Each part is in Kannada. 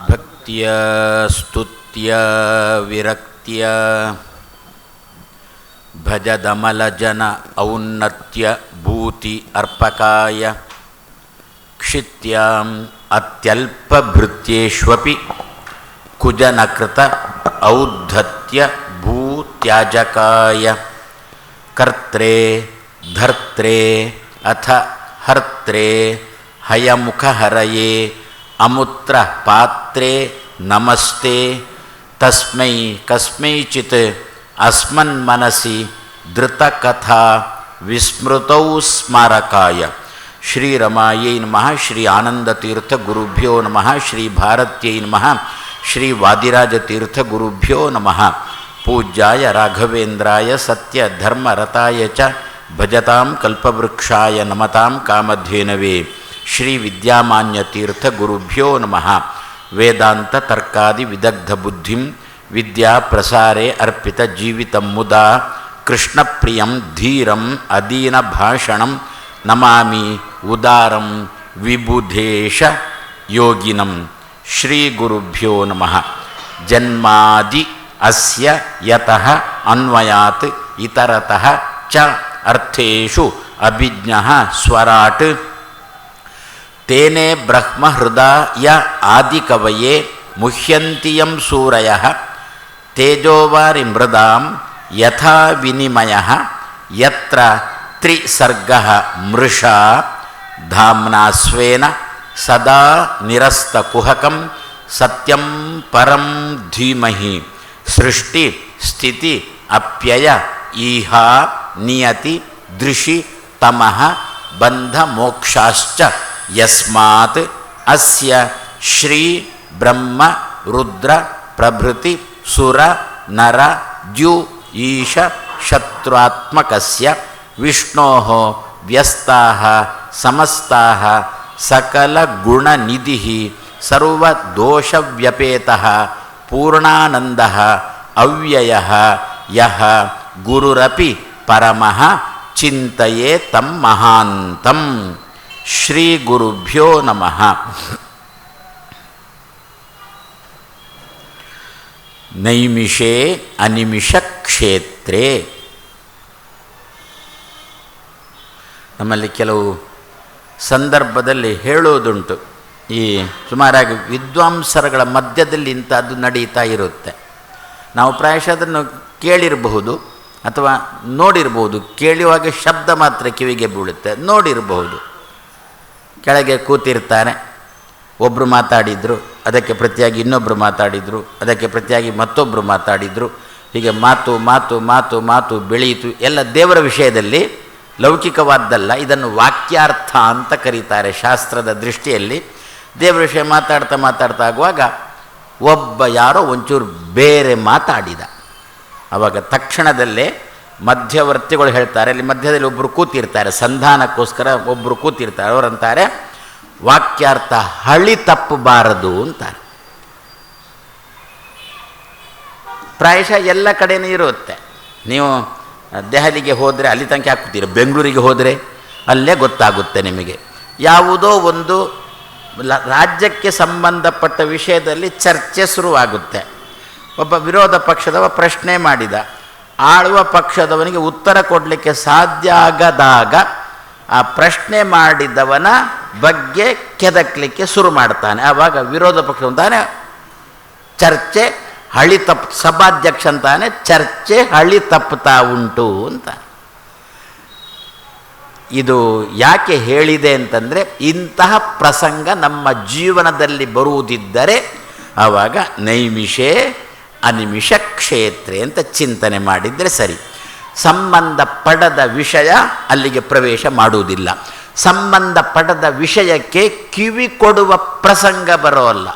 ಭಕ್ತಿಯ ಸ್ತುತ್ಯ ವಿರಕ್ತಿಯ ಭಜದಮಲಜನ ಔನ್ನತ್ಯ ಭೂತಿ ಅರ್ಪಕಾಯ ಕ್ಷಿತ್ಯಾಂ ಅತ್ಯಲ್ಪಭೃತ್ಯೇಷ್ವಪಿ ಕುಜನಕೃತ ಔದ್ಧತ್ಯ ಭೂತ್ಯಾಜಕಾಯ ಕರ್ತ್ರೇ ಧರ್ತ್ರೇ ಅಥ ಹರ್ತ್ರೇ ಹಯಮುಖಹರಯೇ ಅಮುತ್ರ ಪಾತ್ರೇ ನಮಸ್ತೆ ತಸ್ಮೈ ಕಸ್ಮೈಚಿತ್ ಅಸ್ಮನ್ಮನಸಿ ಧೃತಕಥಾ ವಿಸ್ಮೃತೌ ಸ್ಮಾರಕಾಯ ಶ್ರೀರಮಾಯೈ ನಮಃ ಶ್ರೀ ಆನಂದತೀರ್ಥ ಗುರುಭ್ಯೋ ನಮಃ ಶ್ರೀ ಭಾರತ್ಯೈ ನಮಃ ಶ್ರೀ ವಾದಿರಾಜತೀರ್ಥ ಗುರುಭ್ಯೋ ನಮಃ ಪೂಜ್ಯಾಯ ರಾಘವೇಂದ್ರಾಯ ಸತ್ಯ ಧರ್ಮರತಾಯ ಚ ಭಜತಾಂ ಕಲ್ಪವೃಕ್ಷಾಯ ನಮತಾಂ ಕಾಮಧೇನವೇ ಶ್ರೀ ವಿದ್ಯಾಮಾನ್ಯತೀರ್ಥ ಗುರುಭ್ಯೋ ನಮಃ ವೇದಾಂತ ತರ್ಕಾದಿ ವಿದಗ್ಧ ಬುದ್ಧಿಂ ವಿದ್ಯಾ ಪ್ರಸಾರೇ ಅರ್ಪಿತ ಜೀವಿತಂ ಮುದಾ ಕೃಷ್ಣಪ್ರಿಯಂ ಧೀರಂ ಅದೀನ ಭಾಷಣಂ ನಮಾಮಿ ಉದಾರಂ ವಿಬುಧೇಶ ಯೋಗಿನಂ ಶ್ರೀ ಗುರುಭ್ಯೋ ನಮಃ ಜನ್ಮಾದಿ ಅಸ್ಯ ಯತಃ ಅನ್ವಯಾತ್ ಇತರತಃ ಚ ಅರ್ಥೇಷು ಅಭಿಜ್ಞಃ ಸ್ವರಾಟ್ ತೇನೇ ಬ್ರಹ್ಮ ಹೃದಯ ಆದಿಕವಯೇ ಮುಹ್ಯಂತಿಯಂ ಸೂರಯಃ ತೇಜೋವಾರಿ ಮೃದಾಂ ಯಥಾ ವಿನಿಮಯಃ ಯತ್ರ ತ್ರಿಸರ್ಗಃ ಮೃಷಾ ಧಾಮ್ನಾ ಸ್ವೇನ ಸದಾ ನಿರಸ್ತಕುಹಕಂ ಸತ್ಯಂ ಪರಂ ಧೀಮಹಿ ಸೃಷ್ಟಿ ಸ್ಥಿತಿ ಅಪ್ಯಯ ಈಹಾ ನಿಯತಿ ದೃಶಿ ತಮಃ ಬಂಧ ಮೋಕ್ಷಾಶ್ಚ ಯಸ್ಮಾತ್ ಅಸ್ಯ ಶ್ರೀ ಬ್ರಹ್ಮ ರುದ್ರ ಪ್ರಭೃತಿ ಸುರ ನರ ದ್ಯು ಈಶ ಶತ್ರುತ್ಮಕಸ್ಯ ವಿಷ್ಣೋಃ ವ್ಯಸ್ತಾಃ ಸಮಸ್ತಾಃ ಸಕಲ ಗುಣನಿಧಿಃ ಸರ್ವದೋಷವ್ಯಪೇತಃ ಪೂರ್ಣಾನಂದಃ ಅವ್ಯಯಃ ಯಃ ಗುರುರಪಿ ಪರಮಃ ಚಿಂತಯೇ ತಂ ಮಹಾಂತಂ ಶ್ರೀ ಗುರುಭ್ಯೋ ನಮಃ. ನೈಮಿಷೇ ಅನಿಮಿಷ ಕ್ಷೇತ್ರೇ. ನಮ್ಮಲ್ಲಿ ಕೆಲವು ಸಂದರ್ಭದಲ್ಲಿ ಹೇಳೋದುಂಟು, ಈ ಸುಮಾರಾಗಿ ವಿದ್ವಾಂಸರುಗಳ ಮಧ್ಯದಲ್ಲಿ ಇಂಥದ್ದು ನಡೀತಾ ಇರುತ್ತೆ. ನಾವು ಪ್ರಾಯಶಃ ಅದನ್ನು ಕೇಳಿರಬಹುದು ಅಥವಾ ನೋಡಿರ್ಬೋದು. ಕೇಳುವಾಗ ಶಬ್ದ ಮಾತ್ರ ಕಿವಿಗೆ ಬೀಳುತ್ತೆ, ನೋಡಿರಬಹುದು. ಕೆಳಗೆ ಕೂತಿರ್ತಾರೆ, ಒಬ್ಬರು ಮಾತಾಡಿದರು, ಅದಕ್ಕೆ ಪ್ರತಿಯಾಗಿ ಇನ್ನೊಬ್ಬರು ಮಾತಾಡಿದರು, ಅದಕ್ಕೆ ಪ್ರತಿಯಾಗಿ ಮತ್ತೊಬ್ಬರು ಮಾತಾಡಿದರು. ಹೀಗೆ ಮಾತು ಮಾತು ಮಾತು ಮಾತು ಬೆಳೆಯಿತು. ಎಲ್ಲ ದೇವರ ವಿಷಯದಲ್ಲಿ, ಲೌಕಿಕವಾದ್ದಲ್ಲ. ಇದನ್ನು ವಾಕ್ಯಾರ್ಥ ಅಂತ ಕರೀತಾರೆ ಶಾಸ್ತ್ರದ ದೃಷ್ಟಿಯಲ್ಲಿ. ದೇವರ ವಿಷಯ ಮಾತಾಡ್ತಾ ಮಾತಾಡ್ತಾ ಆಗುವಾಗ ಒಬ್ಬ ಯಾರೋ ಒಂಚೂರು ಬೇರೆ ಮಾತಾಡಿದ. ಆವಾಗ ತಕ್ಷಣದಲ್ಲೇ ಮಧ್ಯವರ್ತಿಗಳು ಹೇಳ್ತಾರೆ, ಅಲ್ಲಿ ಮಧ್ಯದಲ್ಲಿ ಒಬ್ಬರು ಕೂತಿರ್ತಾರೆ, ಸಂಧಾನಕ್ಕೋಸ್ಕರ ಒಬ್ಬರು ಕೂತಿರ್ತಾರೆ. ಅವರಂತಾರೆ ವಾಕ್ಯಾರ್ಥ ಹಳಿ ತಪ್ಪಬಾರದು ಅಂತಾರೆ. ಪ್ರಾಯಶಃ ಎಲ್ಲ ಕಡೆಯೂ ಇರುತ್ತೆ. ನೀವು ದೆಹಲಿಗೆ ಹೋದರೆ ಅಲ್ಲಿ ತನಕ ಹಾಕ್ತೀರ, ಬೆಂಗಳೂರಿಗೆ ಹೋದರೆ ಅಲ್ಲೇ ಗೊತ್ತಾಗುತ್ತೆ ನಿಮಗೆ. ಯಾವುದೋ ಒಂದು ರಾಜ್ಯಕ್ಕೆ ಸಂಬಂಧಪಟ್ಟ ವಿಷಯದಲ್ಲಿ ಚರ್ಚೆ ಶುರುವಾಗುತ್ತೆ. ಒಬ್ಬ ವಿರೋಧ ಪಕ್ಷದವ ಪ್ರಶ್ನೆ ಮಾಡಿದ, ಆಳುವ ಪಕ್ಷದವನಿಗೆ ಉತ್ತರ ಕೊಡಲಿಕ್ಕೆ ಸಾಧ್ಯ ಆಗದಾಗ ಆ ಪ್ರಶ್ನೆ ಮಾಡಿದವನ ಬಗ್ಗೆ ಕೆದಕಲಿಕ್ಕೆ ಶುರು ಮಾಡ್ತಾನೆ. ಆವಾಗ ವಿರೋಧ ಪಕ್ಷ ಅಂತಾನೆ ಚರ್ಚೆ ಹಳಿ ಸಭಾಧ್ಯಕ್ಷ ಅಂತಾನೆ ಚರ್ಚೆ ಹಳಿ ತಪ್ಪುತ್ತಾ ಉಂಟು ಅಂತ. ಇದು ಯಾಕೆ ಹೇಳಿದೆ ಅಂತಂದರೆ, ಇಂತಹ ಪ್ರಸಂಗ ನಮ್ಮ ಜೀವನದಲ್ಲಿ ಬರುವುದಿದ್ದರೆ ಆವಾಗ ನೈಮಿಷೇ ಅನಿಮಿಷ ಕ್ಷೇತ್ರ ಅಂತ ಚಿಂತನೆ ಮಾಡಿದರೆ ಸರಿ. ಸಂಬಂಧ ಪಡದ ವಿಷಯ ಅಲ್ಲಿಗೆ ಪ್ರವೇಶ ಮಾಡುವುದಿಲ್ಲ. ಸಂಬಂಧ ಪಡದ ವಿಷಯಕ್ಕೆ ಕಿವಿ ಕೊಡುವ ಪ್ರಸಂಗ ಬರೋಲ್ಲ.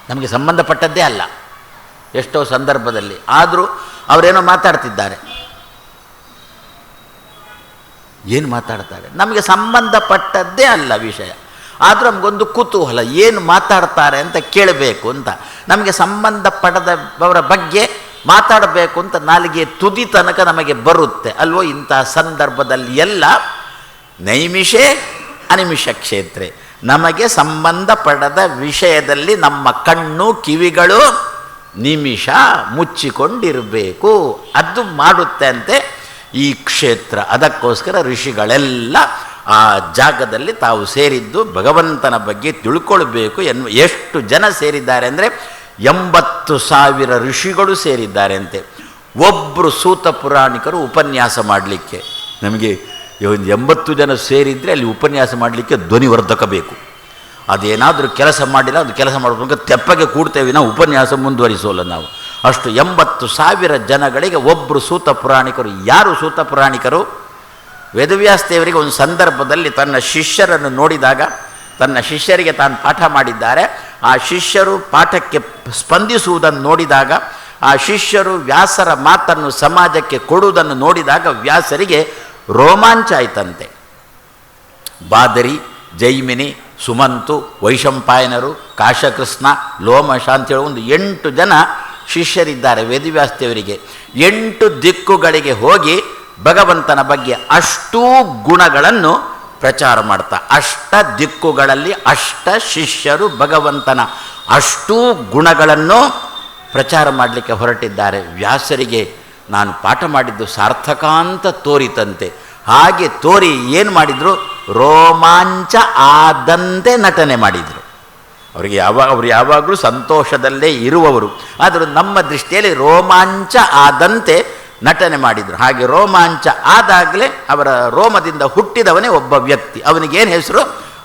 ನಮಗೆ ಸಂಬಂಧಪಟ್ಟದ್ದೇ ಅಲ್ಲ ಎಷ್ಟೋ ಸಂದರ್ಭದಲ್ಲಿ. ಆದರೂ ಅವರೇನೋ ಮಾತಾಡ್ತಿದ್ದಾರೆ, ಏನು ಮಾತಾಡ್ತಾರೆ, ನಮಗೆ ಸಂಬಂಧಪಟ್ಟದ್ದೇ ಅಲ್ಲ ವಿಷಯ. ಆದರೂ ನಮಗೊಂದು ಕುತೂಹಲ, ಏನು ಮಾತಾಡ್ತಾರೆ ಅಂತ ಕೇಳಬೇಕು ಅಂತ. ನಮಗೆ ಸಂಬಂಧಪಡದವರ ಬಗ್ಗೆ ಮಾತಾಡಬೇಕು ಅಂತ ನಾಲಿಗೆ ತುದಿ ತನಕ ನಮಗೆ ಬರುತ್ತೆ ಅಲ್ವೋ. ಇಂತಹ ಸಂದರ್ಭದಲ್ಲಿ ಎಲ್ಲ ನೈಮಿಷೇ ಅನಿಮಿಷ ಕ್ಷೇತ್ರ. ನಮಗೆ ಸಂಬಂಧಪಡದ ವಿಷಯದಲ್ಲಿ ನಮ್ಮ ಕಣ್ಣು ಕಿವಿಗಳು ನಿಮಿಷ ಮುಚ್ಚಿಕೊಂಡಿರಬೇಕು. ಅದು ಮಾಡುತ್ತೆ ಅಂತೆ ಈ ಕ್ಷೇತ್ರ. ಅದಕ್ಕೋಸ್ಕರ ಋಷಿಗಳೆಲ್ಲ ಆ ಜಾಗದಲ್ಲಿ ತಾವು ಸೇರಿದ್ದು ಭಗವಂತನ ಬಗ್ಗೆ ತಿಳ್ಕೊಳ್ಬೇಕು ಎನ್ನುವ. ಎಷ್ಟು ಜನ ಸೇರಿದ್ದಾರೆ ಅಂದರೆ 80,000 ಋಷಿಗಳು ಸೇರಿದ್ದಾರೆ ಅಂತೆ. ಒಬ್ಬರು ಸೂತ ಪುರಾಣಿಕರು ಉಪನ್ಯಾಸ ಮಾಡಲಿಕ್ಕೆ. ನಮಗೆ ಒಂದು 80 ಜನ ಸೇರಿದರೆ ಅಲ್ಲಿ ಉಪನ್ಯಾಸ ಮಾಡಲಿಕ್ಕೆ ಧ್ವನಿವರ್ಧಕ ಬೇಕು. ಅದೇನಾದರೂ ಕೆಲಸ ಮಾಡಿಲ್ಲ, ಅದು ಕೆಲಸ ಮಾಡಬೇಕು, ತೆಪ್ಪಗೆ ಕೂಡ್ತೇವೆ, ನಾವು ಉಪನ್ಯಾಸ ಮುಂದುವರಿಸೋಲ್ಲ ನಾವು. ಅಷ್ಟು 80,000 ಜನಗಳಿಗೆ ಒಬ್ಬರು ಸೂತ ಪುರಾಣಿಕರು. ಯಾರು ಸೂತ ಪುರಾಣಿಕರು? ವೇದವ್ಯಾಸ ದೇವರಿಗೆ ಒಂದು ಸಂದರ್ಭದಲ್ಲಿ ತನ್ನ ಶಿಷ್ಯರನ್ನು ನೋಡಿದಾಗ, ತನ್ನ ಶಿಷ್ಯರಿಗೆ ತಾನು ಪಾಠ ಮಾಡಿದ್ದಾರೆ, ಆ ಶಿಷ್ಯರು ಪಾಠಕ್ಕೆ ಸ್ಪಂದಿಸುವುದನ್ನು ನೋಡಿದಾಗ, ಆ ಶಿಷ್ಯರು ವ್ಯಾಸರ ಮಾತನ್ನು ಸಮಾಜಕ್ಕೆ ಕೊಡುವುದನ್ನು ನೋಡಿದಾಗ ವ್ಯಾಸರಿಗೆ ರೋಮಾಂಚ ಆಯ್ತಂತೆ. ಬಾದರಿ, ಜೈಮಿನಿ, ಸುಮಂತು, ವೈಶಂಪಾಯನರು, ಕಾಶಕೃಷ್ಣ, ಲೋಮಶ ಅಂತೇಳಿ ಒಂದು 8 ಜನ ಶಿಷ್ಯರಿದ್ದಾರೆ ವೇದವ್ಯಾಸ ದೇವರಿಗೆ. 8 ದಿಕ್ಕುಗಳಿಗೆ ಹೋಗಿ ಭಗವಂತನ ಬಗ್ಗೆ ಅಷ್ಟೂ ಗುಣಗಳನ್ನು ಪ್ರಚಾರ ಮಾಡ್ತಾ, ಅಷ್ಟ ದಿಕ್ಕುಗಳಲ್ಲಿ ಅಷ್ಟ ಶಿಷ್ಯರು ಭಗವಂತನ ಅಷ್ಟೂ ಗುಣಗಳನ್ನು ಪ್ರಚಾರ ಮಾಡಲಿಕ್ಕೆ ಹೊರಟಿದ್ದಾರೆ. ವ್ಯಾಸರಿಗೆ ನಾನು ಪಾಠ ಮಾಡಿದ್ದು ಸಾರ್ಥಕ ಅಂತ ತೋರಿತಂತೆ. ಹಾಗೆ ತೋರಿ ಏನು ಮಾಡಿದರು? ರೋಮಾಂಚ ಆದಂತೆ ನಟನೆ ಮಾಡಿದರು. ಅವರು ಯಾವಾಗಲೂ ಸಂತೋಷದಲ್ಲೇ ಇರುವವರು, ಆದರೂ ನಮ್ಮ ದೃಷ್ಟಿಯಲ್ಲಿ ರೋಮಾಂಚ ಆದಂತೆ ನಟನೆ ಮಾಡಿದರು. ಹಾಗೆ ರೋಮಾಂಚ ಆದಾಗಲೇ ಅವರ ರೋಮದಿಂದ ಹುಟ್ಟಿದವನೇ ಒಬ್ಬ ವ್ಯಕ್ತಿ. ಅವನಿಗೇನು ಹೆಸರು?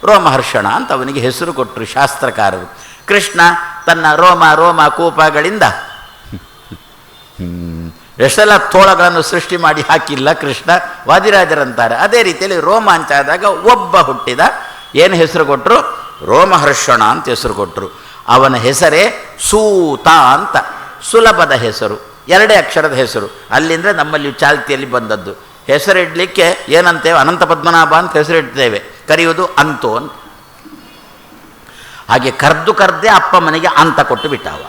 ರೋಮಹರ್ಷಣ ಅಂತ ಅವನಿಗೆ ಹೆಸರು ಕೊಟ್ಟರು ಶಾಸ್ತ್ರಕಾರರು. ಕೃಷ್ಣ ತನ್ನ ರೋಮ ಕೂಪಗಳಿಂದ ಎಷ್ಟೆಲ್ಲ ತೋಳಗಳನ್ನು ಸೃಷ್ಟಿ ಮಾಡಿ ಹಾಕಿಲ್ಲ ಕೃಷ್ಣ, ವಾದಿರಾಜರಂತಾರೆ. ಅದೇ ರೀತಿಯಲ್ಲಿ ರೋಮಾಂಚ ಆದಾಗ ಒಬ್ಬ ಹುಟ್ಟಿದ. ಏನು ಹೆಸರು ಕೊಟ್ಟರು? ರೋಮಹರ್ಷಣ ಅಂತ ಹೆಸರು ಕೊಟ್ಟರು. ಅವನ ಹೆಸರೇ ಸೂತ ಅಂತ, ಸುಲಭದ ಹೆಸರು, 2 ಅಕ್ಷರದ ಹೆಸರು. ಅಲ್ಲಿಂದ ನಮ್ಮಲ್ಲಿ ಚಾಲ್ತಿಯಲ್ಲಿ ಬಂದದ್ದು. ಹೆಸರಿಡಲಿಕ್ಕೆ ಏನಂತೇವೆ? ಅನಂತ ಪದ್ಮನಾಭ ಅಂತ ಹೆಸರಿಡ್ತೇವೆ, ಕರೆಯುವುದು ಅಂತೋ ಅಂತ. ಹಾಗೆ ಕರ್ದೇ ಅಪ್ಪ ಮನೆಗೆ ಅಂತ ಕೊಟ್ಟು ಬಿಟ್ಟವ.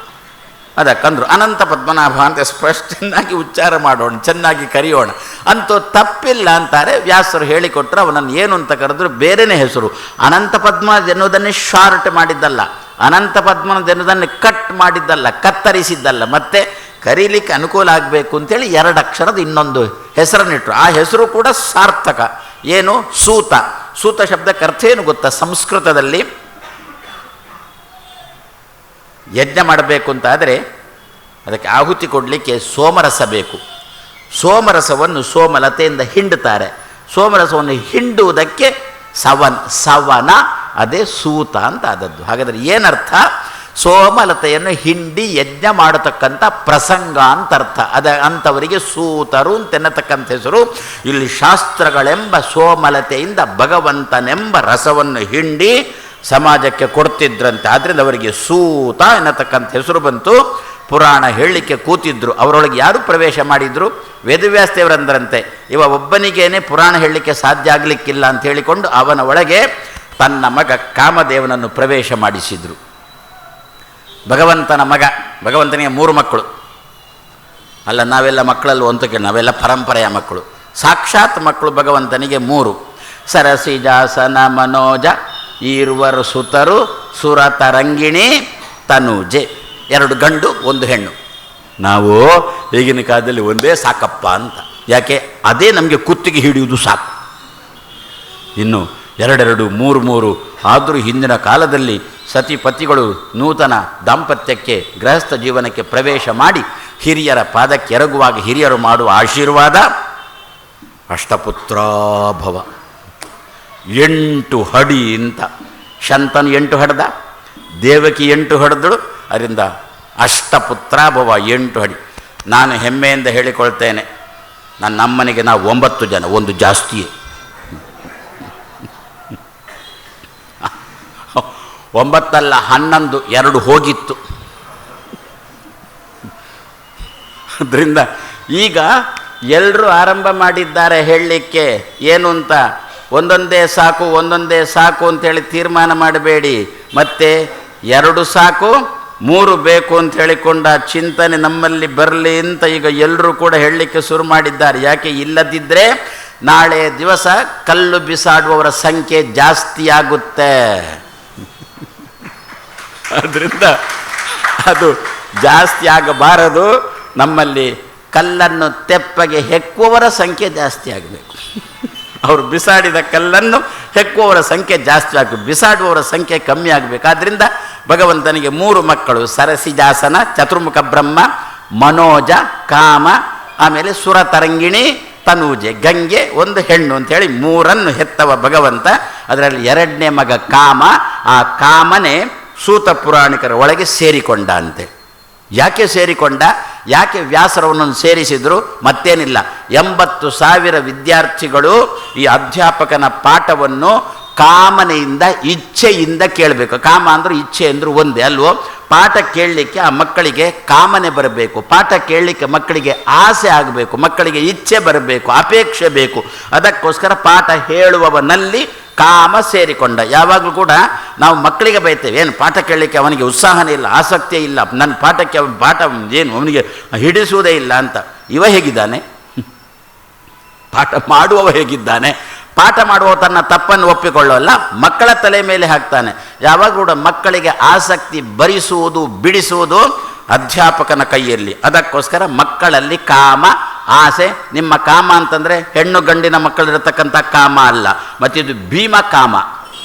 ಅದಕ್ಕಂದ್ರು ಅನಂತ ಪದ್ಮನಾಭ ಅಂತ ಸ್ಪಷ್ಟವಾಗಿ ಉಚ್ಚಾರ ಮಾಡೋಣ, ಚೆನ್ನಾಗಿ ಕರೆಯೋಣ. ಅಂತೂ ತಪ್ಪಿಲ್ಲ ಅಂತಾರೆ ವ್ಯಾಸರು ಹೇಳಿಕೊಟ್ರು. ಅವನನ್ನು ಏನು ಅಂತ ಕರೆದ್ರು? ಬೇರೆಯೇ ಹೆಸರು. ಅನಂತ ಪದ್ಮ ಎನ್ನುವುದನ್ನೇ ಶಾರ್ಟ್ ಮಾಡಿದ್ದಲ್ಲ, ಅನಂತ ಪದ್ಮನದೆನ್ನುವುದನ್ನು ಕಟ್ ಮಾಡಿದ್ದಲ್ಲ, ಕತ್ತರಿಸಿದ್ದಲ್ಲ. ಮತ್ತೆ ಕರೀಲಿಕ್ಕೆ ಅನುಕೂಲ ಆಗಬೇಕು ಅಂತೇಳಿ 2 ಅಕ್ಷರದ ಇನ್ನೊಂದು ಹೆಸರನ್ನಿಟ್ರು. ಆ ಹೆಸರು ಕೂಡ ಸಾರ್ಥಕ. ಏನು? ಸೂತ. ಸೂತ ಶಬ್ದಕ್ಕೆ ಅರ್ಥ ಏನು ಗೊತ್ತಾ? ಸಂಸ್ಕೃತದಲ್ಲಿ ಯಜ್ಞ ಮಾಡಬೇಕು ಅಂತಾದರೆ ಅದಕ್ಕೆ ಆಹುತಿ ಕೊಡಲಿಕ್ಕೆ ಸೋಮರಸ ಬೇಕು. ಸೋಮರಸವನ್ನು ಸೋಮಲತೆಯಿಂದ ಹಿಂಡುತ್ತಾರೆ. ಸೋಮರಸವನ್ನು ಹಿಂಡುವುದಕ್ಕೆ ಸವನ, ಅದೇ ಸೂತ ಅಂತ ಆದದ್ದು. ಹಾಗಾದರೆ ಏನರ್ಥ? ಸೋಮಲತೆಯನ್ನು ಹಿಂಡಿ ಯಜ್ಞ ಮಾಡತಕ್ಕಂಥ ಪ್ರಸಂಗ ಅಂತ ಅರ್ಥ. ಅಂಥವರಿಗೆ ಸೂತರು ಅಂತೆನ್ನತಕ್ಕಂಥ ಹೆಸರು. ಇಲ್ಲಿ ಶಾಸ್ತ್ರಗಳೆಂಬ ಸೋಮಲತೆಯಿಂದ ಭಗವಂತನೆಂಬ ರಸವನ್ನು ಹಿಂಡಿ ಸಮಾಜಕ್ಕೆ ಕೊಡ್ತಿದ್ರಂತೆ. ಆದ್ದರಿಂದ ಅವರಿಗೆ ಸೂತ ಎನ್ನತಕ್ಕಂಥ ಹೆಸರು ಬಂತು. ಪುರಾಣ ಹೇಳಲಿಕ್ಕೆ ಕೂತಿದ್ರು. ಅವರೊಳಗೆ ಯಾರು ಪ್ರವೇಶ ಮಾಡಿದರು? ವೇದವ್ಯಾಸ ದೇವರಂದ್ರಂತೆ, ಇವ ಒಬ್ಬನಿಗೇನೆ ಪುರಾಣ ಹೇಳಲಿಕ್ಕೆ ಸಾಧ್ಯ ಆಗಲಿಕ್ಕಿಲ್ಲ ಅಂತ ಹೇಳಿಕೊಂಡು ಅವನ ಒಳಗೆ ತನ್ನ ಮಗ ಕಾಮದೇವನನ್ನು ಪ್ರವೇಶ ಮಾಡಿಸಿದರು. ಭಗವಂತನ ಮಗ. ಭಗವಂತನಿಗೆ 3 ಮಕ್ಕಳು ಅಲ್ಲ, ನಾವೆಲ್ಲ ಮಕ್ಕಳಲ್ಲಿ ಒಂದಕ್ಕೆ, ನಾವೆಲ್ಲ ಪರಂಪರೆಯ ಮಕ್ಕಳು. ಸಾಕ್ಷಾತ್ ಮಕ್ಕಳು ಭಗವಂತನಿಗೆ 3. ಸರಸಿಜಾಸನ ಮನೋಜ ಈರುವರು ಸುತರು ಸುರತರಂಗಿಣಿ ತನುಜೆ. 2 ಗಂಡು 1 ಹೆಣ್ಣು. ನಾವು ಈಗಿನ ಕಾಲದಲ್ಲಿ ಒಂದೇ ಸಾಕಪ್ಪ ಅಂತ. ಯಾಕೆ? ಅದೇ ನಮಗೆ ಕುತ್ತಿಗೆ ಹಿಡಿಯುವುದು ಸಾಕು. ಇನ್ನು 2 3 ಆದರೂ ಹಿಂದಿನ ಕಾಲದಲ್ಲಿ ಸತಿಪತಿಗಳು ನೂತನ ದಾಂಪತ್ಯಕ್ಕೆ, ಗೃಹಸ್ಥ ಜೀವನಕ್ಕೆ ಪ್ರವೇಶ ಮಾಡಿ ಹಿರಿಯರ ಪಾದಕ್ಕೆ ಎರಗುವಾಗ ಹಿರಿಯರು ಮಾಡುವ ಆಶೀರ್ವಾದ ಅಷ್ಟಪುತ್ರಾಭವ. 8 ಹಡಿ ಅಂತ. ಶಂತನು 8 ಹಡ್ದ, ದೇವಕಿ 8 ಹಡ್ದಳು. ಅದರಿಂದ ಅಷ್ಟಪುತ್ರಾಭವ 8 ಹಡಿ. ನಾನು ಹೆಮ್ಮೆಯಿಂದ ಹೇಳಿಕೊಳ್ತೇನೆ, ನಮ್ಮನೆಗೆ ನಾವು 9 ಜನ, 1 ಜಾಸ್ತಿಯೇ. 9 ಅಲ್ಲ 11, 2 ಹೋಗಿತ್ತು. ಅದರಿಂದ ಈಗ ಎಲ್ಲರೂ ಆರಂಭ ಮಾಡಿದ್ದಾರೆ ಹೇಳಲಿಕ್ಕೆ. ಏನು ಅಂತ ಒಂದೊಂದೇ ಸಾಕು ಅಂತೇಳಿ ತೀರ್ಮಾನ ಮಾಡಬೇಡಿ. ಮತ್ತೆ 2 ಸಾಕು 3 ಬೇಕು ಅಂತ ಹೇಳಿಕೊಂಡ ಚಿಂತನೆ ನಮ್ಮಲ್ಲಿ ಬರಲಿ ಅಂತ ಈಗ ಎಲ್ಲರೂ ಕೂಡ ಹೇಳಲಿಕ್ಕೆ ಶುರು ಮಾಡಿದ್ದಾರೆ. ಯಾಕೆ? ಇಲ್ಲದಿದ್ದರೆ ನಾಳೆ ದಿವಸ ಕಲ್ಲು ಬಿಸಾಡುವವರ ಸಂಖ್ಯೆ ಜಾಸ್ತಿಯಾಗುತ್ತೆ. ಅದರಿಂದ ಅದು ಜಾಸ್ತಿ ಆಗಬಾರದು. ನಮ್ಮಲ್ಲಿ ಕಲ್ಲನ್ನು ತೆಪ್ಪಗೆ ಹೆಕ್ಕುವವರ ಸಂಖ್ಯೆ ಜಾಸ್ತಿ ಆಗಬೇಕು. ಅವರು ಬಿಸಾಡಿದ ಕಲ್ಲನ್ನು ಹೆಕ್ಕುವವರ ಸಂಖ್ಯೆ ಜಾಸ್ತಿ ಆಗಬೇಕು, ಬಿಸಾಡುವವರ ಸಂಖ್ಯೆ ಕಮ್ಮಿ ಆಗಬೇಕು. ಆದ್ದರಿಂದ ಭಗವಂತನಿಗೆ 3 ಮಕ್ಕಳು: ಸರಸಿಜಾಸನ, ಚತುರ್ಮುಖ ಬ್ರಹ್ಮ, ಮನೋಜ, ಕಾಮ, ಆಮೇಲೆ ಸುರತರಂಗಿಣಿ, ತನೂಜೆ, ಗಂಗೆ, ಒಂದು ಹೆಣ್ಣು ಅಂಥೇಳಿ 3 ಹೆತ್ತವ ಭಗವಂತ. ಅದರಲ್ಲಿ 2ನೇ ಮಗ ಕಾಮ. ಆ ಕಾಮನೇ ಸೂತ ಪುರಾಣಿಕರ ಒಳಗೆ ಸೇರಿಕೊಂಡ ಅಂತೆ. ಯಾಕೆ ಸೇರಿಕೊಂಡ? ಯಾಕೆ ವ್ಯಾಸರವನ್ನು ಸೇರಿಸಿದ್ರು? ಮತ್ತೇನಿಲ್ಲ, 80,000 ವಿದ್ಯಾರ್ಥಿಗಳು ಈ ಅಧ್ಯಾಪಕನ ಪಾಠವನ್ನು ಕಾಮನೆಯಿಂದ, ಇಚ್ಛೆಯಿಂದ ಕೇಳಬೇಕು. ಕಾಮ ಅಂದ್ರೆ ಇಚ್ಛೆ ಅಂದ್ರೂ ಒಂದೇ ಅಲ್ವೋ? ಪಾಠ ಕೇಳಲಿಕ್ಕೆ ಆ ಮಕ್ಕಳಿಗೆ ಕಾಮನೆ ಬರಬೇಕು, ಪಾಠ ಕೇಳಲಿಕ್ಕೆ ಮಕ್ಕಳಿಗೆ ಆಸೆ ಆಗಬೇಕು, ಮಕ್ಕಳಿಗೆ ಇಚ್ಛೆ ಬರಬೇಕು, ಅಪೇಕ್ಷೆ ಬೇಕು. ಅದಕ್ಕೋಸ್ಕರ ಪಾಠ ಹೇಳುವವನಲ್ಲಿ ಕಾಮ ಸೇರಿಕೊಂಡ. ಯಾವಾಗಲೂ ಕೂಡ ನಾವು ಮಕ್ಕಳಿಗೆ ಬೈತೇವೆ, ಏನು ಪಾಠ ಕೇಳಲಿಕ್ಕೆ ಅವನಿಗೆ ಉತ್ಸಾಹನೇ ಇಲ್ಲ, ಆಸಕ್ತಿಯೇ ಇಲ್ಲ, ನನ್ನ ಪಾಠಕ್ಕೆ ಪಾಠ ಏನು ಅವನಿಗೆ ಹಿಡಿಸುವುದೇ ಇಲ್ಲ ಅಂತ. ಇವ ಹೇಗಿದ್ದಾನೆ? ಪಾಠ ಮಾಡುವವ ಹೇಗಿದ್ದಾನೆ? ಪಾಠ ಮಾಡುವ ತನ್ನ ತಪ್ಪನ್ನು ಒಪ್ಪಿಕೊಳ್ಳೋಲ್ಲ, ಮಕ್ಕಳ ತಲೆ ಮೇಲೆ ಹಾಕ್ತಾನೆ. ಯಾವಾಗ ಕೂಡ ಮಕ್ಕಳಿಗೆ ಆಸಕ್ತಿ ಬರಿಸುವುದು, ಬಿಡಿಸುವುದು ಅಧ್ಯಾಪಕನ ಕೈಯಲ್ಲಿ. ಅದಕ್ಕೋಸ್ಕರ ಮಕ್ಕಳಲ್ಲಿ ಕಾಮ, ಆಸೆ. ನಿಮ್ಮ ಕಾಮ ಅಂತಂದರೆ ಹೆಣ್ಣು ಗಂಡಿನ ಮಕ್ಕಳಿರತಕ್ಕಂಥ ಕಾಮ ಅಲ್ಲ, ಮತ್ತಿದು ಭೀಮ ಕಾಮ.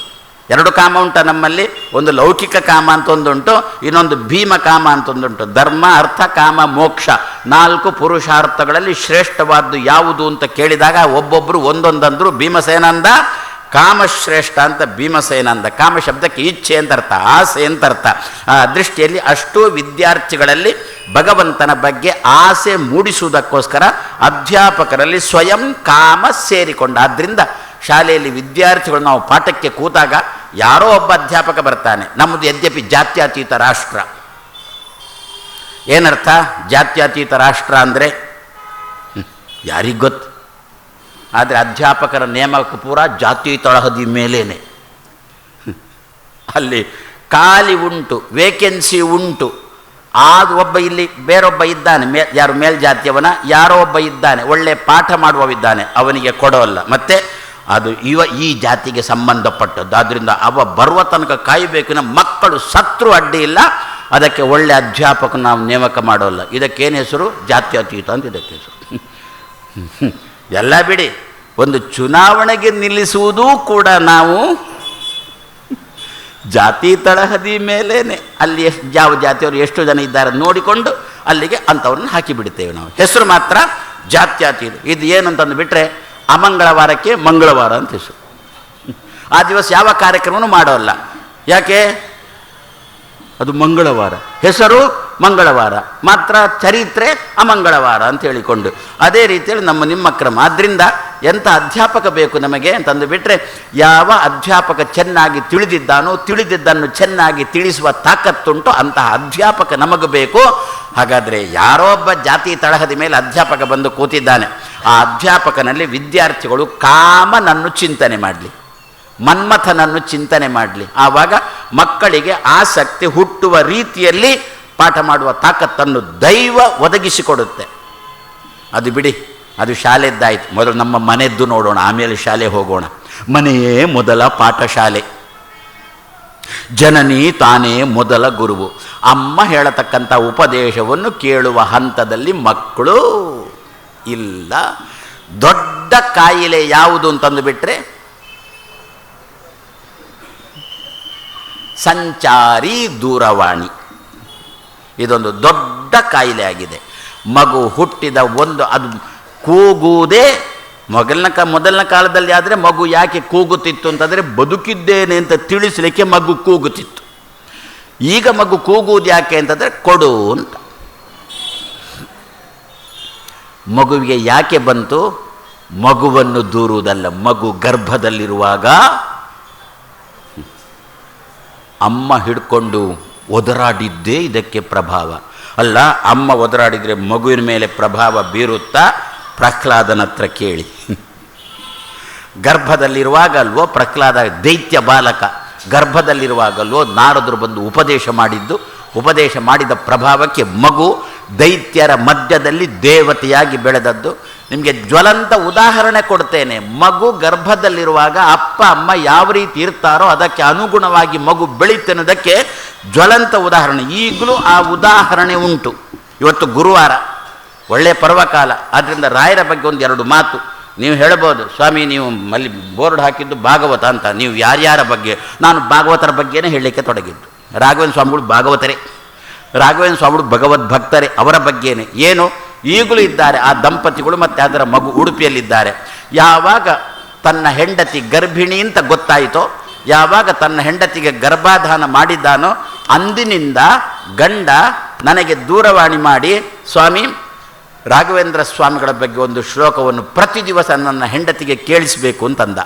2 ಕಾಮ ಉಂಟ ನಮ್ಮಲ್ಲಿ. ಒಂದು ಲೌಕಿಕ ಕಾಮ ಅಂತ ಒಂದುಂಟು, ಇನ್ನೊಂದು ಭೀಮ ಕಾಮ ಅಂತ ಒಂದುಂಟು. ಧರ್ಮ, ಅರ್ಥ, ಕಾಮ, ಮೋಕ್ಷ 4 ಪುರುಷಾರ್ಥಗಳಲ್ಲಿ ಶ್ರೇಷ್ಠವಾದ್ದು ಯಾವುದು ಅಂತ ಕೇಳಿದಾಗ ಒಬ್ಬೊಬ್ಬರು ಒಂದೊಂದಂದ್ರು. ಭೀಮಸೇನಂದ ಕಾಮಶ್ರೇಷ್ಠ ಅಂತ ಭೀಮಸೇನಂದ. ಕಾಮ ಶಬ್ದಕ್ಕೆ ಇಚ್ಛೆ ಅಂತ ಅರ್ಥ, ಆಸೆ ಅಂತ ಅರ್ಥ. ಆ ದೃಷ್ಟಿಯಲ್ಲಿ ಅಷ್ಟೂ ವಿದ್ಯಾರ್ಥಿಗಳಲ್ಲಿ ಭಗವಂತನ ಬಗ್ಗೆ ಆಸೆ ಮೂಡಿಸುವುದಕ್ಕೋಸ್ಕರ ಅಧ್ಯಾಪಕರಲ್ಲಿ ಸ್ವಯಂ ಕಾಮ ಸೇರಿಕೊಂಡ. ಆದ್ದರಿಂದ ಶಾಲೆಯಲ್ಲಿ ವಿದ್ಯಾರ್ಥಿಗಳು ನಾವು ಪಾಠಕ್ಕೆ ಕೂತಾಗ ಯಾರೋ ಒಬ್ಬ ಅಧ್ಯಾಪಕ ಬರ್ತಾನೆ. ನಮ್ಮದು ಯದ್ಯಪಿ ಜಾತ್ಯತೀತ ರಾಷ್ಟ್ರ. ಏನರ್ಥ ಜಾತ್ಯತೀತ ರಾಷ್ಟ್ರ ಅಂದರೆ? ಯಾರಿಗೆ ಗೊತ್ತು? ಆದರೆ ಅಧ್ಯಾಪಕರ ನೇಮಕ ಪೂರ ಜಾತಿ ತಳಹದಿ ಮೇಲೇನೆ. ಅಲ್ಲಿ ಖಾಲಿ ಉಂಟು, ವೇಕೆನ್ಸಿ ಉಂಟು. ಆಗ ಒಬ್ಬ ಇಲ್ಲಿ ಬೇರೊಬ್ಬ ಇದ್ದಾನೆ, ಯಾರು ಮೇಲ್ಜಾತಿಯವನ, ಯಾರೋ ಒಬ್ಬ ಇದ್ದಾನೆ, ಒಳ್ಳೆ ಪಾಠ ಮಾಡುವವಿದ್ದಾನೆ, ಅವನಿಗೆ ಕೊಡೋಲ್ಲ. ಮತ್ತೆ ಅದು ಈ ಜಾತಿಗೆ ಸಂಬಂಧಪಟ್ಟದ್ದು. ಆದ್ದರಿಂದ ಅವ ಬರುವ ತನಕ ಕಾಯಬೇಕು. ನಮ್ಮ ಮಕ್ಕಳು ಸತ್ರು ಅಡ್ಡಿ ಇಲ್ಲ, ಅದಕ್ಕೆ ಒಳ್ಳೆ ಅಧ್ಯಾಪಕ ನಾವು ನೇಮಕ ಮಾಡೋಲ್ಲ. ಇದಕ್ಕೇನು ಹೆಸರು? ಜಾತ್ಯತೀತ ಅಂತ ಇದಕ್ಕೆ ಹೆಸರು. ಎಲ್ಲ ಬಿಡಿ, ಒಂದು ಚುನಾವಣೆಗೆ ನಿಲ್ಲಿಸುವುದೂ ಕೂಡ ನಾವು ಜಾತಿ ತಳಹದಿ ಮೇಲೇನೆ. ಅಲ್ಲಿ ಯಾವ ಜಾತಿಯವರು ಎಷ್ಟು ಜನ ಇದ್ದಾರೆ ನೋಡಿಕೊಂಡು ಅಲ್ಲಿಗೆ ಅಂಥವ್ರನ್ನ ಹಾಕಿಬಿಡ್ತೇವೆ ನಾವು. ಹೆಸರು ಮಾತ್ರ ಜಾತ್ಯತೀತ. ಇದು ಏನಂತಂದು ಬಿಟ್ಟರೆ ಅಮಂಗಳವಾರಕ್ಕೆ ಮಂಗಳವಾರ ಅಂತ ಹೆಸರು. ಆ ದಿವಸ ಯಾವ ಕಾರ್ಯಕ್ರಮವೂ ಮಾಡೋಲ್ಲ. ಯಾಕೆ? ಅದು ಮಂಗಳವಾರ, ಹೆಸರು ಮಂಗಳವಾರ, ಮಾತ್ರ ಚರಿತ್ರೆ ಅಮಂಗಳವಾರ ಅಂತ ಹೇಳಿಕೊಂಡು. ಅದೇ ರೀತಿಯಲ್ಲಿ ನಿಮ್ಮ ಕ್ರಮ. ಆದ್ದರಿಂದ ಎಂಥ ಅಧ್ಯಾಪಕ ಬೇಕು ನಮಗೆ ಅಂತಂದು ಬಿಟ್ಟರೆ, ಯಾವ ಅಧ್ಯಾಪಕ ಚೆನ್ನಾಗಿ ತಿಳಿದಿದ್ದಾನೋ, ತಿಳಿದಿದ್ದನ್ನು ಚೆನ್ನಾಗಿ ತಿಳಿಸುವ ತಾಕತ್ತುಂಟು ಅಂತಹ ಅಧ್ಯಾಪಕ ನಮಗೆ ಬೇಕು. ಹಾಗಾದರೆ ಯಾರೋ ಒಬ್ಬ ಜಾತಿ ತಳಹದ ಮೇಲೆ ಅಧ್ಯಾಪಕ ಬಂದು ಕೂತಿದ್ದಾನೆ. ಆ ಅಧ್ಯಾಪಕನಲ್ಲಿ ವಿದ್ಯಾರ್ಥಿಗಳು ಕಾಮನನ್ನು ಚಿಂತನೆ ಮಾಡಲಿ, ಮನ್ಮಥನನ್ನು ಚಿಂತನೆ ಮಾಡಲಿ. ಆವಾಗ ಮಕ್ಕಳಿಗೆ ಆಸಕ್ತಿ ಹುಟ್ಟುವ ರೀತಿಯಲ್ಲಿ ಪಾಠ ಮಾಡುವ ತಾಕತ್ತನ್ನು ದೈವ ಒದಗಿಸಿಕೊಡುತ್ತೆ. ಅದು ಬಿಡಿ, ಅದು ಶಾಲೆದ್ದಾಯಿತು. ಮೊದಲು ನಮ್ಮ ಮನೆಯದ್ದು ನೋಡೋಣ, ಆಮೇಲೆ ಶಾಲೆ ಹೋಗೋಣ. ಮನೆಯೇ ಮೊದಲ ಪಾಠಶಾಲೆ, ಜನನಿ ತಾನೇ ಮೊದಲ ಗುರುವು. ಅಮ್ಮ ಹೇಳತಕ್ಕಂಥ ಉಪದೇಶವನ್ನು ಕೇಳುವ ಹಂತದಲ್ಲಿ ಮಕ್ಕಳು ಇಲ್ಲ. ದೊಡ್ಡ ಕಾಯಿಲೆ ಯಾವುದು ಅಂತಂದು ಬಿಟ್ಟರೆ ಸಂಚಾರಿ ದೂರವಾಣಿ. ಇದೊಂದು ದೊಡ್ಡ ಕಾಯಿಲೆ ಆಗಿದೆ. ಮಗು ಹುಟ್ಟಿದ ಅದು ಕೂಗುವುದೇ ಮೊದಲನ ಕಾಲದಲ್ಲಿ ಆದರೆ ಮಗು ಯಾಕೆ ಕೂಗುತ್ತಿತ್ತು ಅಂತಂದರೆ ಬದುಕಿದ್ದೇನೆ ಅಂತ ತಿಳಿಸಲಿಕ್ಕೆ ಮಗು ಕೂಗುತ್ತಿತ್ತು. ಈಗ ಮಗು ಕೂಗುವುದು ಯಾಕೆ ಅಂತಂದರೆ ಕೊಡು ಅಂತ. ಮಗುವಿಗೆ ಯಾಕೆ ಬಂತು? ಮಗುವನ್ನು ದೂರುವುದಲ್ಲ, ಮಗು ಗರ್ಭದಲ್ಲಿರುವಾಗ ಅಮ್ಮ ಹಿಡ್ಕೊಂಡು ಒದರಾಡಿದ್ದೇ ಇದಕ್ಕೆ ಪ್ರಭಾವ. ಅಲ್ಲ, ಅಮ್ಮ ಒದರಾಡಿದರೆ ಮಗುವಿನ ಮೇಲೆ ಪ್ರಭಾವ ಬೀರುತ್ತಾ? ಪ್ರಹ್ಲಾದನ ಹತ್ರ ಕೇಳಿ. ಗರ್ಭದಲ್ಲಿರುವಾಗಲ್ವೋ ಪ್ರಹ್ಲಾದ ದೈತ್ಯ ಬಾಲಕ, ಗರ್ಭದಲ್ಲಿರುವಾಗಲ್ವೋ ನಾರದರು ಬಂದು ಉಪದೇಶ ಮಾಡಿದ್ದು. ಉಪದೇಶ ಮಾಡಿದ ಪ್ರಭಾವಕ್ಕೆ ಮಗು ದೈತ್ಯರ ಮಧ್ಯದಲ್ಲಿ ದೇವತೆಯಾಗಿ ಬೆಳೆದದ್ದು. ನಿಮಗೆ ಜ್ವಲಂತ ಉದಾಹರಣೆ ಕೊಡ್ತೇನೆ. ಮಗು ಗರ್ಭದಲ್ಲಿರುವಾಗ ಅಪ್ಪ ಅಮ್ಮ ಯಾವ ರೀತಿ ಇರ್ತಾರೋ ಅದಕ್ಕೆ ಅನುಗುಣವಾಗಿ ಮಗು ಬೆಳೀತನ್ನೋದಕ್ಕೆ ಜ್ವಲಂತ ಉದಾಹರಣೆ. ಈಗಲೂ ಆ ಉದಾಹರಣೆ ಉಂಟು. ಇವತ್ತು ಗುರುವಾರ, ಒಳ್ಳೆಯ ಪರ್ವಕಾಲ, ಆದ್ದರಿಂದ ರಾಯರ ಬಗ್ಗೆ ಒಂದು ಎರಡು ಮಾತು ನೀವು ಹೇಳ್ಬೋದು. ಸ್ವಾಮಿ, ನೀವು ಅಲ್ಲಿ ಬೋರ್ಡ್ ಹಾಕಿದ್ದು ಭಾಗವತ ಅಂತ, ನೀವು ಯಾರ್ಯಾರ ಬಗ್ಗೆ? ನಾನು ಭಾಗವತರ ಬಗ್ಗೆನೇ ಹೇಳಲಿಕ್ಕೆ ತೊಡಗಿದ್ದು. ರಾಘವೇಂದ್ರ ಸ್ವಾಮಿಗಳು ಭಾಗವತರೇ, ರಾಘವೇಂದ್ರ ಸ್ವಾಮಿಗಳು ಭಗವದ್ ಭಕ್ತರೇ, ಅವರ ಬಗ್ಗೆನೇ. ಏನು ಈಗಲೂ ಇದ್ದಾರೆ ಆ ದಂಪತಿಗಳು, ಮತ್ತು ಅದರ ಮಗು ಉಡುಪಿಯಲ್ಲಿದ್ದಾರೆ. ಯಾವಾಗ ತನ್ನ ಹೆಂಡತಿ ಗರ್ಭಿಣಿ ಅಂತ ಗೊತ್ತಾಯಿತೋ, ಯಾವಾಗ ತನ್ನ ಹೆಂಡತಿಗೆ ಗರ್ಭಾಧಾನ ಮಾಡಿದ್ದಾನೋ, ಅಂದಿನಿಂದ ಗಂಡ ನನಗೆ ದೂರವಾಣಿ ಮಾಡಿ, ಸ್ವಾಮಿ ರಾಘವೇಂದ್ರ ಸ್ವಾಮಿಗಳ ಬಗ್ಗೆ ಒಂದು ಶ್ಲೋಕವನ್ನು ಪ್ರತಿ ದಿವಸ ನನ್ನ ಹೆಂಡತಿಗೆ ಕೇಳಿಸಬೇಕು ಅಂತಂದ.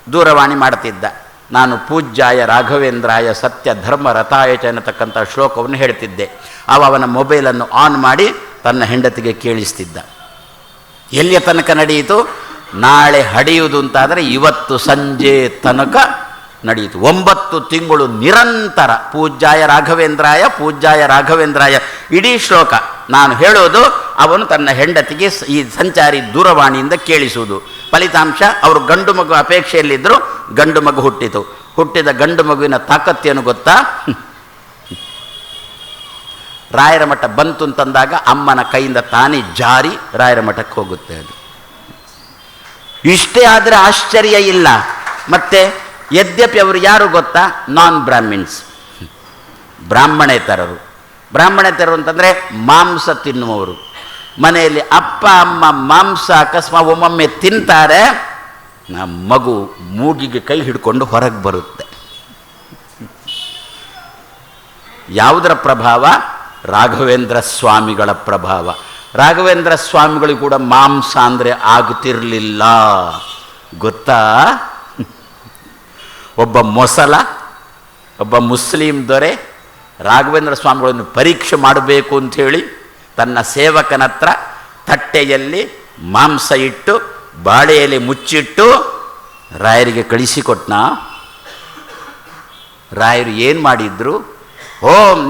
ದೂರವಾಣಿ ಮಾಡ್ತಿದ್ದ. ನಾನು ಪೂಜ್ಯಾಯ ರಾಘವೇಂದ್ರಾಯ ಸತ್ಯ ಧರ್ಮ ರಥಾಯಚ ಅನ್ನತಕ್ಕಂಥ ಶ್ಲೋಕವನ್ನು ಹೇಳ್ತಿದ್ದೆ. ಅವನ ಮೊಬೈಲನ್ನು ಆನ್ ಮಾಡಿ ತನ್ನ ಹೆಂಡತಿಗೆ ಕೇಳಿಸ್ತಿದ್ದ. ಎಲ್ಲಿಯ ತನಕ ನಡೆಯಿತು? ನಾಳೆ ಹಡಿಯುವುದು ಅಂತಾದರೆ ಇವತ್ತು ಸಂಜೆ ತನಕ ನಡೆಯಿತು. 9 ತಿಂಗಳು ನಿರಂತರ ಪೂಜ್ಯಾಯ ರಾಘವೇಂದ್ರಾಯ ಪೂಜ್ಯಾಯ ರಾಘವೇಂದ್ರಾಯ ಇಡೀ ಶ್ಲೋಕ ನಾನು ಹೇಳೋದು, ಅವನು ತನ್ನ ಹೆಂಡತಿಗೆ ಈ ಸಂಚಾರಿ ದೂರವಾಣಿಯಿಂದ ಕೇಳಿಸುವುದು. ಫಲಿತಾಂಶ ಅವರು ಗಂಡು ಮಗು ಅಪೇಕ್ಷೆಯಲ್ಲಿದ್ದರು, ಗಂಡು ಮಗು ಹುಟ್ಟಿತು. ಹುಟ್ಟಿದ ಗಂಡು ಮಗುವಿನ ತಾಕತ್ತೇನು ಗೊತ್ತಾ? ರಾಯರ ಮಠ ಬಂತು ಅಂತಂದಾಗ ಅಮ್ಮನ ಕೈಯಿಂದ ತಾನೇ ಜಾರಿ ರಾಯರ ಮಠಕ್ಕೆ ಹೋಗುತ್ತೆ. ಅದು ಇಷ್ಟೇ ಆದರೆ ಆಶ್ಚರ್ಯ ಇಲ್ಲ. ಮತ್ತೆ ಯದ್ಯಪಿ ಅವರು ಯಾರು ಗೊತ್ತಾ? ನಾನ್ ಬ್ರಾಹ್ಮಿನ್ಸ್, ಬ್ರಾಹ್ಮಣೇತರರು. ಬ್ರಾಹ್ಮಣೇತರರು ಅಂತಂದರೆ ಮಾಂಸ ತಿನ್ನುವವರು. ಮನೆಯಲ್ಲಿ ಅಪ್ಪ ಅಮ್ಮ ಮಾಂಸ ಅಕಸ್ಮಾತ್ ಒಮ್ಮೊಮ್ಮೆ ತಿಂತಾರೆ, ಮಗು ಮೂಗಿಗೆ ಕೈ ಹಿಡ್ಕೊಂಡು ಹೊರಗೆ ಬರುತ್ತೆ. ಯಾವುದರ ಪ್ರಭಾವ? ರಾಘವೇಂದ್ರ ಸ್ವಾಮಿಗಳ ಪ್ರಭಾವ. ರಾಘವೇಂದ್ರ ಸ್ವಾಮಿಗಳು ಕೂಡ ಮಾಂಸ ಅಂದರೆ ಆಗುತ್ತಿರಲಿಲ್ಲ ಗೊತ್ತಾ? ಒಬ್ಬ ಮೊಸಲ, ಒಬ್ಬ ಮುಸ್ಲಿಂ ದೊರೆ ರಾಘವೇಂದ್ರ ಸ್ವಾಮಿಗಳನ್ನು ಪರೀಕ್ಷೆ ಮಾಡಬೇಕು ಅಂಥೇಳಿ ತನ್ನ ಸೇವಕನ ಹತ್ರ ತಟ್ಟೆಯಲ್ಲಿ ಮಾಂಸ ಇಟ್ಟು ಬಾಳೆಯಲ್ಲಿ ಮುಚ್ಚಿಟ್ಟು ರಾಯರಿಗೆ ಕಳಿಸಿಕೊಟ್ನ. ರಾಯರು ಏನು ಮಾಡಿದ್ರು?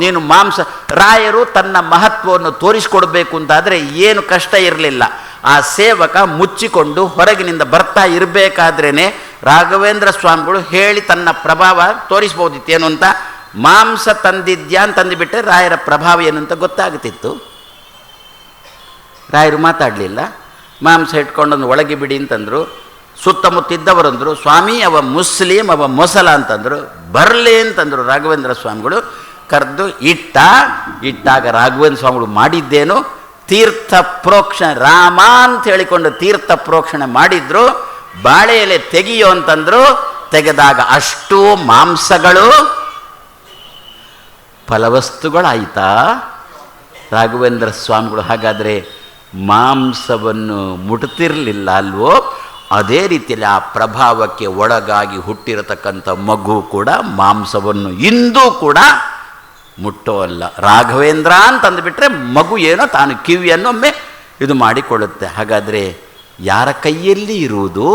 ನೀನು ಮಾಂಸ. ರಾಯರು ತನ್ನ ಮಹತ್ವವನ್ನು ತೋರಿಸಿಕೊಡ್ಬೇಕು ಅಂತಾದರೆ ಏನು ಕಷ್ಟ ಇರಲಿಲ್ಲ. ಆ ಸೇವಕ ಮುಚ್ಚಿಕೊಂಡು ಹೊರಗಿನಿಂದ ಬರ್ತಾ ಇರಬೇಕಾದ್ರೇ ರಾಘವೇಂದ್ರ ಸ್ವಾಮಿಗಳು ಹೇಳಿ ತನ್ನ ಪ್ರಭಾವ ತೋರಿಸ್ಬೋದಿತ್ತೇನು ಅಂತ. ಮಾಂಸ ತಂದಿದ್ಯಾ ಅಂತಂದುಬಿಟ್ರೆ ರಾಯರ ಪ್ರಭಾವ ಏನು ಅಂತ ಗೊತ್ತಾಗ್ತಿತ್ತು. ರಾಯರು ಮಾತಾಡಲಿಲ್ಲ. ಮಾಂಸ ಇಟ್ಕೊಂಡೊಂದು ಒಳಗೆ ಬಿಡಿ ಅಂತಂದರು. ಸುತ್ತಮುತ್ತಿದ್ದವರಂದರು, ಸ್ವಾಮಿ ಅವ ಮುಸ್ಲಿಂ, ಅವ ಮೊಸಲ ಅಂತಂದರು. ಬರಲಿ ಅಂತಂದರು ರಾಘವೇಂದ್ರ ಸ್ವಾಮಿಗಳು. ಕರೆದು ಇಟ್ಟಾಗ ರಾಘವೇಂದ್ರ ಸ್ವಾಮಿಗಳು ಮಾಡಿದ್ದೇನು? ತೀರ್ಥ ಪ್ರೋಕ್ಷಣೆ, ರಾಮ ಅಂತ ಹೇಳಿಕೊಂಡು ತೀರ್ಥ ಪ್ರೋಕ್ಷಣೆ ಮಾಡಿದ್ರು. ಬಾಳೆ ಎಲೆ ತೆಗಿಯೋ ಅಂತಂದ್ರು. ತೆಗೆದಾಗ ಅಷ್ಟೂ ಮಾಂಸಗಳು ಫಲವಸ್ತುಗಳಾಯಿತಾ? ರಾಘವೇಂದ್ರ ಸ್ವಾಮಿಗಳು ಹಾಗಾದರೆ ಮಾಂಸವನ್ನು ಮುಟ್ತಿರಲಿಲ್ಲ ಅಲ್ವೋ? ಅದೇ ರೀತಿಯಲ್ಲಿ ಆ ಪ್ರಭಾವಕ್ಕೆ ಒಳಗಾಗಿ ಹುಟ್ಟಿರತಕ್ಕಂಥ ಮಗು ಕೂಡ ಮಾಂಸವನ್ನು ಇಂದೂ ಕೂಡ ಮುಟ್ಟೋಲ್ಲ. ರಾಘವೇಂದ್ರ ಅಂತಂದುಬಿಟ್ರೆ ಮಗು ಏನೋ ತಾನು ಕಿವಿಯನ್ನೊಮ್ಮೆ ಇದು ಮಾಡಿಕೊಳ್ಳುತ್ತೆ. ಹಾಗಾದರೆ ಯಾರ ಕೈಯಲ್ಲಿ ಇರುವುದು?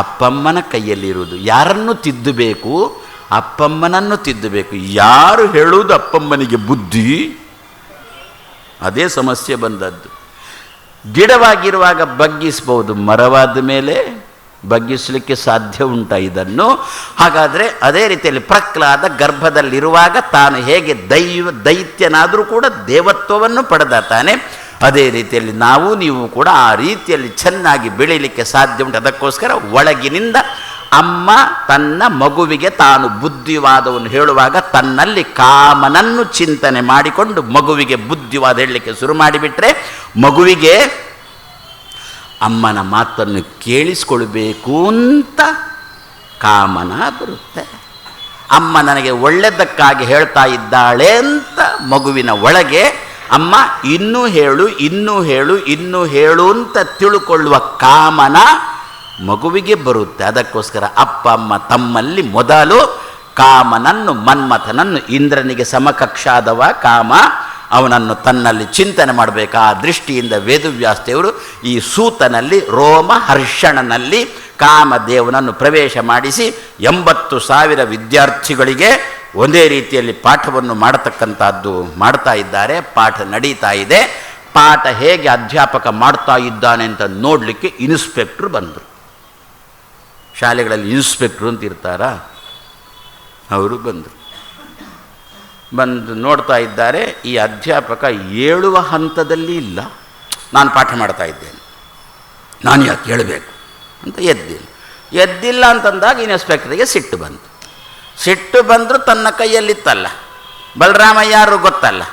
ಅಪ್ಪಮ್ಮನ ಕೈಯಲ್ಲಿ ಇರುವುದು. ಯಾರನ್ನು ತಿದ್ದಬೇಕು? ಅಪ್ಪಮ್ಮನನ್ನು ತಿದ್ದಬೇಕು. ಯಾರು ಹೇಳುವುದು ಅಪ್ಪಮ್ಮನಿಗೆ ಬುದ್ಧಿ? ಅದೇ ಸಮಸ್ಯೆ ಬಂದದ್ದು. ಗಿಡವಾಗಿರುವಾಗ ಬಗ್ಗಿಸ್ಬೋದು, ಮರವಾದ ಮೇಲೆ ಬಗ್ಗಿಸಲಿಕ್ಕೆ ಸಾಧ್ಯ ಉಂಟ ಇದನ್ನು? ಹಾಗಾದರೆ ಅದೇ ರೀತಿಯಲ್ಲಿ ಪ್ರಹ್ಲಾದ ಗರ್ಭದಲ್ಲಿರುವಾಗ ತಾನು ಹೇಗೆ ದೈತ್ಯನಾದರೂ ಕೂಡ ದೇವತ್ವವನ್ನು ಪಡೆದ ತಾನೆ, ಅದೇ ರೀತಿಯಲ್ಲಿ ನಾವು ನೀವು ಕೂಡ ಆ ರೀತಿಯಲ್ಲಿ ಚೆನ್ನಾಗಿ ಬೆಳೀಲಿಕ್ಕೆ ಸಾಧ್ಯ ಉಂಟು. ಅದಕ್ಕೋಸ್ಕರ ಒಳಗಿನಿಂದ ಅಮ್ಮ ತನ್ನ ಮಗುವಿಗೆ ತಾನು ಬುದ್ಧಿವಾದವನ್ನು ಹೇಳುವಾಗ ತನ್ನಲ್ಲಿ ಕಾಮನನ್ನು ಚಿಂತನೆ ಮಾಡಿಕೊಂಡು ಮಗುವಿಗೆ ಬುದ್ಧಿವಾದ ಹೇಳಲಿಕ್ಕೆ ಶುರು ಮಾಡಿಬಿಟ್ರೆ ಮಗುವಿಗೆ ಅಮ್ಮನ ಮಾತನ್ನು ಕೇಳಿಸ್ಕೊಳ್ಬೇಕು ಅಂತ ಕಾಮನ ಬರುತ್ತೆ. ಅಮ್ಮ ನನಗೆ ಒಳ್ಳೆಯದಕ್ಕಾಗಿ ಹೇಳ್ತಾ ಇದ್ದಾಳೆ ಅಂತ ಮಗುವಿನ ಒಳಗೆ ಅಮ್ಮ ಇನ್ನೂ ಹೇಳು ಇನ್ನೂ ಹೇಳು ಇನ್ನೂ ಹೇಳು ಅಂತ ತಿಳ್ಕೊಳ್ಳುವ ಕಾಮನ ಮಗುವಿಗೆ ಬರುತ್ತೆ. ಅದಕ್ಕೋಸ್ಕರ ಅಪ್ಪ ಅಮ್ಮ ತಮ್ಮಲ್ಲಿ ಮೊದಲು ಕಾಮನನ್ನು, ಮನ್ಮಥನನ್ನು, ಇಂದ್ರನಿಗೆ ಸಮಕಕ್ಷಾದವ ಕಾಮ, ಅವನನ್ನು ತನ್ನಲ್ಲಿ ಚಿಂತನೆ ಮಾಡಬೇಕು. ಆ ದೃಷ್ಟಿಯಿಂದ ವೇದವ್ಯಾಸದೇವರು ಈ ಸೂತನಲ್ಲಿ ರೋಮ ಹರ್ಷಣನಲ್ಲಿ ಕಾಮದೇವನನ್ನು ಪ್ರವೇಶ ಮಾಡಿಸಿ 80,000 ವಿದ್ಯಾರ್ಥಿಗಳಿಗೆ ಒಂದೇ ರೀತಿಯಲ್ಲಿ ಪಾಠವನ್ನು ಮಾಡತಕ್ಕಂಥದ್ದು ಮಾಡ್ತಾ ಇದ್ದಾರೆ. ಪಾಠ ನಡೀತಾ ಇದೆ. ಪಾಠ ಹೇಗೆ ಅಧ್ಯಾಪಕ ಮಾಡ್ತಾ ಇದ್ದಾನೆ ಅಂತ ನೋಡಲಿಕ್ಕೆ ಇನ್ಸ್ಪೆಕ್ಟ್ರು ಬಂದರು. ಶಾಲೆಗಳಲ್ಲಿ ಇನ್ಸ್ಪೆಕ್ಟ್ರು ಅಂತ ಇರ್ತಾರಾ, ಅವರು ಬಂದರು. ಬಂದು ನೋಡ್ತಾ ಇದ್ದಾರೆ, ಈ ಅಧ್ಯಾಪಕ ಏಳುವ ಹಂತದಲ್ಲಿ ಇಲ್ಲ. ನಾನು ಪಾಠ ಮಾಡ್ತಾ ಇದ್ದೇನೆ, ನಾನು ಯಾಕೆ ಹೇಳಬೇಕು ಅಂತ ಎದ್ದಿಲ್ಲ ಅಂತಂದಾಗ ಇನ್ಸ್ಪೆಕ್ಟರಿಗೆ ಸಿಟ್ಟು ಬಂತು. ಸಿಟ್ಟು ಬಂದರೂ ತನ್ನ ಕೈಯಲ್ಲಿತ್ತಲ್ಲ, ಬಲರಾಮ ಯಾರು ಗೊತ್ತಲ್ಲ,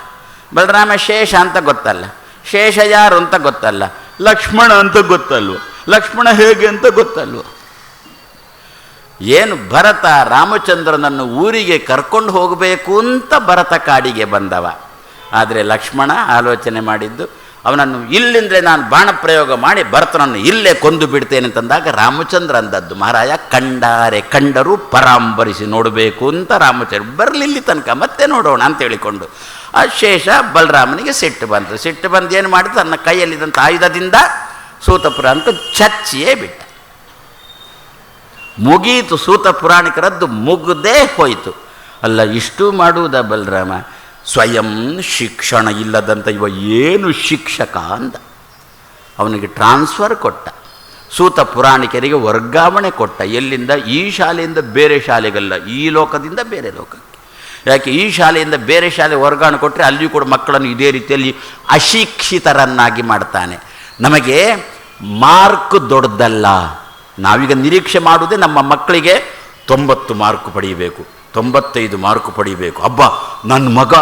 ಬಲರಾಮ ಶೇಷ ಅಂತ ಗೊತ್ತಲ್ಲ, ಶೇಷ ಯಾರು ಅಂತ ಗೊತ್ತಲ್ಲ, ಲಕ್ಷ್ಮಣ ಅಂತ ಗೊತ್ತಲ್ವ, ಲಕ್ಷ್ಮಣ ಹೇಗೆ ಅಂತ ಗೊತ್ತಲ್ವ. ಏನು ಭರತ ರಾಮಚಂದ್ರನನ್ನು ಊರಿಗೆ ಕರ್ಕೊಂಡು ಹೋಗಬೇಕು ಅಂತ ಭರತ ಕಾಡಿಗೆ ಬಂದವ. ಆದರೆ ಲಕ್ಷ್ಮಣ ಆಲೋಚನೆ ಮಾಡಿದ್ದು, ಅವನನ್ನು ಇಲ್ಲಿಂದಲೇ ನಾನು ಬಾಣ ಪ್ರಯೋಗ ಮಾಡಿ ಭರತನನ್ನು ಇಲ್ಲೇ ಕೊಂದು ಬಿಡ್ತೇನೆ ಅಂತಂದಾಗ ರಾಮಚಂದ್ರ ಅಂದದ್ದು, ಮಹಾರಾಯ ಕಂಡಾರೆ ಕಂಡರೂ ಪರಾಂಬರಿಸಿ ನೋಡಬೇಕು ಅಂತ ರಾಮಚಂದ್ರ ಬರಲಿಲ್ಲಿ ತನಕ ಮತ್ತೆ ನೋಡೋಣ ಅಂತ ಹೇಳಿಕೊಂಡು ಆ ಶೇಷ ಬಲರಾಮನಿಗೆ ಸಿಟ್ಟು ಬಂತು. ಸಿಟ್ಟು ಬಂದು ಏನು ಮಾಡಿದ್ದು, ತನ್ನ ಕೈಯಲ್ಲಿದ್ದಂಥ ಆಯುಧದಿಂದ ಸೂತಪುರ ಅಂತ ಚಚ್ಚಿಯೇ ಬಿಟ್ಟ. ಮುಗೀತು, ಸೂತ ಪುರಾಣಿಕರದ್ದು ಮುಗ್ದೇ ಹೋಯಿತು. ಅಲ್ಲ, ಇಷ್ಟು ಮಾಡುವುದ ಬಲರಾಮ? ಸ್ವಯಂ ಶಿಕ್ಷಣ ಇಲ್ಲದಂಥ ಇವ ಏನು ಶಿಕ್ಷಕ ಅಂದ. ಅವನಿಗೆ ಟ್ರಾನ್ಸ್ಫರ್ ಕೊಟ್ಟ, ಸೂತ ಪುರಾಣಿಕರಿಗೆ ವರ್ಗಾವಣೆ ಕೊಟ್ಟ. ಎಲ್ಲಿಂದ? ಈ ಶಾಲೆಯಿಂದ ಬೇರೆ ಶಾಲೆಗಲ್ಲ, ಈ ಲೋಕದಿಂದ ಬೇರೆ ಲೋಕಕ್ಕೆ. ಯಾಕೆ? ಈ ಶಾಲೆಯಿಂದ ಬೇರೆ ಶಾಲೆ ವರ್ಗಾವಣೆ ಕೊಟ್ಟರೆ ಅಲ್ಲಿಯೂ ಕೂಡ ಮಕ್ಕಳನ್ನು ಇದೇ ರೀತಿಯಲ್ಲಿ ಅಶಿಕ್ಷಿತರನ್ನಾಗಿ ಮಾಡ್ತಾನೆ. ನಮಗೆ ಮಾರ್ಕ್ ದೊಡ್ಡದಲ್ಲ. ನಾವೀಗ ನಿರೀಕ್ಷೆ ಮಾಡುವುದೇ ನಮ್ಮ ಮಕ್ಕಳಿಗೆ 90 ಮಾರ್ಕ್ ಪಡೀಬೇಕು, 95 ಮಾರ್ಕ್ ಪಡೀಬೇಕು. ಹಬ್ಬ, ನನ್ನ ಮಗ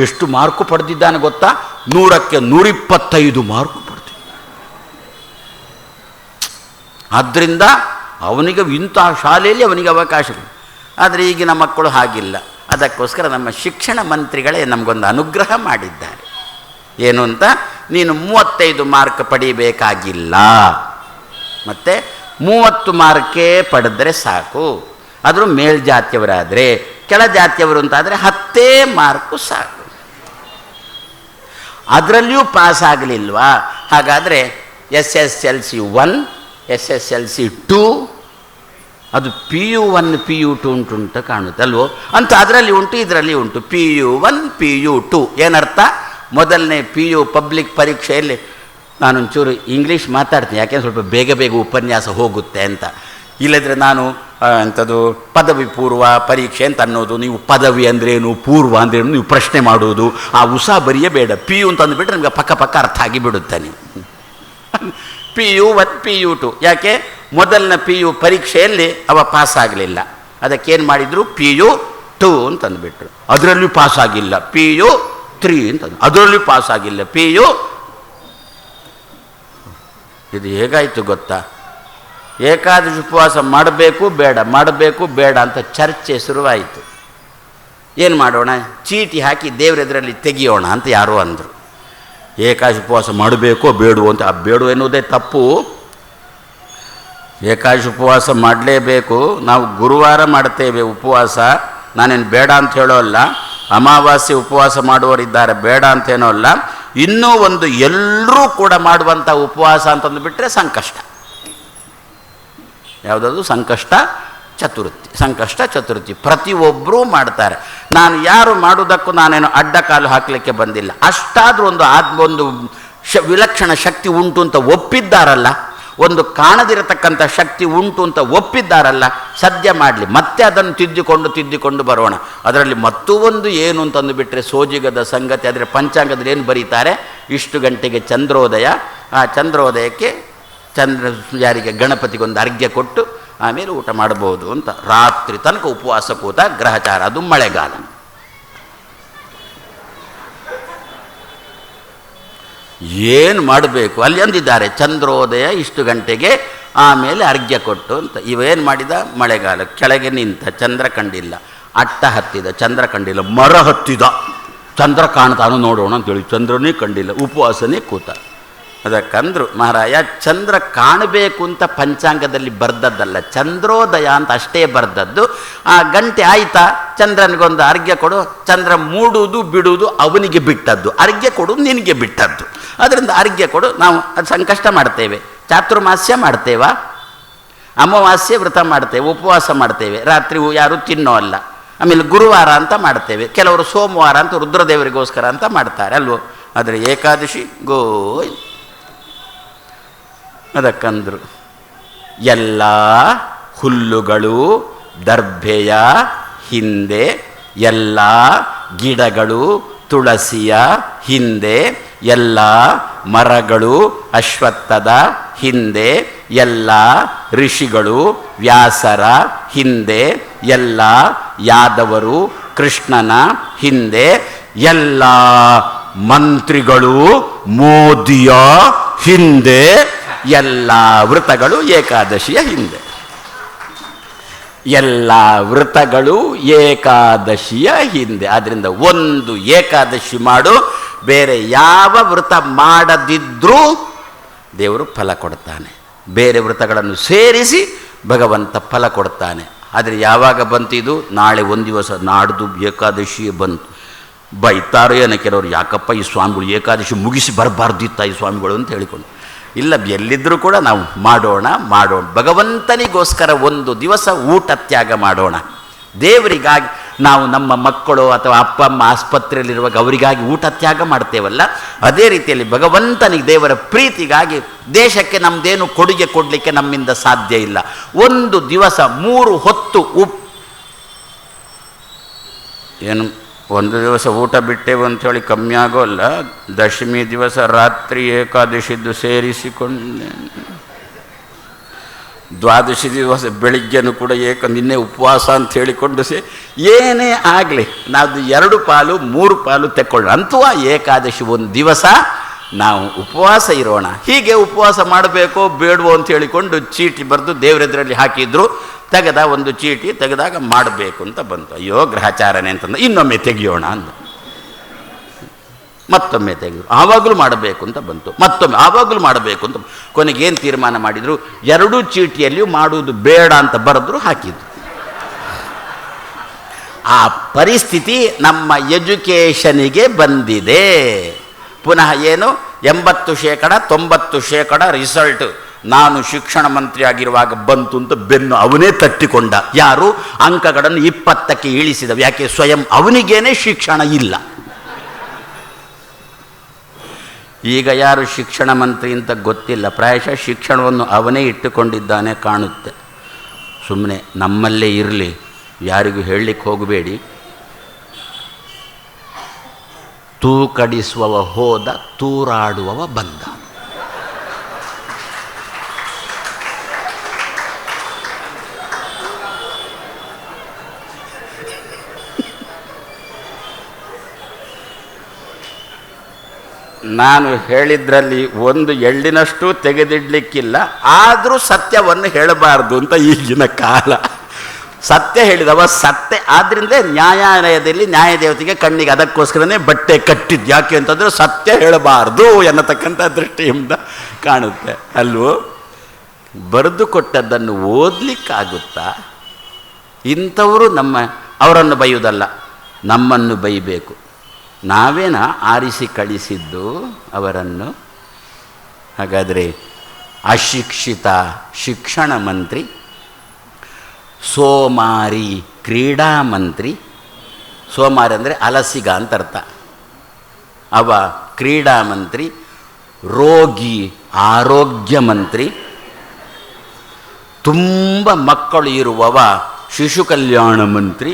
ಎಷ್ಟು ಮಾರ್ಕು ಪಡೆದಿದ್ದಾನೆ ಗೊತ್ತಾ? 100ಕ್ಕೆ 125 ಮಾರ್ಕ್ ಪಡೆದಿದ್ದಾನೆ. ಆದ್ದರಿಂದ ಅವನಿಗೆ ಇಂಥ ಶಾಲೆಯಲ್ಲಿ ಅವನಿಗೆ ಅವಕಾಶಗಳು. ಆದರೆ ಈಗಿನ ಮಕ್ಕಳು ಹಾಗಿಲ್ಲ. ಅದಕ್ಕೋಸ್ಕರ ನಮ್ಮ ಶಿಕ್ಷಣ ಮಂತ್ರಿಗಳೇ ನಮಗೊಂದು ಅನುಗ್ರಹ ಮಾಡಿದ್ದಾರೆ. ಏನು ಅಂತ? ನೀನು 35 ಮಾರ್ಕ್ ಪಡೀಬೇಕಾಗಿಲ್ಲ, ಮತ್ತು 30 ಮಾರ್ಕೇ ಪಡೆದ್ರೆ ಸಾಕು. ಆದರೂ ಮೇಲ್ಜಾತಿಯವರಾದರೆ, ಕೆಳಜಾತಿಯವರು ಅಂತಾದರೆ 10 ಮಾರ್ಕು ಸಾಕು. ಅದರಲ್ಲಿಯೂ ಪಾಸ್ ಆಗಲಿಲ್ವಾ? ಹಾಗಾದರೆ SSLC 1, SSLC 2, ಅದು PU1 PU2 ಉಂಟು ಅಂತ ಕಾಣುತ್ತೆ ಅಲ್ವೋ? ಅಂತ ಅದರಲ್ಲಿ ಉಂಟು, ಇದರಲ್ಲಿ ಉಂಟು. PU1 PU2 ಏನರ್ಥ? ಮೊದಲನೇ PU ಪಬ್ಲಿಕ್ ಪರೀಕ್ಷೆಯಲ್ಲಿ ನಾನೊಂಚೂರು ಇಂಗ್ಲೀಷ್ ಮಾತಾಡ್ತೀನಿ, ಯಾಕೆಂದ್ರೆ ಸ್ವಲ್ಪ ಬೇಗ ಬೇಗ ಉಪನ್ಯಾಸ ಹೋಗುತ್ತೆ ಅಂತ. ಇಲ್ಲದ್ರೆ ನಾನು ಅಂಥದ್ದು ಪದವಿ ಪೂರ್ವ ಪರೀಕ್ಷೆ ಅಂತ ಅನ್ನೋದು, ನೀವು ಪದವಿ ಅಂದ್ರೇನು, ಪೂರ್ವ ಅಂದ್ರೇನು ನೀವು ಪ್ರಶ್ನೆ ಮಾಡೋದು, ಆ ಉಸಾಬರಿಯೇ ಬೇಡ. PU ಅಂತ ಅಂದುಬಿಟ್ರೆ ನಿಮಗೆ ಪಕ್ಕ ಪಕ್ಕ ಅರ್ಥ ಆಗಿಬಿಡುತ್ತೆ. ನೀವು PU1 PU2 ಯಾಕೆ? ಮೊದಲನ PU ಪರೀಕ್ಷೆಯಲ್ಲಿ ಅವ ಪಾಸ್ ಆಗಲಿಲ್ಲ, ಅದಕ್ಕೇನು ಮಾಡಿದರು? PU2 ಅಂತ ಅಂದುಬಿಟ್ರು. ಅದರಲ್ಲೂ ಪಾಸ್ ಆಗಿಲ್ಲ, PU3 ಅಂತ. ಅದರಲ್ಲೂ ಪಾಸ್ ಆಗಿಲ್ಲ, PU. ಇದು ಹೇಗಾಯಿತು ಗೊತ್ತಾ? ಏಕಾದಶಿ ಉಪವಾಸ ಮಾಡಬೇಕು ಬೇಡ, ಮಾಡಬೇಕು ಬೇಡ ಅಂತ ಚರ್ಚೆ ಶುರುವಾಯಿತು. ಏನು ಮಾಡೋಣ? ಚೀಟಿ ಹಾಕಿ ದೇವರೆದುರಲ್ಲಿ ತೆಗಿಯೋಣ ಅಂತ ಯಾರೋ ಅಂದರು. ಏಕಾದಶಿ ಉಪವಾಸ ಮಾಡಬೇಕೋ ಬೇಡವೋ ಅಂತ. ಆ ಬೇಡು ಎನ್ನುವುದೇ ತಪ್ಪು. ಏಕಾದಶಿ ಉಪವಾಸ ಮಾಡಲೇಬೇಕು. ನಾವು ಗುರುವಾರ ಮಾಡ್ತೇವೆ ಉಪವಾಸ, ನಾನೇನು ಬೇಡ ಅಂತ ಹೇಳೋಲ್ಲ. ಅಮಾವಾಸ್ಯೆ ಉಪವಾಸ ಮಾಡುವವರಿದ್ದಾರೆ, ಬೇಡ ಅಂತೇನೋ ಅಲ್ಲ. ಇನ್ನೂ ಒಂದು ಎಲ್ಲರೂ ಕೂಡ ಮಾಡುವಂಥ ಉಪವಾಸ ಅಂತಂದುಬಿಟ್ರೆ ಸಂಕಷ್ಟ. ಯಾವುದದು? ಸಂಕಷ್ಟ ಚತುರ್ಥಿ. ಸಂಕಷ್ಟ ಚತುರ್ಥಿ ಪ್ರತಿಯೊಬ್ಬರೂ ಮಾಡ್ತಾರೆ. ನಾನು ಯಾರು ಮಾಡುವುದಕ್ಕೂ ನಾನೇನು ಅಡ್ಡ ಕಾಲು ಹಾಕಲಿಕ್ಕೆ ಬಂದಿಲ್ಲ. ಅಷ್ಟಾದರೂ ಒಂದು ವಿಲಕ್ಷಣ ಶಕ್ತಿ ಉಂಟು ಅಂತ ಒಪ್ಪಿದ್ದಾರಲ್ಲ, ಒಂದು ಕಾಣದಿರತಕ್ಕಂಥ ಶಕ್ತಿ ಉಂಟು ಅಂತ ಒಪ್ಪಿದ್ದಾರಲ್ಲ, ಸದ್ಯ ಮಾಡಲಿ, ಮತ್ತೆ ಅದನ್ನು ತಿದ್ದಿಕೊಂಡು ಬರೋಣ. ಅದರಲ್ಲಿ ಮತ್ತೂ ಒಂದು ಏನು ಅಂತಂದು ಬಿಟ್ಟರೆ ಸೋಜಿಗದ ಸಂಗತಿ. ಆದರೆ ಪಂಚಾಂಗದಲ್ಲಿ ಏನು ಬರೀತಾರೆ? ಇಷ್ಟು ಗಂಟೆಗೆ ಚಂದ್ರೋದಯ, ಆ ಚಂದ್ರೋದಯಕ್ಕೆ ಯಾರಿಗೆ ಗಣಪತಿಗೊಂದು ಅರ್ಘ್ಯ ಕೊಟ್ಟು ಆಮೇಲೆ ಊಟ ಮಾಡಬಹುದು ಅಂತ. ರಾತ್ರಿ ತನಕ ಉಪವಾಸ ಕೂತ ಗ್ರಹಚಾರ, ಅದು ಮಳೆಗಾಲ. ಏನು ಮಾಡಬೇಕು? ಅಲ್ಲಿ ಅಂದಿದ್ದಾರೆ ಚಂದ್ರೋದಯ ಇಷ್ಟು ಗಂಟೆಗೆ, ಆಮೇಲೆ ಅರ್ಘ್ಯ ಕೊಟ್ಟು ಅಂತ. ಇವೇನು ಮಾಡಿದ? ಮಳೆಗಾಲ, ಕೆಳಗೆ ನಿಂತ, ಚಂದ್ರ ಕಂಡಿಲ್ಲ. ಅಟ್ಟ ಹತ್ತಿದ, ಚಂದ್ರ ಕಂಡಿಲ್ಲ. ಮರ ಹತ್ತಿದ, ಚಂದ್ರ ಕಾಣ್ತಾನು ನೋಡೋಣ ಅಂತೇಳಿ ಚಂದ್ರನೇ ಕಂಡಿಲ್ಲ, ಉಪವಾಸನೇ ಕೂತ. ಅದಕ್ಕಂದ್ರು ಮಹಾರಾಯ, ಚಂದ್ರ ಕಾಣಬೇಕು ಅಂತ ಪಂಚಾಂಗದಲ್ಲಿ ಬರ್ದದ್ದಲ್ಲ, ಚಂದ್ರೋದಯ ಅಂತ ಅಷ್ಟೇ ಬರ್ದದ್ದು. ಆ ಗಂಟೆ ಆಯ್ತಾ, ಚಂದ್ರನಿಗೊಂದು ಅರ್ಘ್ಯ ಕೊಡು. ಚಂದ್ರ ಮೂಡುವುದು ಬಿಡುವುದು ಅವನಿಗೆ ಬಿಟ್ಟದ್ದು, ಅರ್ಘ್ಯ ಕೊಡು ನಿನಗೆ ಬಿಟ್ಟದ್ದು. ಅದರಿಂದ ಅರ್ಘ್ಯ ಕೊಡು. ನಾವು ಅದು ಸಂಕಷ್ಟ ಮಾಡ್ತೇವೆ, ಚಾತುರ್ಮಾಸ್ಯ ಮಾಡ್ತೇವಾ, ಅಮಾವಾಸ್ಯೆ ವ್ರತ ಮಾಡ್ತೇವೆ, ಉಪವಾಸ ಮಾಡ್ತೇವೆ, ರಾತ್ರಿ ಯಾರು ತಿನ್ನೋ ಅಲ್ಲ. ಆಮೇಲೆ ಗುರುವಾರ ಅಂತ ಮಾಡ್ತೇವೆ, ಕೆಲವರು ಸೋಮವಾರ ಅಂತ ರುದ್ರದೇವರಿಗೋಸ್ಕರ ಅಂತ ಮಾಡ್ತಾರೆ ಅಲ್ವೋ. ಆದರೆ ಏಕಾದಶಿ ಗೋಯ್. ಅದಕ್ಕಂದರು ಎಲ್ಲ ಹುಲ್ಲುಗಳು ದರ್ಭೆಯ ಹಿಂದೆ, ಎಲ್ಲ ಗಿಡಗಳು ತುಳಸಿಯ ಹಿಂದೆ, ಎಲ್ಲ ಮರಗಳು ಅಶ್ವತ್ಥದ ಹಿಂದೆ, ಎಲ್ಲ ಋಷಿಗಳು ವ್ಯಾಸರ ಹಿಂದೆ, ಎಲ್ಲ ಯಾದವರು ಕೃಷ್ಣನ ಹಿಂದೆ, ಎಲ್ಲ ಮಂತ್ರಿಗಳು ಮೋದಿಯ ಹಿಂದೆ, ಎಲ್ಲ ವ್ರತಗಳು ಏಕಾದಶಿಯ ಹಿಂದೆ. ಎಲ್ಲ ವ್ರತಗಳು ಏಕಾದಶಿಯ ಹಿಂದೆ. ಆದ್ದರಿಂದ ಒಂದು ಏಕಾದಶಿ ಮಾಡು, ಬೇರೆ ಯಾವ ವ್ರತ ಮಾಡದಿದ್ರೂ ದೇವರು ಫಲ ಕೊಡ್ತಾನೆ. ಬೇರೆ ವ್ರತಗಳನ್ನು ಸೇರಿಸಿ ಭಗವಂತ ಫಲ ಕೊಡ್ತಾನೆ. ಆದರೆ ಯಾವಾಗ ಬಂತಿದು? ನಾಳೆ ಒಂದು ದಿವಸ, ನಾಡ್ದು ಏಕಾದಶಿ ಬಂತು. ಬೈತಾರೋ ಏನೋ ಕೆಲವರು, ಯಾಕಪ್ಪ ಈ ಸ್ವಾಮಿಗಳು ಏಕಾದಶಿ ಮುಗಿಸಿ ಬರಬಾರ್ದಿತ್ತ ಈ ಸ್ವಾಮಿಗಳು ಅಂತ ಹೇಳಿಕೊಂಡು. ಇಲ್ಲ, ಎಲ್ಲಿದ್ದರೂ ಕೂಡ ನಾವು ಮಾಡೋಣ. ಭಗವಂತನಿಗೋಸ್ಕರ ಒಂದು ದಿವಸ ಊಟ ತ್ಯಾಗ ಮಾಡೋಣ. ದೇವರಿಗಾಗಿ ನಾವು ನಮ್ಮ ಮಕ್ಕಳು ಅಥವಾ ಅಪ್ಪ ಅಮ್ಮ ಆಸ್ಪತ್ರೆಯಲ್ಲಿರುವಾಗ ಅವರಿಗಾಗಿ ಊಟ ತ್ಯಾಗ ಮಾಡ್ತೇವಲ್ಲ, ಅದೇ ರೀತಿಯಲ್ಲಿ ಭಗವಂತನಿಗೆ ದೇವರ ಪ್ರೀತಿಗಾಗಿ ದೇಶಕ್ಕೆ ನಮ್ಮದೇನು ಕೊಡುಗೆ ಕೊಡಲಿಕ್ಕೆ ನಮ್ಮಿಂದ ಸಾಧ್ಯ ಇಲ್ಲ. ಒಂದು ದಿವಸ 3 ಹೊತ್ತು ಏನು ಒಂದು ದಿವಸ ಊಟ ಬಿಟ್ಟೇವು ಅಂಥೇಳಿ ಕಮ್ಮಿ ಆಗೋಲ್ಲ. ದಶಮಿ ದಿವಸ ರಾತ್ರಿ ಏಕಾದಶಿದ್ದು ಸೇರಿಸಿಕೊಂಡೆ, ದ್ವಾದಶಿ ದಿವಸ ಬೆಳಿಗ್ಗೆನೂ ಕೂಡ ನಿನ್ನೆ ಉಪವಾಸ ಅಂತ ಹೇಳಿಕೊಂಡು ಏನೇ ಆಗಲಿ ನಾವು 2 ಪಾಲು 3 ಪಾಲು ತೆಕ್ಕೊಳ್ಳೋಣ. ಅಂತೂ ಆ ಏಕಾದಶಿ ಒಂದು ದಿವಸ ನಾವು ಉಪವಾಸ ಇರೋಣ. ಹೀಗೆ ಉಪವಾಸ ಮಾಡಬೇಕೋ ಬೇಡವೋ ಅಂತ ಹೇಳಿಕೊಂಡು ಚೀಟಿ ಬರೆದು ದೇವರೆದುರಲ್ಲಿ ಹಾಕಿದ್ರು. ತೆಗೆದ ಒಂದು ಚೀಟಿ ತೆಗೆದಾಗ ಮಾಡಬೇಕು ಅಂತ ಬಂತು. ಅಯ್ಯೋ ಗ್ರಹಚಾರನೆ ಅಂತಂದ, ಇನ್ನೊಮ್ಮೆ ತೆಗೆಯೋಣ ಅಂದ. ಮತ್ತೊಮ್ಮೆ ತೆಗೆದ್ರು, ಆವಾಗಲೂ ಮಾಡಬೇಕು ಅಂತ ಬಂತು. ಮತ್ತೊಮ್ಮೆ ಆವಾಗಲೂ ಮಾಡಬೇಕು ಅಂತ. ಕೊನೆಗೇನು ತೀರ್ಮಾನ ಮಾಡಿದರು? 2 ಚೀಟಿಯಲ್ಲಿಯೂ ಮಾಡುವುದು ಬೇಡ ಅಂತ ಬರೆದ್ರು, ಹಾಕಿದ್ರು. ಆ ಪರಿಸ್ಥಿತಿ ನಮ್ಮ ಎಜುಕೇಷನಿಗೆ ಬಂದಿದೆ. ಪುನಃ ಏನು 80% 90% ರಿಸಲ್ಟ್ ನಾನು ಶಿಕ್ಷಣ ಮಂತ್ರಿ ಆಗಿರುವಾಗ ಬಂತು ಅಂತ ಬೆನ್ನು ಅವನೇ ತಟ್ಟಿಕೊಂಡ. ಯಾರು? ಅಂಕಗಳನ್ನು 20ಕ್ಕೆ ಇಳಿಸಿದವು. ಯಾಕೆ? ಸ್ವಯಂ ಅವನಿಗೇನೆ ಶಿಕ್ಷಣ ಇಲ್ಲ. ಈಗ ಯಾರು ಶಿಕ್ಷಣ ಮಂತ್ರಿ ಅಂತ ಗೊತ್ತಿಲ್ಲ. ಪ್ರಾಯಶಃ ಶಿಕ್ಷಣವನ್ನು ಅವನೇ ಇಟ್ಟುಕೊಂಡಿದ್ದಾನೆ ಕಾಣುತ್ತೆ. ಸುಮ್ಮನೆ ನಮ್ಮಲ್ಲೇ ಇರಲಿ, ಯಾರಿಗೂ ಹೇಳಲಿಕ್ಕೆ ಹೋಗಬೇಡಿ. ತೂಕಡಿಸುವವ ಹೋದ, ತೂರಾಡುವವ ಬಂದ. ನಾನು ಹೇಳಿದ್ರಲ್ಲಿ ಒಂದು ಎಳ್ಳಿನಷ್ಟು ತೆಗೆದಿಡ್ಲಿಕ್ಕಿಲ್ಲ. ಆದರೂ ಸತ್ಯವನ್ನು ಹೇಳಬಾರ್ದು ಅಂತ ಈಗಿನ ಕಾಲ. ಸತ್ಯ ಹೇಳಿದವ ಸತ್ಯ. ಆದ್ದರಿಂದ ನ್ಯಾಯಾಲಯದಲ್ಲಿ ನ್ಯಾಯದೇವತೆಗೆ ಕಣ್ಣಿಗೆ ಅದಕ್ಕೋಸ್ಕರನೇ ಬಟ್ಟೆ ಕಟ್ಟಿದ್ದು. ಯಾಕೆ ಅಂತಂದರೆ ಸತ್ಯ ಹೇಳಬಾರ್ದು ಎನ್ನತಕ್ಕಂಥ ದೃಷ್ಟಿಯಿಂದ ಕಾಣುತ್ತೆ ಅಲ್ವೋ. ಬರೆದು ಕೊಟ್ಟದ್ದನ್ನು ಓದಲಿಕ್ಕಾಗುತ್ತಾ? ಇಂಥವರು ಅವರನ್ನು ಬೈಯುವುದಲ್ಲ, ನಮ್ಮನ್ನು ಬೈಬೇಕು. ನಾವೇನ ಆರಿಸಿ ಕಳಿಸಿದ್ದು ಅವರನ್ನು? ಹಾಗಾದರೆ ಅಶಿಕ್ಷಿತ ಶಿಕ್ಷಣ ಮಂತ್ರಿ, ಸೋಮಾರಿ ಕ್ರೀಡಾ ಮಂತ್ರಿ. ಸೋಮಾರಿ ಅಂದರೆ ಅಲಸಿಗ ಅಂತ ಅರ್ಥ. ಅವ ಕ್ರೀಡಾ ಮಂತ್ರಿ, ರೋಗಿ ಆರೋಗ್ಯ ಮಂತ್ರಿ, ತುಂಬ ಮಕ್ಕಳು ಇರುವವ ಶಿಶು ಕಲ್ಯಾಣ ಮಂತ್ರಿ,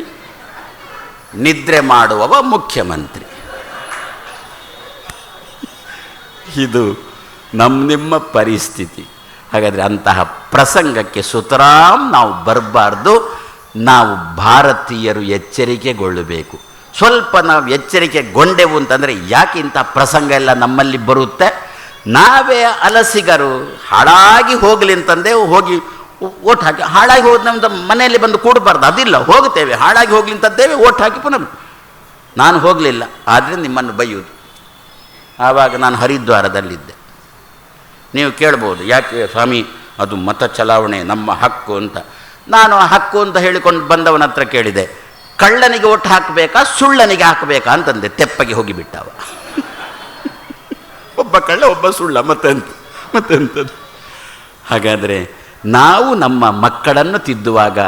ನಿದ್ರೆ ಮಾಡುವವ ಮುಖ್ಯಮಂತ್ರಿ. ಇದು ನಿಮ್ಮ ಪರಿಸ್ಥಿತಿ. ಹಾಗಾದರೆ ಅಂತಹ ಪ್ರಸಂಗಕ್ಕೆ ಸುತರಾಂ ನಾವು ಬರಬಾರ್ದು. ನಾವು ಭಾರತೀಯರು ಎಚ್ಚರಿಕೆಗೊಳ್ಳಬೇಕು. ಸ್ವಲ್ಪ ನಾವು ಎಚ್ಚರಿಕೆಗೊಂಡೆವು ಅಂತಂದರೆ ಯಾಕೆ ಇಂಥ ಪ್ರಸಂಗ ಎಲ್ಲ ನಮ್ಮಲ್ಲಿ ಬರುತ್ತೆ? ನಾವೇ ಅಲಸಿಗರು. ಹಾಳಾಗಿ ಹೋಗಲಿ ಅಂತಂದೆ ಹೋಗಿ ಓಟ್ ಹಾಕಿ, ಹಾಳಾಗಿ ಹೋದ ನಮ್ದು ಮನೆಯಲ್ಲಿ ಬಂದು ಕೂಡಬಾರ್ದು. ಅದಿಲ್ಲ, ಹೋಗ್ತೇವೆ, ಹಾಳಾಗಿ ಹೋಗ್ಲಿ ಅಂತದ್ದೇವೆ, ಓಟ್ ಹಾಕಿ ಪುನಃ ನಾನು ಹೋಗಲಿಲ್ಲ, ಆದರೆ ನಿಮ್ಮನ್ನು ಬೈಯುವುದು. ಆವಾಗ ನಾನು ಹರಿದ್ವಾರದಲ್ಲಿದ್ದೆ. ನೀವು ಕೇಳ್ಬೋದು, ಯಾಕೆ ಸ್ವಾಮಿ ಅದು ಮತ ಚಲಾವಣೆ ನಮ್ಮ ಹಕ್ಕು ಅಂತ. ನಾನು ಹಕ್ಕು ಅಂತ ಹೇಳಿಕೊಂಡು ಬಂದವನ ಹತ್ರ ಕೇಳಿದೆ, ಕಳ್ಳನಿಗೆ ಒಟ್ಟು ಹಾಕಬೇಕಾ ಸುಳ್ಳನಿಗೆ ಹಾಕಬೇಕಾ ಅಂತಂದೆ. ತೆಪ್ಪಗೆ ಹೋಗಿಬಿಟ್ಟವ. ಒಬ್ಬ ಕಳ್ಳ ಒಬ್ಬ ಸುಳ್ಳ, ಮತ್ತೆಂಥದ್ದು. ಹಾಗಾದರೆ ನಾವು ನಮ್ಮ ಮಕ್ಕಳನ್ನು ತಿದ್ದುವಾಗ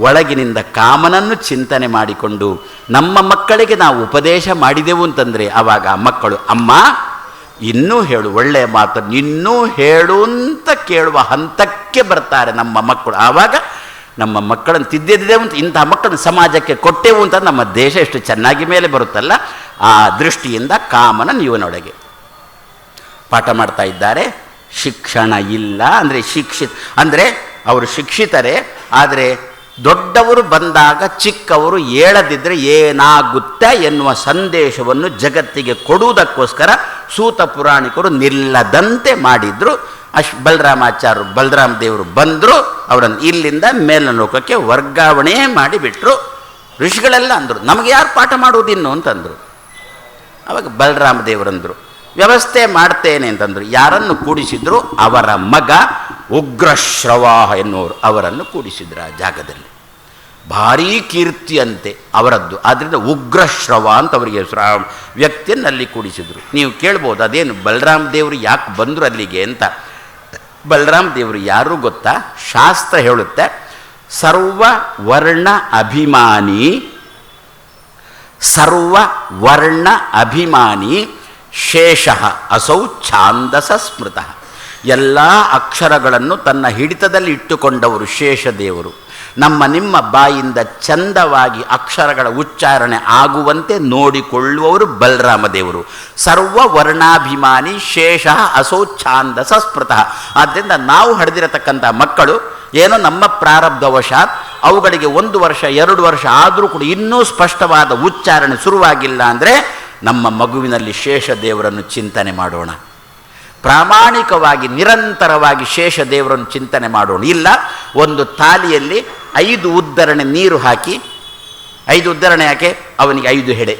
ಒಳಗಿನಿಂದ ಕಾಮನನ್ನು ಚಿಂತನೆ ಮಾಡಿಕೊಂಡು ನಮ್ಮ ಮಕ್ಕಳಿಗೆ ನಾವು ಉಪದೇಶ ಮಾಡಿದೆವು ಅಂತಂದರೆ ಆವಾಗ ಮಕ್ಕಳು ಅಮ್ಮ ಇನ್ನೂ ಹೇಳು, ಒಳ್ಳೆಯ ಮಾತನ್ನು ಇನ್ನೂ ಹೇಳು ಅಂತ ಕೇಳುವ ಹಂತಕ್ಕೆ ಬರ್ತಾರೆ ನಮ್ಮ ಮಕ್ಕಳು. ಆವಾಗ ನಮ್ಮ ಮಕ್ಕಳನ್ನು ತಿದ್ದಿದ್ದೇವು ಅಂತ, ಇಂತಹ ಮಕ್ಕಳನ್ನು ಸಮಾಜಕ್ಕೆ ಕೊಟ್ಟೆವು ಅಂತ ನಮ್ಮ ದೇಶ ಎಷ್ಟು ಚೆನ್ನಾಗಿ ಮೇಲೆ ಬರುತ್ತಲ್ಲ. ಆ ದೃಷ್ಟಿಯಿಂದ ಕಾಮನ ನೀವನೊಳಗೆ ಪಾಠ ಮಾಡ್ತಾ ಇದ್ದಾರೆ. ಶಿಕ್ಷಣ ಇಲ್ಲ ಅಂದರೆ ಅಂದರೆ ಅವರು ಶಿಕ್ಷಿತರೇ, ಆದರೆ ದೊಡ್ಡವರು ಬಂದಾಗ ಚಿಕ್ಕವರು ಏಳದಿದ್ದರೆ ಏನಾಗುತ್ತೆ ಎನ್ನುವ ಸಂದೇಶವನ್ನು ಜಗತ್ತಿಗೆ ಕೊಡುವುದಕ್ಕೋಸ್ಕರ ಸೂತ ಪುರಾಣಿಕರು ನಿಲ್ಲದಂತೆ ಮಾಡಿದ್ರು. ಬಲರಾಮಾಚಾರ್ಯರು, ಬಲರಾಮ ದೇವರು ಬಂದರು, ಅವರನ್ನು ಇಲ್ಲಿಂದ ಮೇಲಿನ ಲೋಕಕ್ಕೆ ವರ್ಗಾವಣೆ ಮಾಡಿಬಿಟ್ರು. ಋಷಿಗಳೆಲ್ಲ ಅಂದರು ನಮಗೆ ಯಾರು ಪಾಠ ಮಾಡುವುದಿನ್ನು ಅಂತಂದರು. ಅವಾಗ ಬಲರಾಮ ದೇವರಂದರು ವ್ಯವಸ್ಥೆ ಮಾಡ್ತೇನೆ ಅಂತಂದರು. ಯಾರನ್ನು ಕೂಡಿಸಿದ್ರು? ಅವರ ಮಗ ಉಗ್ರಶ್ರವ ಎನ್ನುವರು, ಅವರನ್ನು ಕೂಡಿಸಿದ್ರು. ಆ ಜಾಗದಲ್ಲಿ ಭಾರೀ ಕೀರ್ತಿಯಂತೆ ಅವರದ್ದು. ಆದ್ದರಿಂದ ಉಗ್ರಶ್ರವ ಅಂತ ಅವರಿಗೆ ವ್ಯಕ್ತಿಯನ್ನು ಅಲ್ಲಿ ಕೂಡಿಸಿದ್ರು. ನೀವು ಕೇಳ್ಬೋದು ಅದೇನು ಬಲರಾಮ ದೇವರು ಯಾಕೆ ಬಂದರು ಅಲ್ಲಿಗೆ ಅಂತ. ಬಲರಾಮ ದೇವರು ಯಾರು ಗೊತ್ತಾ? ಶಾಸ್ತ್ರ ಹೇಳುತ್ತೆ ಸರ್ವ ವರ್ಣ ಅಭಿಮಾನಿ, ಸರ್ವ ವರ್ಣ ಅಭಿಮಾನಿ ಶೇಷಃ ಅಸೌ ಛಾಂದಸ ಸ್ಮೃತಃ. ಎಲ್ಲ ಅಕ್ಷರಗಳನ್ನು ತನ್ನ ಹಿಡಿತದಲ್ಲಿ ಇಟ್ಟುಕೊಂಡವರು ಶೇಷದೇವರು. ನಮ್ಮ ನಿಮ್ಮ ಬಾಯಿಂದ ಚಂದವಾಗಿ ಅಕ್ಷರಗಳ ಉಚ್ಚಾರಣೆ ಆಗುವಂತೆ ನೋಡಿಕೊಳ್ಳುವವರು ಬಲರಾಮ ದೇವರು. ಸರ್ವ ವರ್ಣಾಭಿಮಾನಿ ಶೇಷಃ ಅಸೌ ಛಾಂದಸ ಸ್ಮೃತಃ. ಆದ್ದರಿಂದ ನಾವು ಹಡೆದಿರತಕ್ಕಂಥ ಮಕ್ಕಳು ಏನೋ ನಮ್ಮ ಪ್ರಾರಬ್ಧವಶಾತ್ ಅವುಗಳಿಗೆ 1 ವರ್ಷ 2 ವರ್ಷ ಆದರೂ ಕೂಡ ಇನ್ನೂ ಸ್ಪಷ್ಟವಾದ ಉಚ್ಚಾರಣೆ ಶುರುವಾಗಿಲ್ಲ ಅಂದರೆ ನಮ್ಮ ಮಗುವಿನಲ್ಲಿ ಶೇಷದೇವರನ್ನು ಚಿಂತನೆ ಮಾಡೋಣ. ಪ್ರಾಮಾಣಿಕವಾಗಿ ನಿರಂತರವಾಗಿ ಶೇಷದೇವರನ್ನು ಚಿಂತನೆ ಮಾಡೋಣ. ಇಲ್ಲ ಒಂದು ತಾಲಿಯಲ್ಲಿ 5 ಉದ್ದರಣೆ ನೀರು ಹಾಕಿ, 5 ಉದ್ದರಣೆ ಯಾಕೆ? ಅವನಿಗೆ 5 ಹೆಡೆ,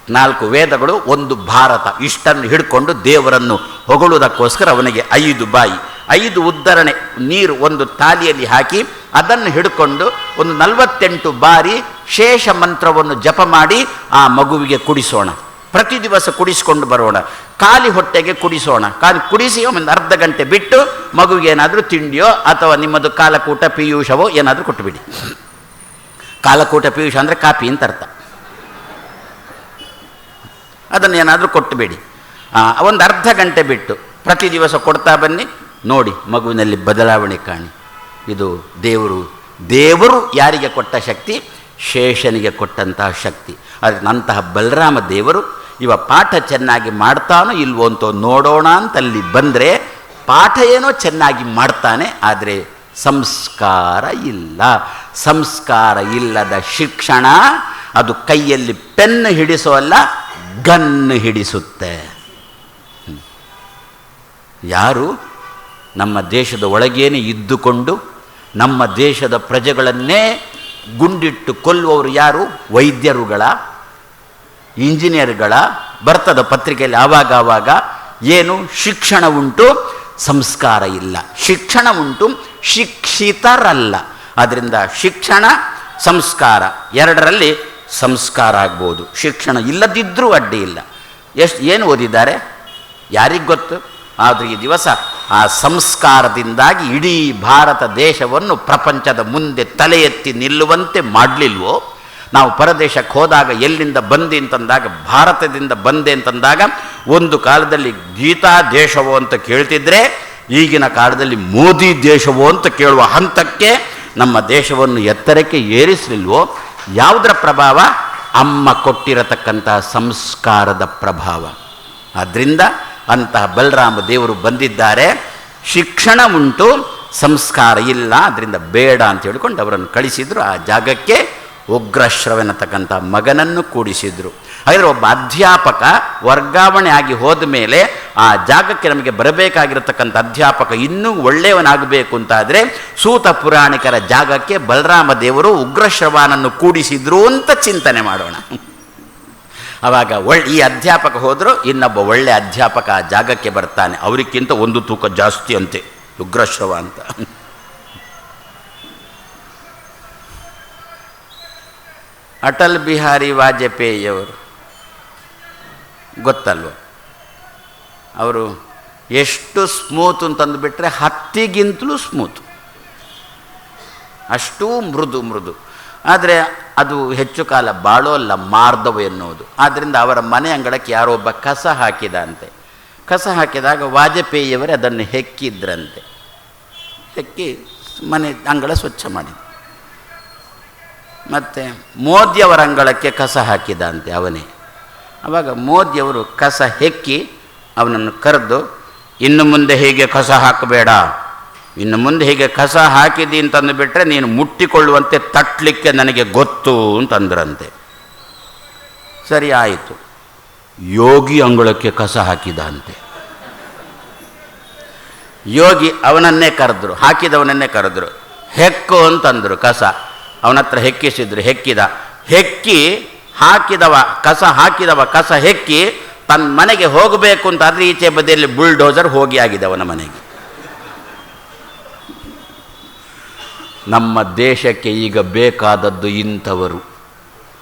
4 ವೇದಗಳು, 1 ಭಾರತ, ಇಷ್ಟನ್ನು ಹಿಡ್ಕೊಂಡು ದೇವರನ್ನು ಹೊಗಳುವುದಕ್ಕೋಸ್ಕರ ಅವನಿಗೆ 5 ಬಾಯಿ, 5 ಉದ್ದರಣೆ ನೀರು ಒಂದು ತಾಲಿಯಲ್ಲಿ ಹಾಕಿ ಅದನ್ನು ಹಿಡ್ಕೊಂಡು ಒಂದು 48 ಬಾರಿ ಶೇಷ ಮಂತ್ರವನ್ನು ಜಪ ಮಾಡಿ ಆ ಮಗುವಿಗೆ ಕುಡಿಸೋಣ. ಪ್ರತಿ ದಿವಸ ಕುಡಿಸ್ಕೊಂಡು ಬರೋಣ. ಖಾಲಿ ಹೊಟ್ಟೆಗೆ ಕುಡಿಸೋಣ. ಕುಡಿಸಿ ಒಂದು ಅರ್ಧ ಗಂಟೆ ಬಿಟ್ಟು ಮಗುವಿಗೆ ಏನಾದರೂ ತಿಂಡಿಯೋ ಅಥವಾ ನಿಮ್ಮದು ಕಾಲಕೂಟ ಪೀಯೂಷವೋ ಏನಾದರೂ ಕೊಟ್ಟುಬಿಡಿ. ಕಾಲಕೂಟ ಪೀಯೂಷ ಅಂದರೆ ಕಾಪಿ ಅಂತ ಅರ್ಥ. ಅದನ್ನು ಏನಾದರೂ ಕೊಟ್ಟುಬಿಡಿ. ಒಂದು ಅರ್ಧ ಗಂಟೆ ಬಿಟ್ಟು ಪ್ರತಿ ದಿವಸ ಕೊಡ್ತಾ ಬನ್ನಿ. ನೋಡಿ ಮಗುವಿನಲ್ಲಿ ಬದಲಾವಣೆ ಕಾಣಿ. ಇದು ದೇವರು ಯಾರಿಗೆ ಕೊಟ್ಟ ಶಕ್ತಿ? ಶೇಷನಿಗೆ ಕೊಟ್ಟಂತಹ ಶಕ್ತಿ. ಅದರಂತಹ ಬಲರಾಮ ದೇವರು ಇವ ಪಾಠ ಚೆನ್ನಾಗಿ ಮಾಡ್ತಾನೋ ಇಲ್ವೋ ಅಂತ ನೋಡೋಣ ಅಂತಲ್ಲಿ ಬಂದರೆ ಪಾಠ ಏನೋ ಚೆನ್ನಾಗಿ ಮಾಡ್ತಾನೆ, ಆದರೆ ಸಂಸ್ಕಾರ ಇಲ್ಲ. ಸಂಸ್ಕಾರ ಇಲ್ಲದ ಶಿಕ್ಷಣ ಅದು ಕೈಯಲ್ಲಿ ಪೆನ್ನು ಹಿಡಿಸೋಲ್ಲ, ಗನ್ನು ಹಿಡಿಸುತ್ತೆ. ಯಾರು ನಮ್ಮ ದೇಶದ ಒಳಗೇನೆ ಇದ್ದುಕೊಂಡು ನಮ್ಮ ದೇಶದ ಪ್ರಜೆಗಳನ್ನೇ ಗುಂಡಿಟ್ಟು ಕೊಲ್ಲುವವರು ಯಾರು? ವೈದ್ಯರುಗಳ, ಇಂಜಿನಿಯರ್ಗಳ. ಬರ್ತದ ಪತ್ರಿಕೆಯಲ್ಲಿ ಆವಾಗ ಏನು? ಶಿಕ್ಷಣ ಉಂಟು, ಸಂಸ್ಕಾರ ಇಲ್ಲ. ಶಿಕ್ಷಣ ಉಂಟು, ಶಿಕ್ಷಿತರಲ್ಲ. ಆದ್ದರಿಂದ ಶಿಕ್ಷಣ ಸಂಸ್ಕಾರ ಎರಡರಲ್ಲಿ ಸಂಸ್ಕಾರ ಆಗ್ಬೋದು. ಶಿಕ್ಷಣ ಇಲ್ಲದಿದ್ದರೂ ಅಡ್ಡಿ ಇಲ್ಲ. ಏನು ಓದಿದ್ದಾರೆ ಯಾರಿಗೆ ಗೊತ್ತು? ಆದರೆ ಈ ದಿವಸ ಆ ಸಂಸ್ಕಾರದಿಂದಾಗಿ ಇಡೀ ಭಾರತ ದೇಶವನ್ನು ಪ್ರಪಂಚದ ಮುಂದೆ ತಲೆ ಎತ್ತಿ ನಿಲ್ಲುವಂತೆ ಮಾಡಲಿಲ್ವೋ? ನಾವು ಪರದೇಶಕ್ಕೆ ಹೋದಾಗ ಎಲ್ಲಿಂದ ಬಂದೆ ಅಂತಂದಾಗ ಭಾರತದಿಂದ ಬಂದೆ ಅಂತಂದಾಗ ಒಂದು ಕಾಲದಲ್ಲಿ ಗೀತಾ ದೇಶವೋ ಅಂತ ಕೇಳ್ತಿದ್ರೆ ಈಗಿನ ಕಾಲದಲ್ಲಿ ಮೋದಿ ದೇಶವೋ ಅಂತ ಕೇಳುವ ಹಂತಕ್ಕೆ ನಮ್ಮ ದೇಶವನ್ನು ಎತ್ತರಕ್ಕೆ ಏರಿಸಲಿಲ್ವೋ? ಯಾವುದರ ಪ್ರಭಾವ? ಅಮ್ಮ ಕೊಟ್ಟಿರತಕ್ಕಂತಹ ಸಂಸ್ಕಾರದ ಪ್ರಭಾವ. ಆದ್ದರಿಂದ ಅಂತಹ ಬಲರಾಮ ದೇವರು ಬಂದಿದ್ದಾರೆ. ಶಿಕ್ಷಣ ಉಂಟು, ಸಂಸ್ಕಾರ ಇಲ್ಲ, ಅದರಿಂದ ಬೇಡ ಅಂತ ಹೇಳಿಕೊಂಡು ಅವರನ್ನು ಕಳಿಸಿದರು. ಆ ಜಾಗಕ್ಕೆ ಉಗ್ರಶ್ರವನತಕ್ಕಂಥ ಮಗನನ್ನು ಕೂಡಿಸಿದರು. ಹಾಗಾದರೆ ಒಬ್ಬ ಅಧ್ಯಾಪಕ ವರ್ಗಾವಣೆ ಆಗಿ ಹೋದ ಮೇಲೆ ಆ ಜಾಗಕ್ಕೆ ನಮಗೆ ಬರಬೇಕಾಗಿರತಕ್ಕಂಥ ಅಧ್ಯಾಪಕ ಇನ್ನೂ ಒಳ್ಳೆಯವನಾಗಬೇಕು ಅಂತಾದರೆ ಸೂತ ಪುರಾಣಿಕರ ಜಾಗಕ್ಕೆ ಬಲರಾಮ ದೇವರು ಉಗ್ರಶ್ರವನನ್ನು ಕೂಡಿಸಿದ್ರು ಅಂತ ಚಿಂತನೆ ಮಾಡೋಣ. ಆವಾಗ ಈ ಅಧ್ಯಾಪಕ ಹೋದರೂ ಇನ್ನೊಬ್ಬ ಒಳ್ಳೆ ಅಧ್ಯಾಪಕ ಆ ಜಾಗಕ್ಕೆ ಬರ್ತಾನೆ. ಅವರಿಗಿಂತ 1 ತೂಕ ಜಾಸ್ತಿ ಅಂತೆ ಉಗ್ರಶ್ರವ ಅಂತ. ಅಟಲ್ ಬಿಹಾರಿ ವಾಜಪೇಯಿಯವರು ಗೊತ್ತಲ್ವ? ಅವರು ಎಷ್ಟು ಸ್ಮೂತ್ ಅಂತಂದುಬಿಟ್ರೆ ಹತ್ತಿಗಿಂತಲೂ ಸ್ಮೂತ್. ಅಷ್ಟೂ ಮೃದು. ಆದರೆ ಅದು ಹೆಚ್ಚು ಕಾಲ ಬಾಳೋಲ್ಲ, ಮಾರ್ದವು ಎನ್ನುವುದು. ಆದ್ದರಿಂದ ಅವರ ಮನೆ ಅಂಗಳಕ್ಕೆ ಯಾರೋ ಒಬ್ಬ ಕಸ ಹಾಕಿದಂತೆ. ಕಸ ಹಾಕಿದಾಗ ವಾಜಪೇಯಿಯವರೇ ಅದನ್ನು ಹೆಕ್ಕಿದ್ರಂತೆ. ಹೆಕ್ಕಿ ಮನೆ ಅಂಗಳ ಸ್ವಚ್ಛ ಮಾಡಿದ. ಮತ್ತು ಮೋದಿಯವರ ಅಂಗಳಕ್ಕೆ ಕಸ ಹಾಕಿದಂತೆ ಅವನೇ. ಆವಾಗ ಮೋದಿಯವರು ಕಸ ಹೆಕ್ಕಿ ಅವನನ್ನು ಕರೆದು, ಇನ್ನು ಮುಂದೆ ಹೀಗೆ ಕಸ ಹಾಕಬೇಡ, ಇನ್ನು ಮುಂದೆ ಹೀಗೆ ಕಸ ಹಾಕಿದಿ ಅಂತಂದು ಬಿಟ್ಟರೆ ನೀನು ಮುಟ್ಟಿಕೊಳ್ಳುವಂತೆ ತಟ್ಟಲಿಕ್ಕೆ ನನಗೆ ಗೊತ್ತು ಅಂತಂದ್ರಂತೆ. ಸರಿ ಆಯಿತು. ಯೋಗಿ ಅಂಗಳಕ್ಕೆ ಕಸ ಹಾಕಿದಂತೆ. ಯೋಗಿ ಅವನನ್ನೇ ಕರೆದ್ರು, ಹಾಕಿದವನನ್ನೇ ಕರೆದ್ರು. ಹೆಕ್ಕು ಅಂತಂದರು ಕಸ. ಅವನ ಹತ್ರ ಹೆಕ್ಕಿಸಿದ್ರು. ಹೆಕ್ಕಿ ಹಾಕಿದವ ಕಸ ಹೆಕ್ಕಿ ತನ್ನ ಮನೆಗೆ ಹೋಗಬೇಕು ಅಂತಾದರೆ ಈಚೆ ಬದಿಯಲ್ಲಿ ಬುಲ್ಡೋಸರ್ ಹೋಗಿ ಆಗಿದೆ ಅವನ ಮನೆಗೆ. ನಮ್ಮ ದೇಶಕ್ಕೆ ಈಗ ಬೇಕಾದದ್ದು ಇಂಥವರು.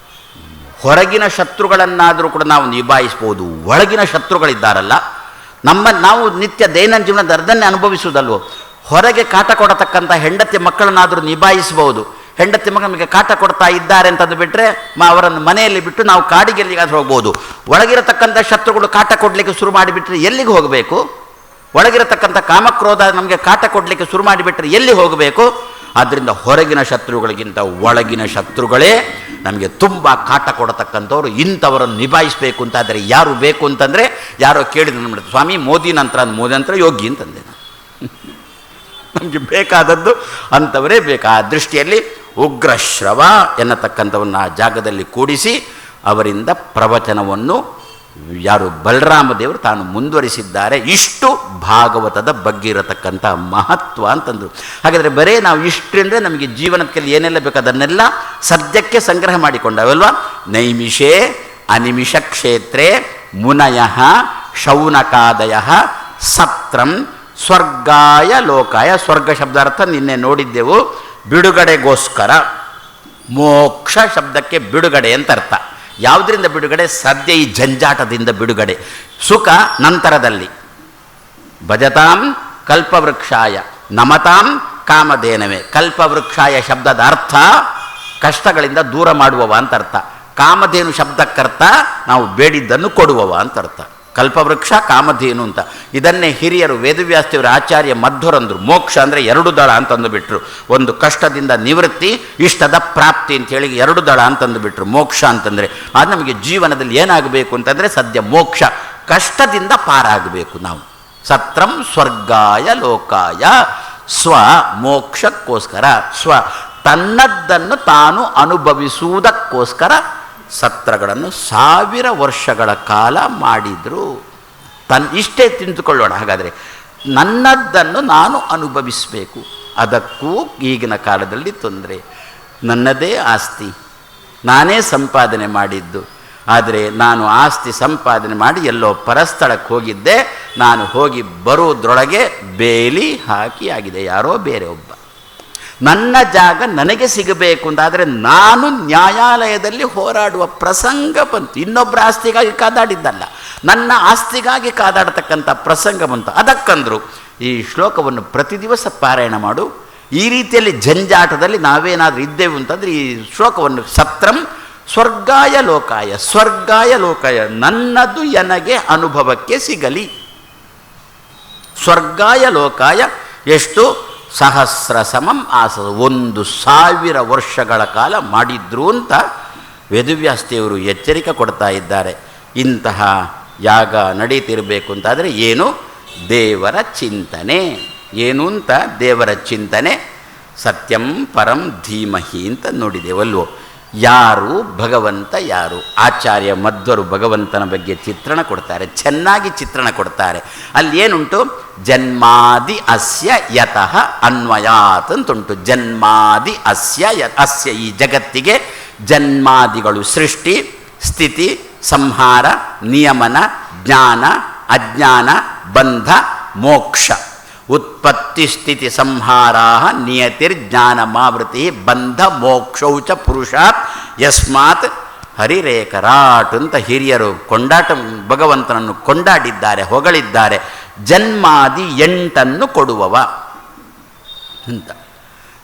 ಹೊರಗಿನ ಶತ್ರುಗಳನ್ನಾದರೂ ಕೂಡ ನಾವು ನಿಭಾಯಿಸ್ಬೋದು, ಒಳಗಿನ ಶತ್ರುಗಳಿದ್ದಾರಲ್ಲ, ನಾವು ನಿತ್ಯ ದೈನಂದಿನ ಜೀವನದ ಅದನ್ನೇ ಅನುಭವಿಸುವುದಲ್ವೋ. ಹೊರಗೆ ಕಾಟ ಕೊಡತಕ್ಕಂಥ ಹೆಂಡತಿ ಮಕ್ಕಳನ್ನಾದರೂ ನಿಭಾಯಿಸ್ಬೋದು. ಹೆಂಡತಿ ಮಕ್ಕಳು ನಮಗೆ ಕಾಟ ಕೊಡ್ತಾ ಇದ್ದಾರೆ ಅಂತಂದು ಬಿಟ್ಟರೆ ಅವರನ್ನು ಮನೆಯಲ್ಲಿ ಬಿಟ್ಟು ನಾವು ಕಾಡಿಗೆ ಎಲ್ಲಿಗಾದ್ರೂ ಹೋಗ್ಬೋದು. ಒಳಗಿರತಕ್ಕಂಥ ಶತ್ರುಗಳು ಕಾಟ ಕೊಡಲಿಕ್ಕೆ ಶುರು ಮಾಡಿಬಿಟ್ರೆ ಎಲ್ಲಿಗೆ ಹೋಗಬೇಕು? ಒಳಗಿರತಕ್ಕಂಥ ಕಾಮಕ್ರೋಧ ನಮಗೆ ಕಾಟ ಕೊಡಲಿಕ್ಕೆ ಶುರು ಮಾಡಿಬಿಟ್ರೆ ಎಲ್ಲಿ ಹೋಗಬೇಕು? ಆದ್ದರಿಂದ ಹೊರಗಿನ ಶತ್ರುಗಳಿಗಿಂತ ಒಳಗಿನ ಶತ್ರುಗಳೇ ನಮಗೆ ತುಂಬ ಕಾಟ ಕೊಡತಕ್ಕಂಥವ್ರು. ಇಂಥವರನ್ನು ನಿಭಾಯಿಸಬೇಕು ಅಂತಾದರೆ ಯಾರು ಬೇಕು ಅಂತಂದರೆ, ಯಾರೋ ಕೇಳಿದ್ರು ನಮ್ಮ ಸ್ವಾಮಿ ಮೋದಿ ನಂತರ ಯೋಗಿ ಅಂತಂದೆ. ನಮಗೆ ಬೇಕಾದದ್ದು ಅಂಥವರೇ ಬೇಕು. ಆ ದೃಷ್ಟಿಯಲ್ಲಿ ಉಗ್ರಶ್ರವ ಎನ್ನತಕ್ಕಂಥವನ್ನು ಆ ಜಾಗದಲ್ಲಿ ಕೂಡಿಸಿ ಅವರಿಂದ ಪ್ರವಚನವನ್ನು ಯಾರು ಬಲರಾಮ ದೇವರು ತಾನು ಮುಂದುವರಿಸಿದ್ದಾರೆ. ಇಷ್ಟು ಭಾಗವತದ ಬಗ್ಗೆ ಇರತಕ್ಕಂಥ ಮಹತ್ವ ಅಂತಂದರು. ಹಾಗಾದರೆ ಬರೇ ನಾವು ಇಷ್ಟರಿಂದ ನಮಗೆ ಜೀವನದಲ್ಲಿ ಏನೆಲ್ಲ ಬೇಕು ಅದನ್ನೆಲ್ಲ ಸದ್ಯಕ್ಕೆ ಸಂಗ್ರಹ ಮಾಡಿಕೊಂಡವಲ್ವ. ನೈಮಿಷೇ ಅನಿಮಿಷ ಕ್ಷೇತ್ರೇ ಮುನಯ ಶೌನಕಾದಯ ಸತ್ರಂ ಸ್ವರ್ಗಾಯ ಲೋಕಾಯ. ಸ್ವರ್ಗ ಶಬ್ದಾರ್ಥ ನಿನ್ನೆ ನೋಡಿದ್ದೆವು. ಬಿಡುಗಡೆಗೋಸ್ಕರ. ಮೋಕ್ಷ ಶಬ್ದಕ್ಕೆ ಬಿಡುಗಡೆ ಅಂತ ಅರ್ಥ. ಯಾವುದರಿಂದ ಬಿಡುಗಡೆ? ಸದ್ಯ ಈ ಜಂಜಾಟದಿಂದ ಬಿಡುಗಡೆ. ಸುಖ ನಂತರದಲ್ಲಿ. ಭಜತಾಂ ಕಲ್ಪವೃಕ್ಷಾಯ ನಮತಾಂ ಕಾಮಧೇನವೇ. ಕಲ್ಪವೃಕ್ಷಾಯ ಶಬ್ದದ ಅರ್ಥ ಕಷ್ಟಗಳಿಂದ ದೂರ ಮಾಡುವವ ಅಂತ ಅರ್ಥ. ಕಾಮಧೇನು ಶಬ್ದಕ್ಕರ್ಥ ನಾವು ಬೇಡಿದ್ದನ್ನು ಕೊಡುವವ ಅಂತ ಅರ್ಥ. ಕಲ್ಪವೃಕ್ಷ ಕಾಮಧೇನು ಅಂತ. ಇದನ್ನೇ ಹಿರಿಯರು ವೇದವ್ಯಾಸದೇವರ ಆಚಾರ್ಯ ಮಧ್ವರಂದರು. ಮೋಕ್ಷ ಅಂದರೆ 2 ದಳ ಅಂತಂದು ಬಿಟ್ರು. ಒಂದು ಕಷ್ಟದಿಂದ ನಿವೃತ್ತಿ, ಇಷ್ಟದ ಪ್ರಾಪ್ತಿ ಅಂತೇಳಿ 2 ದಳ ಅಂತಂದು ಬಿಟ್ರು. ಮೋಕ್ಷ ಅಂತಂದರೆ ಅದು ನಮಗೆ ಜೀವನದಲ್ಲಿ ಏನಾಗಬೇಕು ಅಂತಂದರೆ ಸದ್ಯ ಮೋಕ್ಷ, ಕಷ್ಟದಿಂದ ಪಾರಾಗಬೇಕು ನಾವು. ಸತ್ರಂ ಸ್ವರ್ಗಾಯ ಲೋಕಾಯ. ಸ್ವ ಮೋಕ್ಷಕ್ಕೋಸ್ಕರ, ತನ್ನದ್ದನ್ನು ತಾನು ಅನುಭವಿಸುವುದಕ್ಕೋಸ್ಕರ ಸತ್ರಗಳನ್ನು 1000 ವರ್ಷಗಳ ಕಾಲ ಮಾಡಿದರು. ಇಷ್ಟೇ ತಿಂದುಕೊಳ್ಳೋಣ. ಹಾಗಾದರೆ ನನ್ನದ್ದನ್ನು ನಾನು ಅನುಭವಿಸಬೇಕು. ಅದಕ್ಕೂ ಈಗಿನ ಕಾಲದಲ್ಲಿ ತೊಂದರೆ. ನನ್ನದೇ ಆಸ್ತಿ, ನಾನೇ ಸಂಪಾದನೆ ಮಾಡಿದ್ದು. ಆದರೆ ನಾನು ಆಸ್ತಿ ಸಂಪಾದನೆ ಮಾಡಿ ಎಲ್ಲೋ ಪರಸ್ಥಳಕ್ಕೆ ಹೋಗಿದ್ದೆ. ನಾನು ಹೋಗಿ ಬರುವುದರೊಳಗೆ ಬೇಲಿ ಹಾಕಿ ಆಗಿದೆ ಯಾರೋ ಬೇರೆ ಒಬ್ಬ. ನನ್ನ ಜಾಗ ನನಗೆ ಸಿಗಬೇಕು ಅಂತಾದರೆ ನಾನು ನ್ಯಾಯಾಲಯದಲ್ಲಿ ಹೋರಾಡುವ ಪ್ರಸಂಗ ಬಂತು. ಇನ್ನೊಬ್ಬರ ಆಸ್ತಿಗಾಗಿ ಕಾದಾಡಿದ್ದಲ್ಲ, ನನ್ನ ಆಸ್ತಿಗಾಗಿ ಕಾದಾಡತಕ್ಕಂಥ ಪ್ರಸಂಗ ಬಂತು. ಅದಕ್ಕಂದ್ರು ಈ ಶ್ಲೋಕವನ್ನು ಪ್ರತಿ ದಿವಸ ಪಾರಾಯಣ ಮಾಡು. ಈ ರೀತಿಯಲ್ಲಿ ಜಂಜಾಟದಲ್ಲಿ ನಾವೇನಾದರೂ ಇದ್ದೇವೆ ಅಂತಂದರೆ ಈ ಶ್ಲೋಕವನ್ನು ಸತ್ರಂ ಸ್ವರ್ಗಾಯ ಲೋಕಾಯ, ಸ್ವರ್ಗಾಯ ಲೋಕಾಯ, ನನ್ನದು ನನಗೆ ಅನುಭವಕ್ಕೆ ಸಿಗಲಿ. ಸ್ವರ್ಗಾಯ ಲೋಕಾಯ ಎಷ್ಟು? ಸಹಸ್ರ ಸಮಂ ಆಸ. 1000 ವರ್ಷಗಳ ಕಾಲ ಮಾಡಿದ್ರು ಅಂತ ವೇದವ್ಯಾಸದೇವರು ಎಚ್ಚರಿಕೆ ಕೊಡ್ತಾ ಇದ್ದಾರೆ. ಇಂತಹ ಯಾಗ ನಡೀತಿರಬೇಕು ಅಂತಾದರೆ ಏನು? ದೇವರ ಚಿಂತನೆ. ಏನು ಅಂತ? ದೇವರ ಚಿಂತನೆ. ಸತ್ಯಂ ಪರಂ ಧೀಮಹಿ ಅಂತ ನೋಡಿದೆವಲ್ವೋ. ಯಾರು ಭಗವಂತ ಯಾರು? ಆಚಾರ್ಯ ಮಧ್ವರು ಭಗವಂತನ ಬಗ್ಗೆ ಚಿತ್ರಣ ಕೊಡ್ತಾರೆ, ಚೆನ್ನಾಗಿ ಚಿತ್ರಣ ಕೊಡ್ತಾರೆ. ಅಲ್ಲಿ ಏನುಂಟು? ಜನ್ಮಾದಿ ಅಸ್ಯ ಯತಃ ಅನ್ವಯಾತ್ ಅಂತುಂಟು. ಜನ್ಮಾದಿ ಅಸ್ಯ ಈ ಜಗತ್ತಿಗೆ ಜನ್ಮಾದಿಗಳು ಸೃಷ್ಟಿ, ಸ್ಥಿತಿ, ಸಂಹಾರ, ನಿಯಮನ, ಜ್ಞಾನ, ಅಜ್ಞಾನ, ಬಂಧ, ಮೋಕ್ಷ. ಉತ್ಪತ್ತಿ ಸ್ಥಿತಿ ಸಂಹಾರಾ ನಿಯತಿರ್ಜ್ಞಾನಮಾವೃತಿ ಬಂಧ ಮೋಕ್ಷೌ ಚ ಪುರುಷಾತ್ ಯಸ್ಮಾತ್ ಹರಿರೇಕರಾಟ್ ಅಂತ ಹಿರಿಯರು ಭಗವಂತನನ್ನು ಕೊಂಡಾಡಿದ್ದಾರೆ, ಹೊಗಳಿದ್ದಾರೆ. ಜನ್ಮಾದಿ 8 ಕೊಡುವವ ಅಂತ.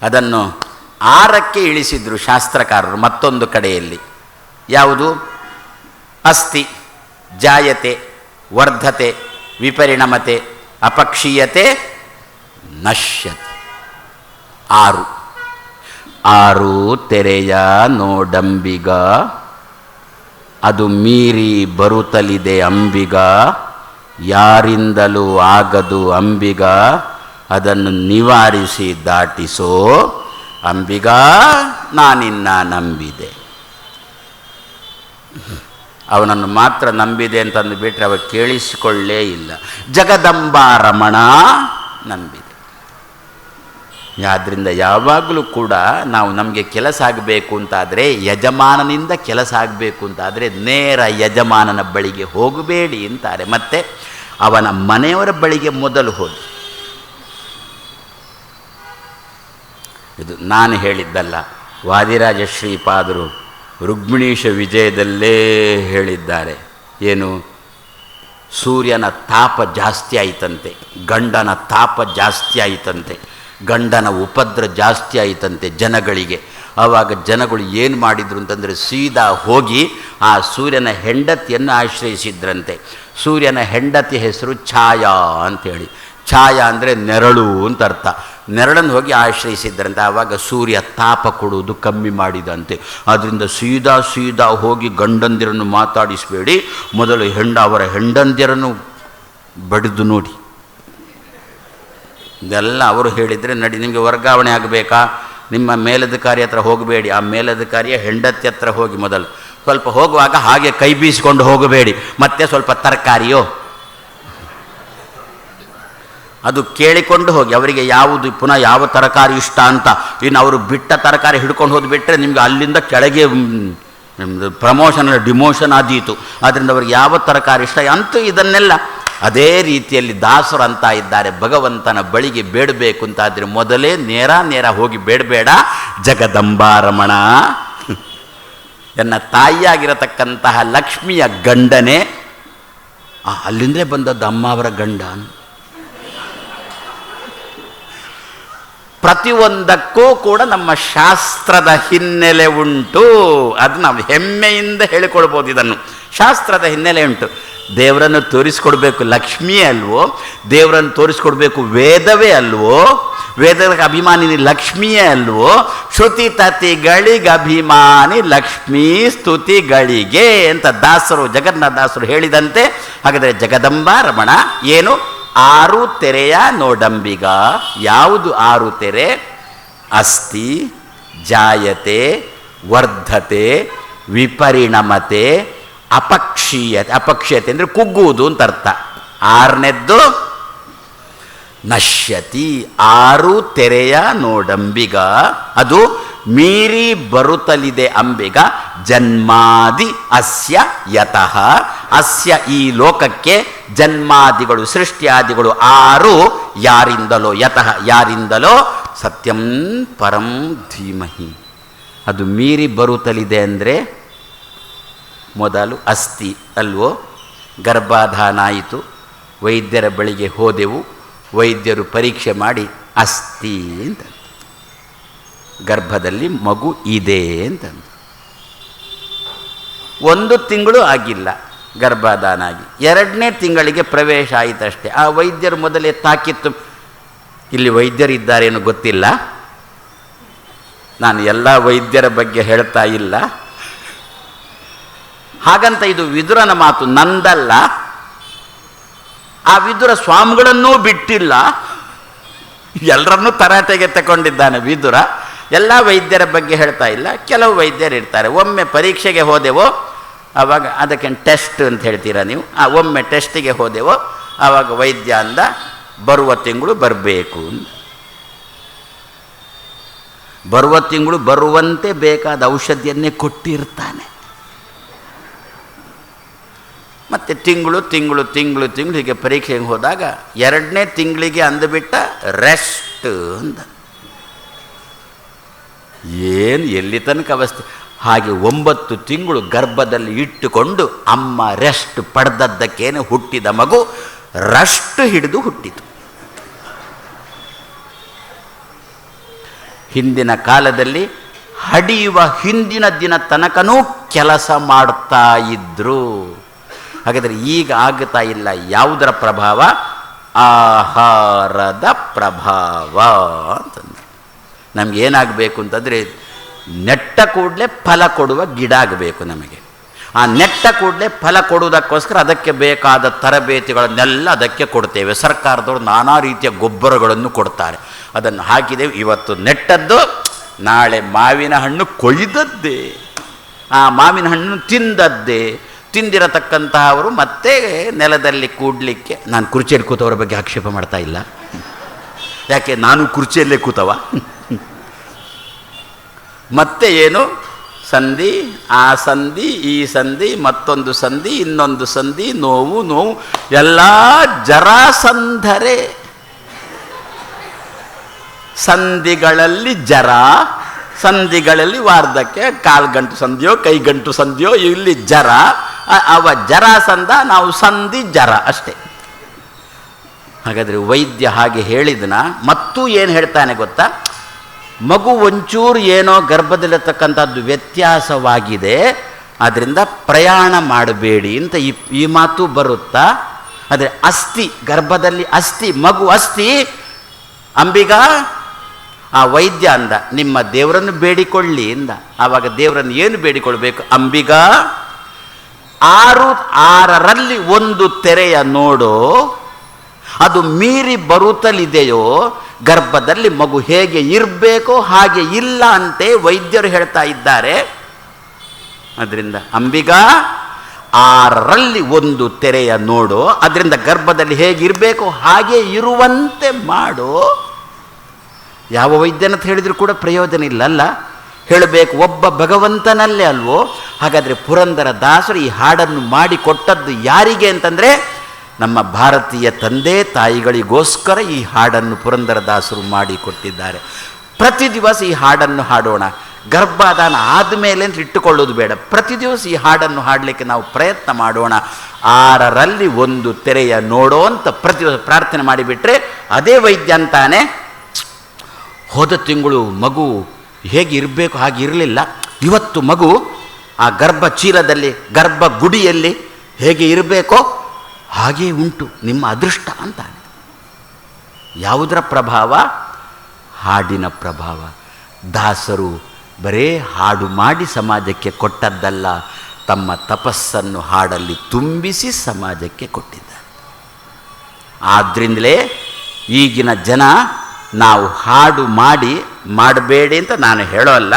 ಅದನ್ನು 6ಕ್ಕೆ ಇಳಿಸಿದ್ರು ಶಾಸ್ತ್ರಕಾರರು ಮತ್ತೊಂದು ಕಡೆಯಲ್ಲಿ. ಯಾವುದು? ಅಸ್ತಿ, ಜಾಯತೆ, ವರ್ಧತೆ, ವಿಪರಿಣಮತೆ, ಅಪಕ್ಷೀಯತೆ, ನಶ್ಯತೆ. 6 ತೆರೆಯ ನೋಡಂಬಿಗ, ಅದು ಮೀರಿ ಬರುತ್ತಲಿದೆ ಅಂಬಿಗ, ಯಾರಿಂದಲೂ ಆಗದು ಅಂಬಿಗ, ಅದನ್ನು ನಿವಾರಿಸಿ ದಾಟಿಸೋ ಅಂಬಿಗ, ನಾನಿನ್ನ ನಂಬಿದೆ. ಅವನನ್ನು ಮಾತ್ರ ನಂಬಿದೆ ಅಂತಂದು ಬಿಟ್ಟರೆ ಅವ ಕೇಳಿಸಿಕೊಳ್ಳೇ ಇಲ್ಲ. ಜಗದಂಬಾರಮಣ ನಂಬಿದೆ. ಆದ್ದರಿಂದ ಯಾವಾಗಲೂ ಕೂಡ ನಾವು ನಮಗೆ ಕೆಲಸ ಆಗಬೇಕು ಅಂತಾದರೆ, ಯಜಮಾನನಿಂದ ಕೆಲಸ ಆಗಬೇಕು ಅಂತಾದರೆ ನೇರ ಯಜಮಾನನ ಬಳಿಗೆ ಹೋಗಬೇಡಿ ಅಂತಾರೆ. ಮತ್ತು ಅವನ ಮನೆಯವರ ಬಳಿಗೆ ಮೊದಲು ಹೋಗಿ. ಇದು ನಾನು ಹೇಳಿದ್ದಲ್ಲ, ವಾದಿರಾಜ ಶ್ರೀಪಾದರು ರುಕ್ಮಿಣೀಶ ವಿಜಯದಲ್ಲೇ ಹೇಳಿದ್ದಾರೆ. ಏನು? ಸೂರ್ಯನ ತಾಪ ಜಾಸ್ತಿ ಆಯಿತಂತೆ, ಗಂಡನ ತಾಪ ಜಾಸ್ತಿ ಆಯಿತಂತೆ, ಗಂಡನ ಉಪದ್ರ ಜಾಸ್ತಿ ಆಯಿತಂತೆ ಜನಗಳಿಗೆ. ಆವಾಗ ಜನಗಳು ಏನು ಮಾಡಿದ್ರು ಅಂತಂದರೆ ಸೀದಾ ಹೋಗಿ ಆ ಸೂರ್ಯನ ಹೆಂಡತಿಯನ್ನು ಆಶ್ರಯಿಸಿದ್ರಂತೆ. ಸೂರ್ಯನ ಹೆಂಡತಿ ಹೆಸರು ಛಾಯಾ ಅಂಥೇಳಿ. ಛಾಯಾ ಅಂದರೆ ನೆರಳು ಅಂತ ಅರ್ಥ. ನೆರಳನ್ನು ಹೋಗಿ ಆಶ್ರಯಿಸಿದ್ರಂತೆ. ಆವಾಗ ಸೂರ್ಯ ತಾಪ ಕೊಡುವುದು ಕಮ್ಮಿ ಮಾಡಿದಂತೆ. ಆದ್ದರಿಂದ ಸೀದಾ ಹೋಗಿ ಗಂಡಂದಿರನ್ನು ಮಾತಾಡಿಸಬೇಡಿ, ಮೊದಲು ಅವರ ಹೆಂಡಂದಿರನ್ನು ಬಡಿದು ನೋಡಿ. ಇದೆಲ್ಲ ಅವರು ಹೇಳಿದರೆ ನಡಿ. ನಿಮಗೆ ವರ್ಗಾವಣೆ ಆಗಬೇಕಾ? ನಿಮ್ಮ ಮೇಲಧಿಕಾರಿ ಹತ್ರ ಹೋಗಬೇಡಿ, ಆ ಮೇಲಧಿಕಾರಿಯ ಹೆಂಡತಿ ಹತ್ರ ಹೋಗಿ ಮೊದಲು. ಸ್ವಲ್ಪ ಹೋಗುವಾಗ ಹಾಗೆ ಕೈ ಬೀಸಿಕೊಂಡು ಹೋಗಬೇಡಿ. ಮತ್ತೆ ಸ್ವಲ್ಪ ತರಕಾರಿಯೋ ಅದು ಕೇಳಿಕೊಂಡು ಹೋಗಿ. ಅವರಿಗೆ ಯಾವುದು ಪುನಃ ಯಾವ ತರಕಾರಿ ಇಷ್ಟ ಅಂತ. ಇನ್ನು ಅವರು ಬಿಟ್ಟ ತರಕಾರಿ ಹಿಡ್ಕೊಂಡು ಹೋಗಿಬಿಟ್ರೆ ನಿಮಗೆ ಅಲ್ಲಿಂದ ಕೆಳಗೆ ಪ್ರಮೋಷನ್ ಡಿಮೋಷನ್ ಆದೀತು. ಆದ್ದರಿಂದ ಅವ್ರಿಗೆ ಯಾವ ತರಕಾರಿ ಇಷ್ಟ ಅಂತೂ ಇದನ್ನೆಲ್ಲ ಅದೇ ರೀತಿಯಲ್ಲಿ ದಾಸರು ಅಂತ ಇದ್ದಾರೆ. ಭಗವಂತನ ಬಳಿಗೆ ಬೇಡಬೇಕು ಅಂತಾದರೆ ಮೊದಲೇ ನೇರ ಹೋಗಿ ಬೇಡಬೇಡ. ಜಗದಂಬಾರಮಣ, ಎನ್ನ ತಾಯಿಯಾಗಿರತಕ್ಕಂತಹ ಲಕ್ಷ್ಮಿಯ ಗಂಡನೇ. ಅಲ್ಲಿಂದಲೇ ಬಂದದ್ದು ಅಮ್ಮ ಅವರ ಗಂಡ. ಪ್ರತಿಯೊಂದಕ್ಕೂ ಕೂಡ ನಮ್ಮ ಶಾಸ್ತ್ರದ ಹಿನ್ನೆಲೆ ಉಂಟು. ಅದು ನಾವು ಹೆಮ್ಮೆಯಿಂದ ಹೇಳಿಕೊಳ್ಬೋದು. ಇದನ್ನು ಶಾಸ್ತ್ರದ ಹಿನ್ನೆಲೆ ಉಂಟು. ದೇವರನ್ನು ತೋರಿಸ್ಕೊಡ್ಬೇಕು ಲಕ್ಷ್ಮಿಯೇ ಅಲ್ವೋ? ದೇವರನ್ನು ತೋರಿಸ್ಕೊಡ್ಬೇಕು ವೇದವೇ ಅಲ್ವೋ? ವೇದಕ್ಕೆ ಅಭಿಮಾನಿ ಲಕ್ಷ್ಮಿಯೇ ಅಲ್ವೋ? ಶ್ರುತಿ ತತಿಗಳಿಗೆ ಅಭಿಮಾನಿ ಲಕ್ಷ್ಮೀ ಸ್ತುತಿಗಳಿಗೆ ಅಂತ ದಾಸರು, ಜಗನ್ನಾಥ ದಾಸರು ಹೇಳಿದಂತೆ. ಹಾಗಾದರೆ ಜಗದಂಬಾ ರಮಣ ಏನು? 6 ತೆರೆಯ ನೋಡಂಬಿಗ. ಯಾವುದು 6 ತೆರೆ? ಅಸ್ತಿ, ಜಾಯತೆ, ವರ್ಧತೆ, ವಿಪರಿಣಮತೆ, ಅಪಕ್ಷೀಯತೆ. ಅಪಕ್ಷೀಯತೆ ಅಂದರೆ ಕುಗ್ಗುವುದು ಅಂತ ಅರ್ಥ. 6ನೇದ್ದು ನಶ್ಯತಿ. 6 ತೆರೆಯ ನೋಡಂಬಿಗ, ಅದು ಮೀರಿ ಬರುತ್ತಲಿದೆ ಅಂಬಿಗ. ಜನ್ಮಾದಿ ಅಸ್ಯ ಯತಃ, ಅಸ್ಯ ಈ ಲೋಕಕ್ಕೆ ಜನ್ಮಾದಿಗಳು ಸೃಷ್ಟಿಯಾದಿಗಳು 6 ಯಾರಿಂದಲೋ, ಯತಃ ಯಾರಿಂದಲೋ, ಸತ್ಯಂ ಪರಂ ಧೀಮಹಿ. ಅದು ಮೀರಿ ಬರುತ್ತಲಿದೆ ಅಂದರೆ ಮೊದಲು ಅಸ್ಥಿ ಅಲ್ವೋ? ಗರ್ಭಾಧಾನ ಆಯಿತು, ವೈದ್ಯರ ಬಳಿಗೆ ಹೋದೆವು, ವೈದ್ಯರು ಪರೀಕ್ಷೆ ಮಾಡಿ ಅಸ್ಥಿ ಅಂತ, ಗರ್ಭದಲ್ಲಿ ಮಗು ಇದೆ ಅಂತಂದು. 1 ತಿಂಗಳು ಆಗಿಲ್ಲ ಗರ್ಭಾಧಾನ ಆಗಿ, 2ನೇ ತಿಂಗಳಿಗೆ ಪ್ರವೇಶ ಆಯಿತಷ್ಟೇ. ಆ ವೈದ್ಯರು ಮೊದಲೇ ತಾಕಿತ್ತು. ಇಲ್ಲಿ ವೈದ್ಯರಿದ್ದಾರೇನು ಗೊತ್ತಿಲ್ಲ, ನಾನು ಎಲ್ಲ ವೈದ್ಯರ ಬಗ್ಗೆ ಹೇಳ್ತಾ ಇಲ್ಲ. ಹಾಗಂತ ಇದು ವಿದುರನ ಮಾತು ನಂದಲ್ಲ. ಆ ವಿದುರ ಸ್ವಾಮಿಗಳನ್ನೂ ಬಿಟ್ಟಿಲ್ಲ, ಎಲ್ಲರನ್ನೂ ತರಾಟೆಗೆ ತಗೊಂಡಿದ್ದಾನೆ ವಿದುರ. ಎಲ್ಲ ವೈದ್ಯರ ಬಗ್ಗೆ ಹೇಳ್ತಾ ಇಲ್ಲ, ಕೆಲವು ವೈದ್ಯರು ಇರ್ತಾರೆ. ಒಮ್ಮೆ ಪರೀಕ್ಷೆಗೆ ಹೋದೆವೋ ಆವಾಗ, ಅದಕ್ಕೆ ಟೆಸ್ಟ್ ಅಂತ ಹೇಳ್ತೀರಾ ನೀವು, ಒಮ್ಮೆ ಟೆಸ್ಟಿಗೆ ಹೋದೆವೋ ಆವಾಗ ವೈದ್ಯ ಅಂದ ಬರುವ ತಿಂಗಳು ಬರಬೇಕು. ಬರುವ ತಿಂಗಳು ಬರುವಂತೆ ಬೇಕಾದ ಔಷಧಿಯನ್ನೇ ಕೊಟ್ಟಿರ್ತಾನೆ. ಮತ್ತು ತಿಂಗಳು ಹೀಗೆ ಪರೀಕ್ಷೆಗೆ ಹೋದಾಗ 2ನೇ ತಿಂಗಳಿಗೆ ಅಂದುಬಿಟ್ಟ ರೆಸ್ಟ್ ಅಂದ. ಏನು ಎಲ್ಲಿ ತನಕ ಅವಸ್ಥೆ. ಹಾಗೆ 9 ತಿಂಗಳು ಗರ್ಭದಲ್ಲಿ ಇಟ್ಟುಕೊಂಡು ಅಮ್ಮ ರೆಸ್ಟ್ ಪಡೆದದ್ದಕ್ಕೇನೆ ಹುಟ್ಟಿದ ಮಗು ರಷ್ಟು ಹಿಡಿದು ಹುಟ್ಟಿತು. ಹಿಂದಿನ ಕಾಲದಲ್ಲಿ ಹಡಿಯುವ ಹಿಂದಿನ ದಿನ ತನಕನೂ ಕೆಲಸ ಮಾಡ್ತಾ ಇದ್ರು. ಹಾಗಾದರೆ ಈಗ ಆಗ್ತಾ ಇಲ್ಲ. ಯಾವುದರ ಪ್ರಭಾವ? ಆಹಾರದ ಪ್ರಭಾವ ಅಂತಂದ್ರೆ. ನಮ್ಗೆ ಏನಾಗಬೇಕು ಅಂತಂದರೆ, ನೆಟ್ಟ ಕೂಡಲೇ ಫಲ ಕೊಡುವ ಗಿಡ ಆಗಬೇಕು ನಮಗೆ. ಆ ನೆಟ್ಟ ಕೂಡಲೇ ಫಲ ಕೊಡುವುದಕ್ಕೋಸ್ಕರ ಅದಕ್ಕೆ ಬೇಕಾದ ತರಬೇತಿಗಳನ್ನೆಲ್ಲ ಅದಕ್ಕೆ ಕೊಡ್ತೇವೆ. ಸರ್ಕಾರದವರು ನಾನಾ ರೀತಿಯ ಗೊಬ್ಬರಗಳನ್ನು ಕೊಡ್ತಾರೆ. ಅದನ್ನು ಹಾಕಿದ್ದೇವೆ. ಇವತ್ತು ನೆಟ್ಟದ್ದು, ನಾಳೆ ಮಾವಿನ ಹಣ್ಣು ಕೊಯ್ದದ್ದೇ, ಆ ಮಾವಿನ ಹಣ್ಣು ತಿಂದದ್ದೇ. ತಿಂದಿರತಕ್ಕಂತಹವರು ಮತ್ತೆ ನೆಲದಲ್ಲಿ ಕೂಡಲಿಕ್ಕೆ, ನಾನು ಕುರ್ಚಿಯಲ್ಲಿ ಕೂತವರ ಬಗ್ಗೆ ಆಕ್ಷೇಪ ಮಾಡ್ತಾ ಇಲ್ಲ, ಯಾಕೆ ನಾನು ಕುರ್ಚಿಯಲ್ಲೇ ಕೂತವ. ಮತ್ತೆ ಏನು ಸಂಧಿ, ಆ ಸಂಧಿ, ಈ ಸಂಧಿ, ಮತ್ತೊಂದು ಸಂಧಿ, ಇನ್ನೊಂದು ಸಂಧಿ, ನೋವು ನೋವು, ಎಲ್ಲ ಜರಾಸಂಧರೆ. ಸಂಧಿಗಳಲ್ಲಿ ಜರ, ಸಂಧಿಗಳಲ್ಲಿ ವಾರ್ಧಕ್ಯ, ಕಾಲ್ಗಂಟು ಸಂಧಿಯೋ ಕೈಗಂಟು ಸಂಧಿಯೋ, ಇಲ್ಲಿ ಜರ. ಅವ ಜರಾಸಂಧ, ನಾವು ಸಂಧಿ ಜರ ಅಷ್ಟೇ. ಹಾಗಾದರೆ ವೈದ್ಯ ಹಾಗೆ ಹೇಳಿದನ. ಮತ್ತೂ ಏನು ಹೇಳ್ತಾನೆ ಗೊತ್ತಾ? ಮಗು ಒಂಚೂರು ಏನೋ ಗರ್ಭದಲ್ಲಿರ್ತಕ್ಕಂಥದ್ದು ವ್ಯತ್ಯಾಸವಾಗಿದೆ, ಆದ್ದರಿಂದ ಪ್ರಯಾಣ ಮಾಡಬೇಡಿ ಅಂತ ಈ ಮಾತು ಬರುತ್ತಾ? ಆದರೆ ಅಸ್ಥಿ, ಗರ್ಭದಲ್ಲಿ ಅಸ್ಥಿ, ಮಗು ಅಸ್ಥಿ. ಅಂಬಿಗ, ಆ ವೈದ್ಯ ಅಂದ, ನಿಮ್ಮ ದೇವರನ್ನು ಬೇಡಿಕೊಳ್ಳಿ ಎಂದ. ಆವಾಗ ದೇವರನ್ನು ಏನು ಬೇಡಿಕೊಳ್ಬೇಕು? ಅಂಬಿಗ, 6ರಲ್ಲಿ ಒಂದು ತೆರೆಯ ನೋಡೋ, ಅದು ಮೀರಿ ಬರುತ್ತಲಿದೆಯೋ, ಗರ್ಭದಲ್ಲಿ ಮಗು ಹೇಗೆ ಇರಬೇಕೋ ಹಾಗೆ ಇಲ್ಲ ಅಂತೆ ವೈದ್ಯರು ಹೇಳ್ತಾ ಇದ್ದಾರೆ. ಅದರಿಂದ ಅಂಬಿಗ, 6ರಲ್ಲಿ ಒಂದು ತೆರೆಯ ನೋಡೋ, ಅದರಿಂದ ಗರ್ಭದಲ್ಲಿ ಹೇಗಿರಬೇಕೋ ಹಾಗೆ ಇರುವಂತೆ ಮಾಡೋ. ಯಾವ ವೈದ್ಯನಂತ ಹೇಳಿದರೂ ಕೂಡ ಪ್ರಯೋಜನ ಇಲ್ಲ ಅಲ್ಲ, ಹೇಳಬೇಕು ಒಬ್ಬ ಭಗವಂತನಲ್ಲೇ ಅಲ್ವೋ. ಹಾಗಾದರೆ ಪುರಂದರ ದಾಸರು ಈ ಹಾಡನ್ನು ಮಾಡಿಕೊಟ್ಟದ್ದು ಯಾರಿಗೆ ಅಂತಂದರೆ, ನಮ್ಮ ಭಾರತೀಯ ತಂದೆ ತಾಯಿಗಳಿಗೋಸ್ಕರ ಈ ಹಾಡನ್ನು ಪುರಂದರದಾಸರು ಮಾಡಿಕೊಟ್ಟಿದ್ದಾರೆ. ಪ್ರತಿ ದಿವಸ ಈ ಹಾಡನ್ನು ಹಾಡೋಣ. ಗರ್ಭಾಧಾನ ಆದಮೇಲೆ ಅಂತ ಇಟ್ಟುಕೊಳ್ಳೋದು ಬೇಡ. ಪ್ರತಿ ದಿವಸ ಈ ಹಾಡನ್ನು ಹಾಡಲಿಕ್ಕೆ ನಾವು ಪ್ರಯತ್ನ ಮಾಡೋಣ. 6ರಲ್ಲಿ ಒಂದು ತೆರೆಯ ನೋಡೋ ಅಂತ ಪ್ರತಿ ದಿವಸ ಪ್ರಾರ್ಥನೆ ಮಾಡಿಬಿಟ್ರೆ ಅದೇ ವೈದ್ಯ ಅಂತಾನೆ. ಹೋದ ತಿಂಗಳು ಮಗು ಹೇಗೆ ಇರಬೇಕು ಹಾಗೆ ಇರಲಿಲ್ಲ, ಇವತ್ತು ಮಗು ಆ ಗರ್ಭ ಚೀಲದಲ್ಲಿ, ಗರ್ಭ ಗುಡಿಯಲ್ಲಿ ಹೇಗೆ ಇರಬೇಕೋ ಹಾಗೇ ಉಂಟು, ನಿಮ್ಮ ಅದೃಷ್ಟ ಅಂತಾನೆ. ಯಾವುದರ ಪ್ರಭಾವ? ಹಾಡಿನ ಪ್ರಭಾವ. ದಾಸರು ಬರೇ ಹಾಡು ಮಾಡಿ ಸಮಾಜಕ್ಕೆ ಕೊಟ್ಟದ್ದಲ್ಲ, ತಮ್ಮ ತಪಸ್ಸನ್ನು ಹಾಡಲ್ಲಿ ತುಂಬಿಸಿ ಸಮಾಜಕ್ಕೆ ಕೊಟ್ಟಿದ್ದಾರೆ. ಆದ್ದರಿಂದಲೇ ಈಗಿನ ಜನ, ನಾವು ಹಾಡು ಮಾಡಬೇಡಿ ಅಂತ ನಾನು ಹೇಳೋಲ್ಲ,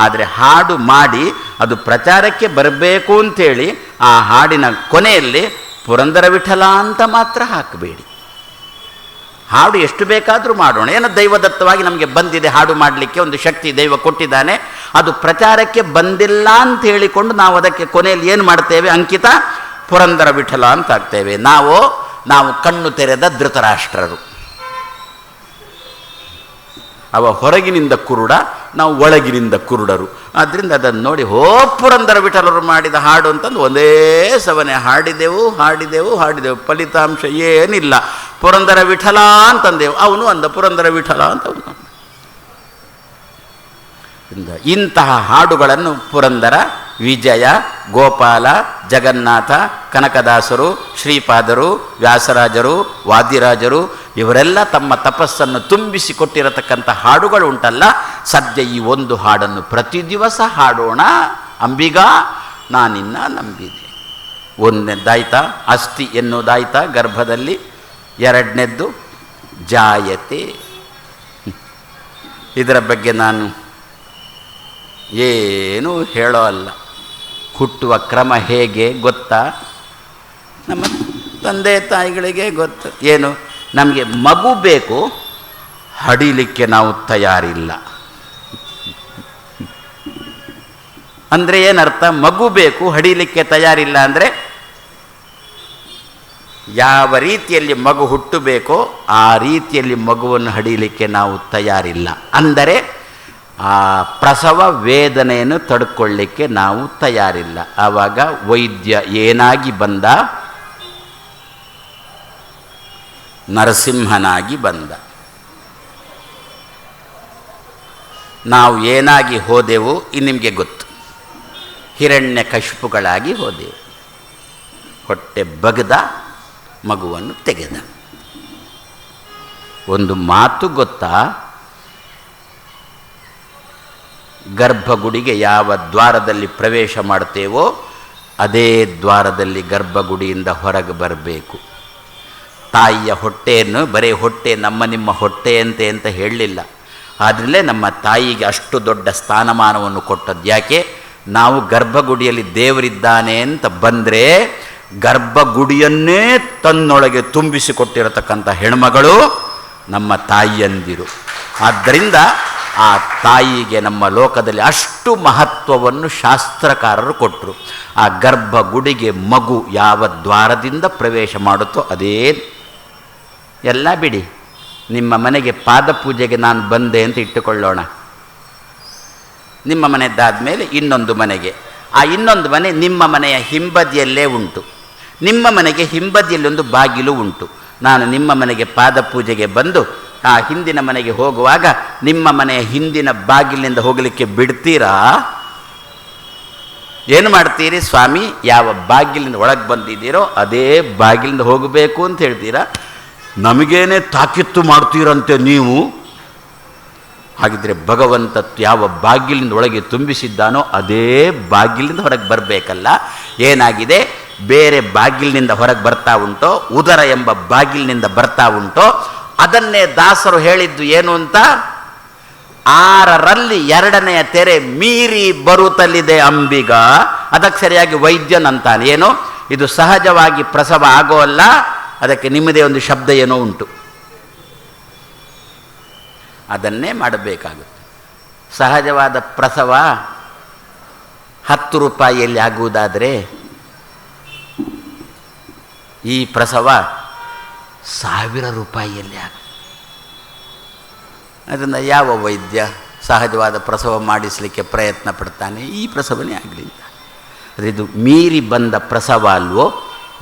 ಆದರೆ ಹಾಡು ಮಾಡಿ ಅದು ಪ್ರಚಾರಕ್ಕೆ ಬರಬೇಕು ಅಂಥೇಳಿ ಆ ಹಾಡಿನ ಕೊನೆಯಲ್ಲಿ ಪುರಂದರ ವಿಠಲ ಅಂತ ಮಾತ್ರ ಹಾಕಬೇಡಿ. ಹಾಡು ಎಷ್ಟು ಬೇಕಾದರೂ ಮಾಡೋಣ. ಏನೋ ದೈವದತ್ತವಾಗಿ ನಮಗೆ ಬಂದಿದೆ ಹಾಡು ಮಾಡಲಿಕ್ಕೆ, ಒಂದು ಶಕ್ತಿ ದೈವ ಕೊಟ್ಟಿದ್ದಾನೆ, ಅದು ಪ್ರಚಾರಕ್ಕೆ ಬಂದಿಲ್ಲ ಅಂತ ಹೇಳಿಕೊಂಡು ನಾವು ಅದಕ್ಕೆ ಕೊನೆಯಲ್ಲಿ ಏನು ಮಾಡ್ತೇವೆ? ಅಂಕಿತ ಪುರಂದರ ವಿಠಲ ಅಂತ ಆಗ್ತೇವೆ. ನಾವು ಕಣ್ಣು ತೆರೆದ ಧೃತರಾಷ್ಟ್ರರು. ಅವ ಹೊರಗಿನಿಂದ ಕುರುಡ, ನಾವು ಒಳಗಿನಿಂದ ಕುರುಡರು. ಆದ್ದರಿಂದ ಅದನ್ನು ನೋಡಿ, ಪುರಂದರ ವಿಠಲರು ಮಾಡಿದ ಹಾಡು ಅಂತಂದು ಒಂದೇ ಸವನೆ ಹಾಡಿದೆವು. ಫಲಿತಾಂಶ ಏನಿಲ್ಲ. ಪುರಂದರ ವಿಠಲ ಅಂತಂದೆವು, ಅವನು ಅಂದ ಪುರಂದರ ವಿಠಲ ಅಂತ ಅವನು. ಇಂತಹ ಹಾಡುಗಳನ್ನು ಪುರಂದರ, ವಿಜಯ, ಗೋಪಾಲ, ಜಗನ್ನಾಥ, ಕನಕದಾಸರು, ಶ್ರೀಪಾದರು, ವ್ಯಾಸರಾಜರು, ವಾದಿರಾಜರು ಇವರೆಲ್ಲ ತಮ್ಮ ತಪಸ್ಸನ್ನು ತುಂಬಿಸಿಕೊಟ್ಟಿರತಕ್ಕಂಥ ಹಾಡುಗಳು ಉಂಟಲ್ಲ. ಸದ್ಯ ಈ ಒಂದು ಹಾಡನ್ನು ಪ್ರತಿ ದಿವಸ ಹಾಡೋಣ. ಅಂಬಿಗ, ನಾನಿನ್ನ ನಂಬಿದೆ. ಒಂದನೇದಾಯ್ತಾ ಅಸ್ಥಿ ಎನ್ನುವುದಾಯ್ತಾ ಗರ್ಭದಲ್ಲಿ. ಎರಡನೇದ್ದು ಜಾಯತೆ. ಇದರ ಬಗ್ಗೆ ನಾನು ಏನೂ ಹೇಳೋ ಅಲ್ಲ. ಹುಟ್ಟುವ ಕ್ರಮ ಹೇಗೆ ಗೊತ್ತಾ? ನಮ್ಮ ತಂದೆ ತಾಯಿಗಳಿಗೆ ಗೊತ್ತು. ಏನು, ನಮಗೆ ಮಗು ಬೇಕು, ಹಡಿಲಿಕ್ಕೆ ನಾವು ತಯಾರಿಲ್ಲ ಅಂದರೆ ಏನರ್ಥ? ಮಗು ಬೇಕು, ಹಡಿಲಿಕ್ಕೆ ತಯಾರಿಲ್ಲ ಅಂದರೆ ಯಾವ ರೀತಿಯಲ್ಲಿ ಮಗು ಹುಟ್ಟಬೇಕೋ ಆ ರೀತಿಯಲ್ಲಿ ಮಗುವನ್ನು ಹಡಿಲಿಕ್ಕೆ ನಾವು ತಯಾರಿಲ್ಲ. ಅಂದರೆ ಆ ಪ್ರಸವ ವೇದನೆಯನ್ನು ತಡ್ಕೊಳ್ಳಿಕ್ಕೆ ನಾವು ತಯಾರಿಲ್ಲ. ಆವಾಗ ವೈದ್ಯ ಏನಾಗಿ ಬಂದ? ನರಸಿಂಹನಾಗಿ ಬಂದ. ನಾವು ಏನಾಗಿ ಹೋದೆವು ನಿಮಗೆ ಗೊತ್ತು. ಹಿರಣ್ಯಕಶಿಪುಗಳಾಗಿ ಹೋದೆವು. ಹೊಟ್ಟೆ ಬಗದ, ಮಗುವನ್ನು ತೆಗೆದ. ಒಂದು ಮಾತು ಗೊತ್ತಾ? ಗರ್ಭಗುಡಿಗೆ ಯಾವ ದ್ವಾರದಲ್ಲಿ ಪ್ರವೇಶ ಮಾಡ್ತೇವೋ ಅದೇ ದ್ವಾರದಲ್ಲಿ ಗರ್ಭಗುಡಿಯಿಂದ ಹೊರಗೆ ಬರಬೇಕು. ತಾಯಿಯ ಹೊಟ್ಟೆಯನ್ನು ಬರೀ ಹೊಟ್ಟೆ ನಮ್ಮ ನಿಮ್ಮ ಹೊಟ್ಟೆಯಂತೆ ಅಂತ ಹೇಳಲಿಲ್ಲ. ಆದ್ರಲ್ಲೇ ನಮ್ಮ ತಾಯಿಗೆ ಅಷ್ಟು ದೊಡ್ಡ ಸ್ಥಾನಮಾನವನ್ನು ಕೊಟ್ಟದ್ದು ಯಾಕೆ? ನಾವು ಗರ್ಭಗುಡಿಯಲ್ಲಿ ದೇವರಿದ್ದಾನೆ ಅಂತ ಬಂದರೆ ಗರ್ಭಗುಡಿಯನ್ನೇ ತನ್ನೊಳಗೆ ತುಂಬಿಸಿಕೊಟ್ಟಿರತಕ್ಕಂಥ ಹೆಣ್ಮಗಳು ನಮ್ಮ ತಾಯಿಯಂದಿರು. ಆದ್ದರಿಂದ ಆ ತಾಯಿಗೆ ನಮ್ಮ ಲೋಕದಲ್ಲಿ ಅಷ್ಟು ಮಹತ್ವವನ್ನು ಶಾಸ್ತ್ರಕಾರರು ಕೊಟ್ಟರು. ಆ ಗರ್ಭಗುಡಿಗೆ ಮಗು ಯಾವ ದ್ವಾರದಿಂದ ಪ್ರವೇಶ ಮಾಡುತ್ತೋ ಅದೇ. ಎಲ್ಲ ಬಿಡಿ, ನಿಮ್ಮ ಮನೆಗೆ ಪಾದಪೂಜೆಗೆ ನಾನು ಬಂದೆ ಅಂತ ಇಟ್ಟುಕೊಳ್ಳೋಣ. ನಿಮ್ಮ ಮನೆಯದ್ದಾದ ಮೇಲೆ ಇನ್ನೊಂದು ಮನೆಗೆ, ಆ ಇನ್ನೊಂದು ಮನೆ ನಿಮ್ಮ ಮನೆಯ ಹಿಂಬದಿಯಲ್ಲೇ ಉಂಟು. ನಿಮ್ಮ ಮನೆಗೆ ಹಿಂಬದಿಯಲ್ಲಿ ಒಂದು ಬಾಗಿಲು ಉಂಟು. ನಾನು ನಿಮ್ಮ ಮನೆಗೆ ಪಾದಪೂಜೆಗೆ ಬಂದು ಆ ಹಿಂದಿನ ಮನೆಗೆ ಹೋಗುವಾಗ ನಿಮ್ಮ ಮನೆಯ ಹಿಂದಿನ ಬಾಗಿಲಿನಿಂದ ಹೋಗಲಿಕ್ಕೆ ಬಿಡ್ತೀರಾ? ಏನು ಮಾಡ್ತೀರಿ? ಸ್ವಾಮಿ, ಯಾವ ಬಾಗಿಲಿಂದ ಒಳಗೆ ಬಂದಿದ್ದೀರೋ ಅದೇ ಬಾಗಿಲಿಂದ ಹೋಗಬೇಕು ಅಂತ ಹೇಳ್ತೀರಾ? ನಮಗೇನೆ ತಾಕಿತ್ತು ಮಾಡ್ತೀರಂತೆ ನೀವು. ಹಾಗಿದ್ರೆ ಭಗವಂತ ಯಾವ ಬಾಗಿಲಿಂದ ಒಳಗೆ ತುಂಬಿಸಿದ್ದಾನೋ ಅದೇ ಬಾಗಿಲಿಂದ ಹೊರಗೆ ಬರಬೇಕಲ್ಲ. ಏನಾಗಿದೆ? ಬೇರೆ ಬಾಗಿಲಿನಿಂದ ಹೊರಗೆ ಬರ್ತಾ ಉಂಟೋ, ಉದರ ಎಂಬ ಬಾಗಿಲಿನಿಂದ ಬರ್ತಾ ಉಂಟೋ, ಅದನ್ನೇ ದಾಸರು ಹೇಳಿದ್ದು ಏನು ಅಂತ? 6ರಲ್ಲಿ 2ನೆಯ ತೆರೆ ಮೀರಿ ಬರುತ್ತಲಿದೆ ಅಂಬಿಗ. ಅದಕ್ಕೆ ಸರಿಯಾಗಿ ವೈದ್ಯನಂತಾನೆ. ಏನು ಇದು? ಸಹಜವಾಗಿ ಪ್ರಸವ ಆಗೋಲ್ಲ, ಅದಕ್ಕೆ ನಿಮ್ಮದೇ ಒಂದು ಶಬ್ದ ಏನೋ ಉಂಟು, ಅದನ್ನೇ ಮಾಡಬೇಕಾಗುತ್ತೆ. ಸಹಜವಾದ ಪ್ರಸವ 10 ರೂಪಾಯಿಯಲ್ಲಿ ಆಗುವುದಾದರೆ ಈ ಪ್ರಸವ 1000 ರೂಪಾಯಿಯಲ್ಲಿ ಆಗ. ಅದರಿಂದ ಯಾವ ವೈದ್ಯ ಸಹಜವಾದ ಪ್ರಸವ ಮಾಡಿಸಲಿಕ್ಕೆ ಪ್ರಯತ್ನ ಪಡ್ತಾನೆ? ಈ ಪ್ರಸವನೇ ಆಗಲಿಲ್ಲ. ಆದರೆ ಇದು ಮೀರಿ ಬಂದ ಪ್ರಸವ ಅಲ್ವೋ.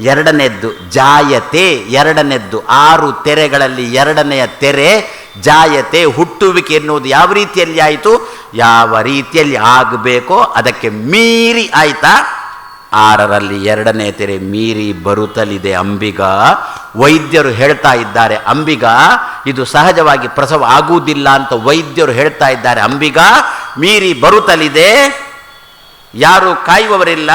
2ನೆದ್ದು ಜಾಯತೆ, 2ನೆದ್ದು 6 ತೆರೆಗಳಲ್ಲಿ 2ನೆಯ ತೆರೆ ಜಾಯತೆ, ಹುಟ್ಟುವಿಕೆ ಎನ್ನುವುದು ಯಾವ ರೀತಿಯಲ್ಲಿ ಆಯಿತು? ಯಾವ ರೀತಿಯಲ್ಲಿ ಆಗಬೇಕೋ ಅದಕ್ಕೆ ಮೀರಿ ಆಯಿತಾ? 6ರಲ್ಲಿ 2ನೇ ತೆರೆ ಮೀರಿ ಬರುತ್ತಲಿದೆ ಅಂಬಿಗ. ವೈದ್ಯರು ಹೇಳ್ತಾ ಇದ್ದಾರೆ ಅಂಬಿಗ ಇದು ಸಹಜವಾಗಿ ಪ್ರಸವ ಆಗುವುದಿಲ್ಲ ಅಂತ ವೈದ್ಯರು ಹೇಳ್ತಾ ಇದ್ದಾರೆ. ಅಂಬಿಗ ಮೀರಿ ಬರುತ್ತಲಿದೆ, ಯಾರು ಕಾಯುವವರಿಲ್ಲ,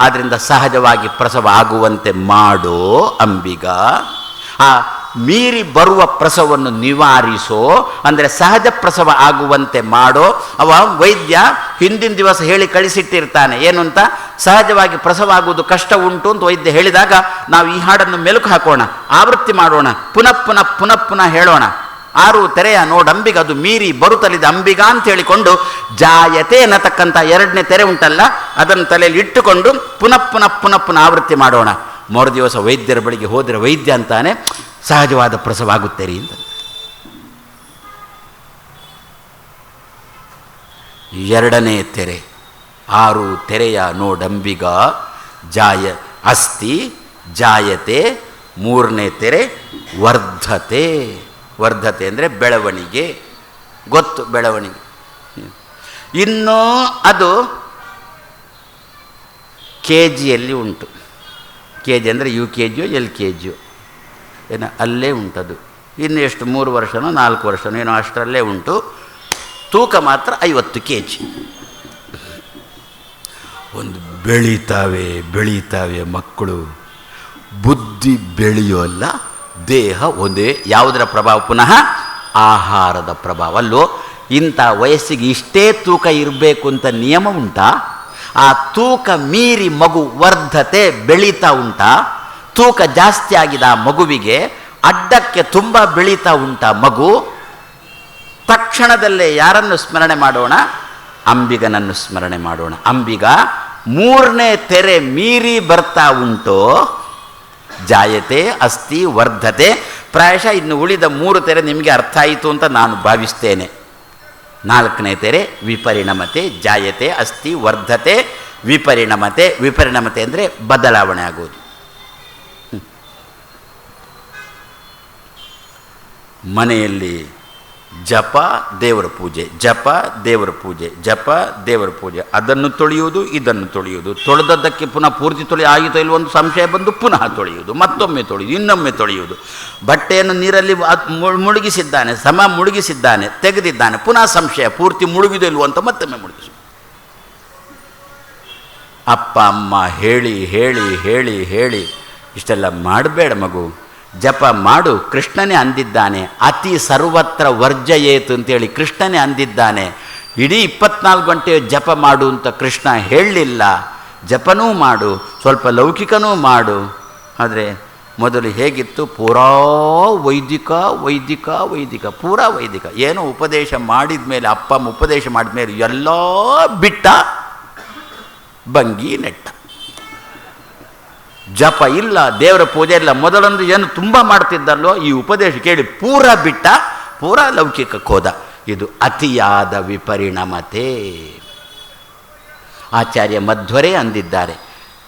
ಆದ್ದರಿಂದ ಸಹಜವಾಗಿ ಪ್ರಸವ ಆಗುವಂತೆ ಮಾಡೋ ಅಂಬಿಗ. ಆ ಮೀರಿ ಬರುವ ಪ್ರಸವವನ್ನು ನಿವಾರಿಸೋ, ಅಂದರೆ ಸಹಜ ಪ್ರಸವ ಆಗುವಂತೆ ಮಾಡೋ. ಅವ ವೈದ್ಯ ಹಿಂದಿನ ದಿವಸ ಹೇಳಿ ಕಳಿಸಿಟ್ಟಿರ್ತಾನೆ ಏನು ಅಂತ? ಸಹಜವಾಗಿ ಪ್ರಸವ ಆಗುವುದು ಕಷ್ಟ ಉಂಟು ಅಂತ ವೈದ್ಯ ಹೇಳಿದಾಗ ನಾವು ಈ ಹಾಡನ್ನು ಮೆಲುಕು ಹಾಕೋಣ, ಆವೃತ್ತಿ ಮಾಡೋಣ, ಪುನಃ ಪುನಃ ಪುನಃ ಪುನಃ ಹೇಳೋಣ. 6 ತೆರೆಯ ನೋಡಂಬಿಗ ಅದು ಮೀರಿ ಬರುತ್ತಲಿದೆ ಅಂಬಿಗ ಅಂತ ಹೇಳಿಕೊಂಡು ಜಾಯತೆ ಅನ್ನತಕ್ಕಂಥ 2ನೇ ತೆರೆ ಉಂಟಲ್ಲ ಅದನ್ನು ತಲೆಯಲ್ಲಿ ಇಟ್ಟುಕೊಂಡು ಪುನಃ ಪುನಃ ಪುನಃ ಪುನಃ ಆವೃತ್ತಿ ಮಾಡೋಣ. ಮರು ದಿವಸ ವೈದ್ಯರ ಬಳಿಗೆ ಹೋದರೆ ವೈದ್ಯ ಅಂತಾನೆ ಸಹಜವಾದ ಪ್ರಸವ ಆಗುತ್ತೇರಿ ಅಂತ. 2ನೇ ತೆರೆ 6 ತೆರೆಯ ನೋಡಂಬಿಗ ಅಸ್ತಿ ಜಾಯತೆ. 3ನೇ ತೆರೆ ವರ್ಧತೆ. ವರ್ಧತೆ ಅಂದರೆ ಬೆಳವಣಿಗೆ, ಗೊತ್ತು ಬೆಳವಣಿಗೆ. ಇನ್ನೂ ಅದು KGಯಲ್ಲಿ ಉಂಟು. KG ಅಂದರೆ UKG LKG ಏನೋ ಅಲ್ಲೇ ಉಂಟದು. ಇನ್ನು ಎಷ್ಟು 3 ವರ್ಷನೋ 4 ವರ್ಷನೋ ಏನೋ ಅಷ್ಟರಲ್ಲೇ ಉಂಟು. ತೂಕ ಮಾತ್ರ 50 kg. ಒಂದು ಬೆಳೀತಾವೆ ಮಕ್ಕಳು. ಬುದ್ಧಿ ಬೆಳೆಯೋಲ್ಲ, ದೇಹ ಒಂದೇ. ಯಾವುದರ ಪ್ರಭಾವ? ಪುನಃ ಆಹಾರದ ಪ್ರಭಾವ ಅಲ್ಲೋ. ಇಂಥ ವಯಸ್ಸಿಗೆ ಇಷ್ಟೇ ತೂಕ ಇರಬೇಕು ಅಂತ ನಿಯಮ ಉಂಟಾ? ಆ ತೂಕ ಮೀರಿ ಮಗು ವರ್ಧತೆ ಬೆಳೀತಾ ಉಂಟಾ? ತೂಕ ಜಾಸ್ತಿ ಆಗಿದೆ ಆ ಮಗುವಿಗೆ, ಅಡ್ಡಕ್ಕೆ ತುಂಬ ಬೆಳೀತಾ ಉಂಟಾ ಮಗು? ತಕ್ಷಣದಲ್ಲೇ ಯಾರನ್ನು ಸ್ಮರಣೆ ಮಾಡೋಣ? ಅಂಬಿಗನನ್ನು ಸ್ಮರಣೆ ಮಾಡೋಣ. ಅಂಬಿಗ 3ನೇ ತೆರೆ ಮೀರಿ ಬರ್ತಾ ಉಂಟೋ, ಜಾಯತೆ ಅಸ್ತಿ ವರ್ಧತೆ. ಪ್ರಾಯಶಃ ಇನ್ನು ಉಳಿದ 3 ತೆರೆ ನಿಮಗೆ ಅರ್ಥ ಆಯಿತು ಅಂತ ನಾನು ಭಾವಿಸ್ತೇನೆ. 4ನೇ ತೆರೆ ವಿಪರಿಣಮತೆ. ಜಾಯತೆ ಅಸ್ತಿ ವರ್ಧತೆ ವಿಪರಿಣಮತೆ. ವಿಪರಿಣಮತೆ ಅಂದರೆ ಬದಲಾವಣೆ ಆಗುವುದು. ಮನೆಯಲ್ಲಿ ಜಪ ದೇವರ ಪೂಜೆ, ಜಪ ದೇವರ ಪೂಜೆ, ಜಪ ದೇವರ ಪೂಜೆ. ಅದನ್ನು ತೊಳೆಯುವುದು, ಇದನ್ನು ತೊಳೆಯುವುದು, ತೊಳೆದದ್ದಕ್ಕೆ ಪುನಃ ಪೂರ್ತಿ ಆಯಿತೋ ಇಲ್ಲವೋ ಒಂದು ಸಂಶಯ ಬಂದು ಪುನಃ ತೊಳೆಯುವುದು, ಮತ್ತೊಮ್ಮೆ ತೊಳೆಯುವುದು, ಇನ್ನೊಮ್ಮೆ ತೊಳೆಯುವುದು. ಬಟ್ಟೆಯನ್ನು ನೀರಲ್ಲಿ ಮುಳುಗಿಸಿದ್ದಾನೆ, ಮುಳುಗಿಸಿದ್ದಾನೆ, ತೆಗೆದಿದ್ದಾನೆ, ಪುನಃ ಸಂಶಯ ಪೂರ್ತಿ ಮುಳುಗಿದೋ ಇಲ್ವೋ ಅಂತ ಮತ್ತೊಮ್ಮೆ ಮುಳುಗಿಸು. ಅಪ್ಪ ಅಮ್ಮ ಹೇಳಿ ಹೇಳಿ ಹೇಳಿ ಹೇಳಿ ಇಷ್ಟೆಲ್ಲ ಮಾಡಬೇಡ ಮಗು, ಜಪ ಮಾಡು. ಕೃಷ್ಣನೇ ಅಂದಿದ್ದಾನೆ, ಅತಿ ಸರ್ವತ್ರ ವರ್ಜಯೇತು ಅಂತೇಳಿ ಕೃಷ್ಣನೇ ಅಂದಿದ್ದಾನೆ. ಇಡೀ 24 ಗಂಟೆ ಜಪ ಮಾಡು ಅಂತ ಕೃಷ್ಣ ಹೇಳಲಿಲ್ಲ. ಜಪನೂ ಮಾಡು, ಸ್ವಲ್ಪ ಲೌಕಿಕನೂ ಮಾಡು. ಆದರೆ ಮೊದಲು ಹೇಗಿತ್ತು? ಪೂರಾ ವೈದಿಕ ವೈದಿಕ ವೈದಿಕ, ಪೂರಾ ವೈದಿಕ. ಏನೋ ಉಪದೇಶ ಮಾಡಿದ ಮೇಲೆ, ಅಪ್ಪ ಅಮ್ಮ ಉಪದೇಶ ಮಾಡಿದ ಮೇಲೆ ಎಲ್ಲ ಬಿಟ್ಟ, ಬಂಗಿ ನೆಟ್ಟ. ಜಪ ಇಲ್ಲ, ದೇವರ ಪೂಜೆ ಇಲ್ಲ. ಮೊದಲೊಂದು ಏನು ತುಂಬ ಮಾಡ್ತಿದ್ದಲ್ಲೋ, ಈ ಉಪದೇಶ ಕೇಳಿ ಪೂರ ಬಿಟ್ಟ, ಪೂರ ಲೌಕಿಕಕ್ಕೆ ಹೋದ. ಇದು ಅತಿಯಾದ ವಿಪರಿಣಮತೆ. ಆಚಾರ್ಯ ಮಧ್ವರೇ ಅಂದಿದ್ದಾರೆ,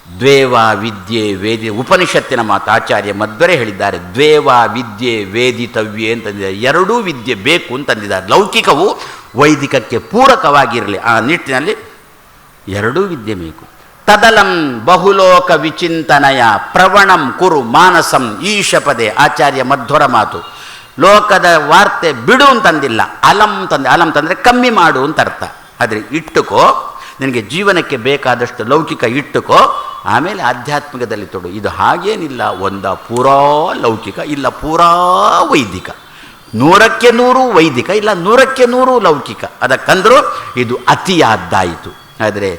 ದ್ವೇವಾ ವಿದ್ಯೆ ವೇದಿ, ಉಪನಿಷತ್ತಿನ ಮಾತು ಆಚಾರ್ಯ ಮಧ್ವರೇ ಹೇಳಿದ್ದಾರೆ, ದ್ವೇವಾ ವಿದ್ಯೆ ವೇದಿತವ್ಯೆ ಅಂತಂದಿದ್ದಾರೆ. ಎರಡೂ ವಿದ್ಯೆ ಬೇಕು ಅಂತಂದಿದ್ದಾರೆ. ಲೌಕಿಕವು ವೈದಿಕಕ್ಕೆ ಪೂರಕವಾಗಿರಲಿ, ಆ ನಿಟ್ಟಿನಲ್ಲಿ ಎರಡೂ ವಿದ್ಯೆ ಬೇಕು. ತದಲಂ ಬಹುಲೋಕ ವಿಚಿಂತನಯ ಪ್ರವಣಂ ಕುರು ಮಾನಸಂ ಈಶಪದೆ, ಆಚಾರ್ಯ ಮಧ್ವರ ಮಾತು. ಲೋಕದ ವಾರ್ತೆ ಬಿಡು ಅಂತಂದಿಲ್ಲ, ಅಲಂ ತಂದೆ. ಅಲಂ ತಂದರೆ ಕಮ್ಮಿ ಮಾಡು ಅಂತ ಅರ್ಥ. ಆದರೆ ಇಟ್ಟುಕೋ, ನಿನಗೆ ಜೀವನಕ್ಕೆ ಬೇಕಾದಷ್ಟು ಲೌಕಿಕ ಇಟ್ಟುಕೋ, ಆಮೇಲೆ ಆಧ್ಯಾತ್ಮಿಕದಲ್ಲಿ ತೊಡು. ಇದು ಹಾಗೇನಿಲ್ಲ, ಒಂದ ಪೂರಾ ಲೌಕಿಕ, ಇಲ್ಲ ಪೂರಾ ವೈದಿಕ. 100ಕ್ಕೆ 100 ವೈದಿಕ, ಇಲ್ಲ 100ಕ್ಕೆ 100 ಲೌಕಿಕ. ಅದಕ್ಕಂದರೂ ಇದು ಅತಿಯಾದ್ದಾಯಿತು. ಆದರೆ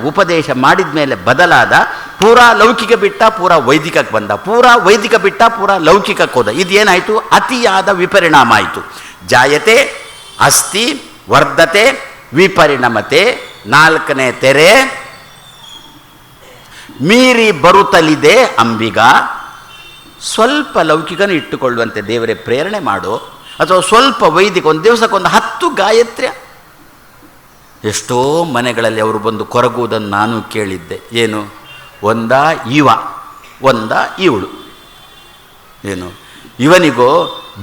ಉಪದೇಶ ಮಾಡಿದ ಮೇಲೆ ಬದಲಾದ, ಪೂರಾ ಲೌಕಿಕ ಬಿಟ್ಟ, ಪೂರಾ ವೈದಿಕಕ್ಕೆ ಬಂದ, ಪೂರಾ ವೈದಿಕ ಬಿಟ್ಟ, ಪೂರಾ ಲೌಕಿಕಕ್ಕೆ ಹೋದ. ಇದೇನಾಯಿತು? ಅತಿಯಾದ ವಿಪರಿಣಾಮ ಆಯಿತು. ಜಾಯತೆ, ಅಸ್ತಿ, ವರ್ಧತೆ, ವಿಪರಿಣಮತೆ. 4ನೇ ತೆರೆ ಮೀರಿ ಬರುತ್ತಲಿದೆ ಅಂಬಿಗ. ಸ್ವಲ್ಪ ಲೌಕಿಕನ ಇಟ್ಟುಕೊಳ್ಳುವಂತೆ ದೇವರೇ ಪ್ರೇರಣೆ ಮಾಡು, ಅಥವಾ ಸ್ವಲ್ಪ ವೈದಿಕ, ಒಂದು ದಿವಸಕ್ಕೊಂದು 10 ಗಾಯತ್ರ್ಯ. ಎಷ್ಟೋ ಮನೆಗಳಲ್ಲಿ ಅವರು ಬಂದು ಕೊರಗುವುದನ್ನು ನಾನು ಕೇಳಿದ್ದೆ. ಏನು? ಒಂದ ಇವ, ಒಂದ ಇವಳು. ಏನು? ಇವನಿಗೋ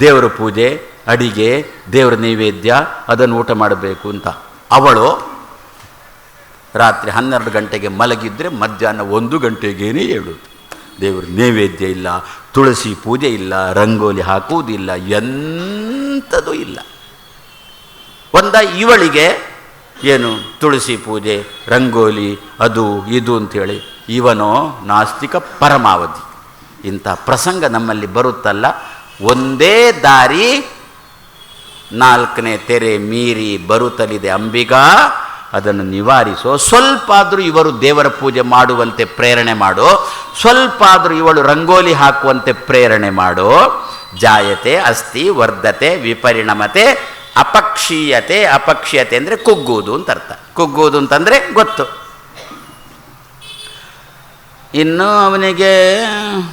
ದೇವರ ಪೂಜೆ, ಅಡಿಗೆ, ದೇವರ ನೈವೇದ್ಯ, ಅದನ್ನು ಊಟ ಮಾಡಬೇಕು ಅಂತ. ಅವಳು ರಾತ್ರಿ 12 ಗಂಟೆಗೆ ಮಲಗಿದ್ರೆ ಮಧ್ಯಾಹ್ನ 1 ಗಂಟೆಗೇನೆ ಹೇಳೋದು. ದೇವರ ನೈವೇದ್ಯ ಇಲ್ಲ, ತುಳಸಿ ಪೂಜೆ ಇಲ್ಲ, ರಂಗೋಲಿ ಹಾಕುವುದಿಲ್ಲ, ಎಂಥದೂ ಇಲ್ಲ. ಒಂದ ಇವಳಿಗೆ ಏನು? ತುಳಸಿ ಪೂಜೆ, ರಂಗೋಲಿ, ಅದು ಇದು ಅಂಥೇಳಿ. ಇವನೋ ನಾಸ್ತಿಕ ಪರಮಾವಧಿ. ಇಂಥ ಪ್ರಸಂಗ ನಮ್ಮಲ್ಲಿ ಬರುತ್ತಲ್ಲ. ಒಂದೇ ದಾರಿ, 4ನೇ ತೆರೆ ಮೀರಿ ಬರುತ್ತಲಿದೆ ಅಂಬಿಗ. ಅದನ್ನು ನಿವಾರಿಸೋ. ಸ್ವಲ್ಪ ಆದರೂ ಇವರು ದೇವರ ಪೂಜೆ ಮಾಡುವಂತೆ ಪ್ರೇರಣೆ ಮಾಡೋ, ಸ್ವಲ್ಪ ಆದರೂ ಇವಳು ರಂಗೋಲಿ ಹಾಕುವಂತೆ ಪ್ರೇರಣೆ ಮಾಡೋ. ಜಾಯತೆ, ಅಸ್ತಿ, ವರ್ಧತೆ, ವಿಪರಿಣಮತೆ, ಅಪಕ್ಷೀಯತೆ. ಅಪಕ್ಷೀಯತೆ ಅಂದರೆ ಕುಗ್ಗುವುದು ಅಂತ ಅರ್ಥ. ಕುಗ್ಗುವುದು ಅಂತಂದರೆ ಗೊತ್ತು. ಇನ್ನು ಅವನಿಗೆ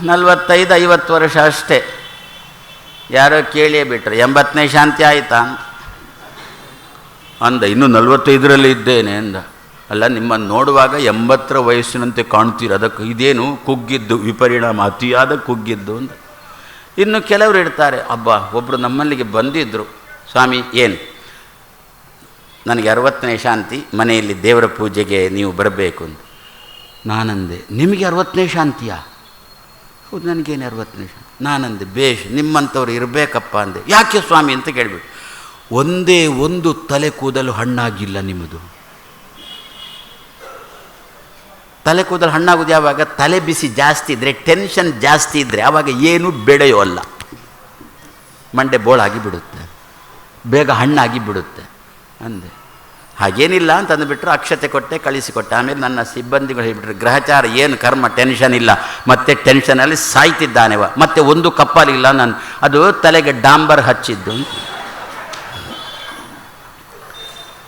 45-50 ವರ್ಷ ಅಷ್ಟೇ. ಯಾರೋ ಕೇಳಿಯೇ ಬಿಟ್ರು, 80ನೇ ಶಾಂತಿ ಆಯಿತಾ ಅಂದ. ಇನ್ನೂ 45ರಲ್ಲಿ ಇದ್ದೇನೆ ಅಂದ. ಅಲ್ಲ, ನಿಮ್ಮನ್ನು ನೋಡುವಾಗ 80ರ ವಯಸ್ಸಿನಂತೆ ಕಾಣ್ತೀರ, ಅದಕ್ಕೆ ಇದೇನು ಕುಗ್ಗಿದ್ದು, ವಿಪರಿಣಾಮ, ಅತಿಯಾದ ಕುಗ್ಗಿದ್ದು ಅಂದ. ಇನ್ನು ಕೆಲವರು ಇಡ್ತಾರೆ, ಅಬ್ಬಾ ಒಬ್ಬರು ನಮ್ಮಲ್ಲಿಗೆ ಬಂದಿದ್ದರು, ಸ್ವಾಮಿ ಏನು ನನಗೆ 60ನೇ ಶಾಂತಿ, ಮನೆಯಲ್ಲಿ ದೇವರ ಪೂಜೆಗೆ ನೀವು ಬರಬೇಕು ಅಂತ. ನಾನಂದೆ, ನಿಮಗೆ 60ನೇ ಶಾಂತಿಯಾ? ಹೌದು, ನನಗೇನು 60ನೇ ಶಾಂತಿ. ನಾನಂದೆ, ಬೇಷ್, ನಿಮ್ಮಂಥವ್ರು ಇರಬೇಕಪ್ಪ ಅಂದೆ. ಯಾಕೆ ಸ್ವಾಮಿ ಅಂತ ಕೇಳಿಬಿಟ್ಟು. ಒಂದೇ ಒಂದು ತಲೆ ಕೂದಲು ಹಣ್ಣಾಗಿಲ್ಲ ನಿಮ್ಮದು. ತಲೆ ಕೂದಲು ಹಣ್ಣಾಗೋದು ಯಾವಾಗ? ತಲೆ ಬಿಸಿ ಜಾಸ್ತಿ ಇದ್ದರೆ, ಟೆನ್ಷನ್ ಜಾಸ್ತಿ ಇದ್ದರೆ, ಆವಾಗ ಏನು ಬೆಳೆಯೋಲ್ಲ, ಮಂಡೆ ಬೋಳಾಗಿ ಬಿಡುತ್ತೆ, ಬೇಗ ಹಣ್ಣಾಗಿ ಬಿಡುತ್ತೆ ಅಂದೆ. ಹಾಗೇನಿಲ್ಲ ಅಂತ ಅಂದುಬಿಟ್ರು. ಅಕ್ಷತೆ ಕೊಟ್ಟೆ, ಕಳಿಸಿಕೊಟ್ಟೆ. ಆಮೇಲೆ ನನ್ನ ಸಿಬ್ಬಂದಿಗಳು ಹೇಳಿಬಿಟ್ರು, ಗ್ರಹಚಾರ ಏನು ಕರ್ಮ, ಟೆನ್ಷನ್ ಇಲ್ಲ, ಮತ್ತೆ ಟೆನ್ಷನಲ್ಲಿ ಸಾಯ್ತಿದ್ದಾನೆವ, ಮತ್ತೆ ಒಂದು ಕಪ್ಪಲಿಲ್ಲ, ನಾನು ಅದು ತಲೆಗೆ ಡಾಂಬರ್ ಹಚ್ಚಿದ್ದು.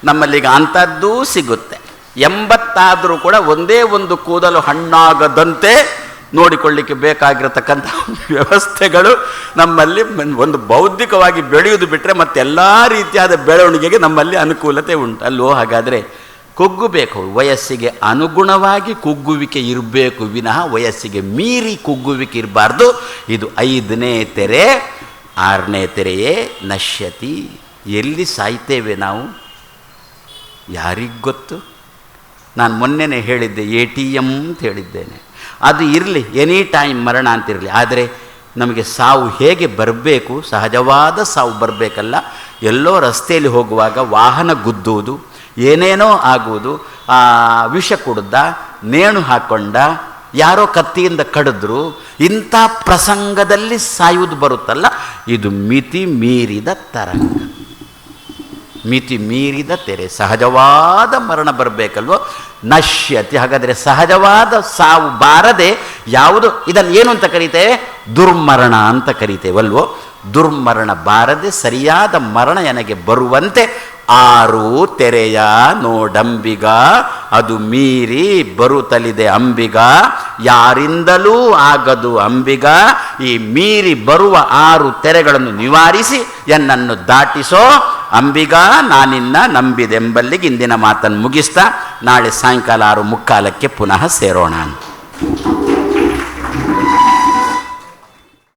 ನಮ್ಮಲ್ಲೀಗ ಅಂಥದ್ದೂ ಸಿಗುತ್ತೆ. 80 ಆದರೂ ಕೂಡ ಒಂದೇ ಒಂದು ಕೂದಲು ಹಣ್ಣಾಗದಂತೆ ನೋಡಿಕೊಳ್ಳಿಕ್ಕೆ ಬೇಕಾಗಿರತಕ್ಕಂಥ ವ್ಯವಸ್ಥೆಗಳು ನಮ್ಮಲ್ಲಿ ಒಂದು ಬೌದ್ಧಿಕವಾಗಿ ಬೆಳೆಯುವುದು ಬಿಟ್ಟರೆ ಮತ್ತೆಲ್ಲ ರೀತಿಯಾದ ಬೆಳವಣಿಗೆಗೆ ನಮ್ಮಲ್ಲಿ ಅನುಕೂಲತೆ ಉಂಟು ಅಲ್ಲೋ. ಹಾಗಾದರೆ ಕುಗ್ಗಬೇಕು, ವಯಸ್ಸಿಗೆ ಅನುಗುಣವಾಗಿ ಕುಗ್ಗುವಿಕೆ ಇರಬೇಕು ವಿನಃ ವಯಸ್ಸಿಗೆ ಮೀರಿ ಕುಗ್ಗುವಿಕೆ ಇರಬಾರ್ದು. ಇದು 5ನೇ ತೆರೆ. ಆರನೇ ತೆರೆಯೇ ನಶ್ಯತಿ. ಎಲ್ಲಿ ಸಾಯ್ತೇವೆ ನಾವು ಯಾರಿಗೆ ಗೊತ್ತು. ನಾನು ಮೊನ್ನೆನೇ ಹೇಳಿದ್ದೆ ATM ಅಂತ ಹೇಳಿದ್ದೇನೆ. ಅದು ಇರಲಿ, ಎನಿ ಟೈಮ್ ಮರಣ ಅಂತಿರಲಿ, ಆದರೆ ನಮಗೆ ಸಾವು ಹೇಗೆ ಬರಬೇಕು, ಸಹಜವಾದ ಸಾವು ಬರಬೇಕಲ್ಲ. ಎಲ್ಲೋ ರಸ್ತೆಯಲ್ಲಿ ಹೋಗುವಾಗ ವಾಹನ ಗುದ್ದುವುದು, ಏನೇನೋ ಆಗುವುದು, ವಿಷ ಕುಡ್ದ, ನೇಣು ಹಾಕ್ಕೊಂಡ, ಯಾರೋ ಕತ್ತಿಯಿಂದ ಕಡಿದ್ರು, ಇಂಥ ಪ್ರಸಂಗದಲ್ಲಿ ಸಾಯುವುದು ಬರುತ್ತಲ್ಲ, ಇದು ಮಿತಿ ಮೀರಿದ ತರಂಗ, ಮಿತಿ ಮೀರಿದ ತೆರೆ. ಸಹಜವಾದ ಮರಣ ಬರಬೇಕಲ್ವೋ, ನಶ್ಯತಿ. ಹಾಗಾದರೆ ಸಹಜವಾದ ಸಾವು ಬಾರದೆ ಯಾವುದು, ಇದನ್ನು ಏನು ಅಂತ ಕರೀತೇವೆ, ದುರ್ಮರಣ ಅಂತ ಕರೀತೇವಲ್ವೋ. ದುರ್ಮರಣ ಬಾರದೆ ಸರಿಯಾದ ಮರಣ ನನಗೆ ಬರುವಂತೆ 6 ತೆರೆಯ ನೋಡಂಬಿಗ, ಅದು ಮೀರಿ ಬರುತ್ತಲಿದೆ ಅಂಬಿಗ, ಯಾರಿಂದಲೂ ಆಗದು ಅಂಬಿಗ. ಈ ಮೀರಿ ಬರುವ 6 ತೆರೆಗಳನ್ನು ನಿವಾರಿಸಿ ಎನ್ನನ್ನು ದಾಟಿಸೋ ಅಂಬಿಗ, ನಾನಿನ್ನ ನಂಬಿದೆಂಬಲ್ಲಿಗೆ ಇಂದಿನ ಮಾತನ್ನು ಮುಗಿಸ್ತಾ ನಾಳೆ ಸಾಯಂಕಾಲ 6:45 ಪುನಃ ಸೇರೋಣ.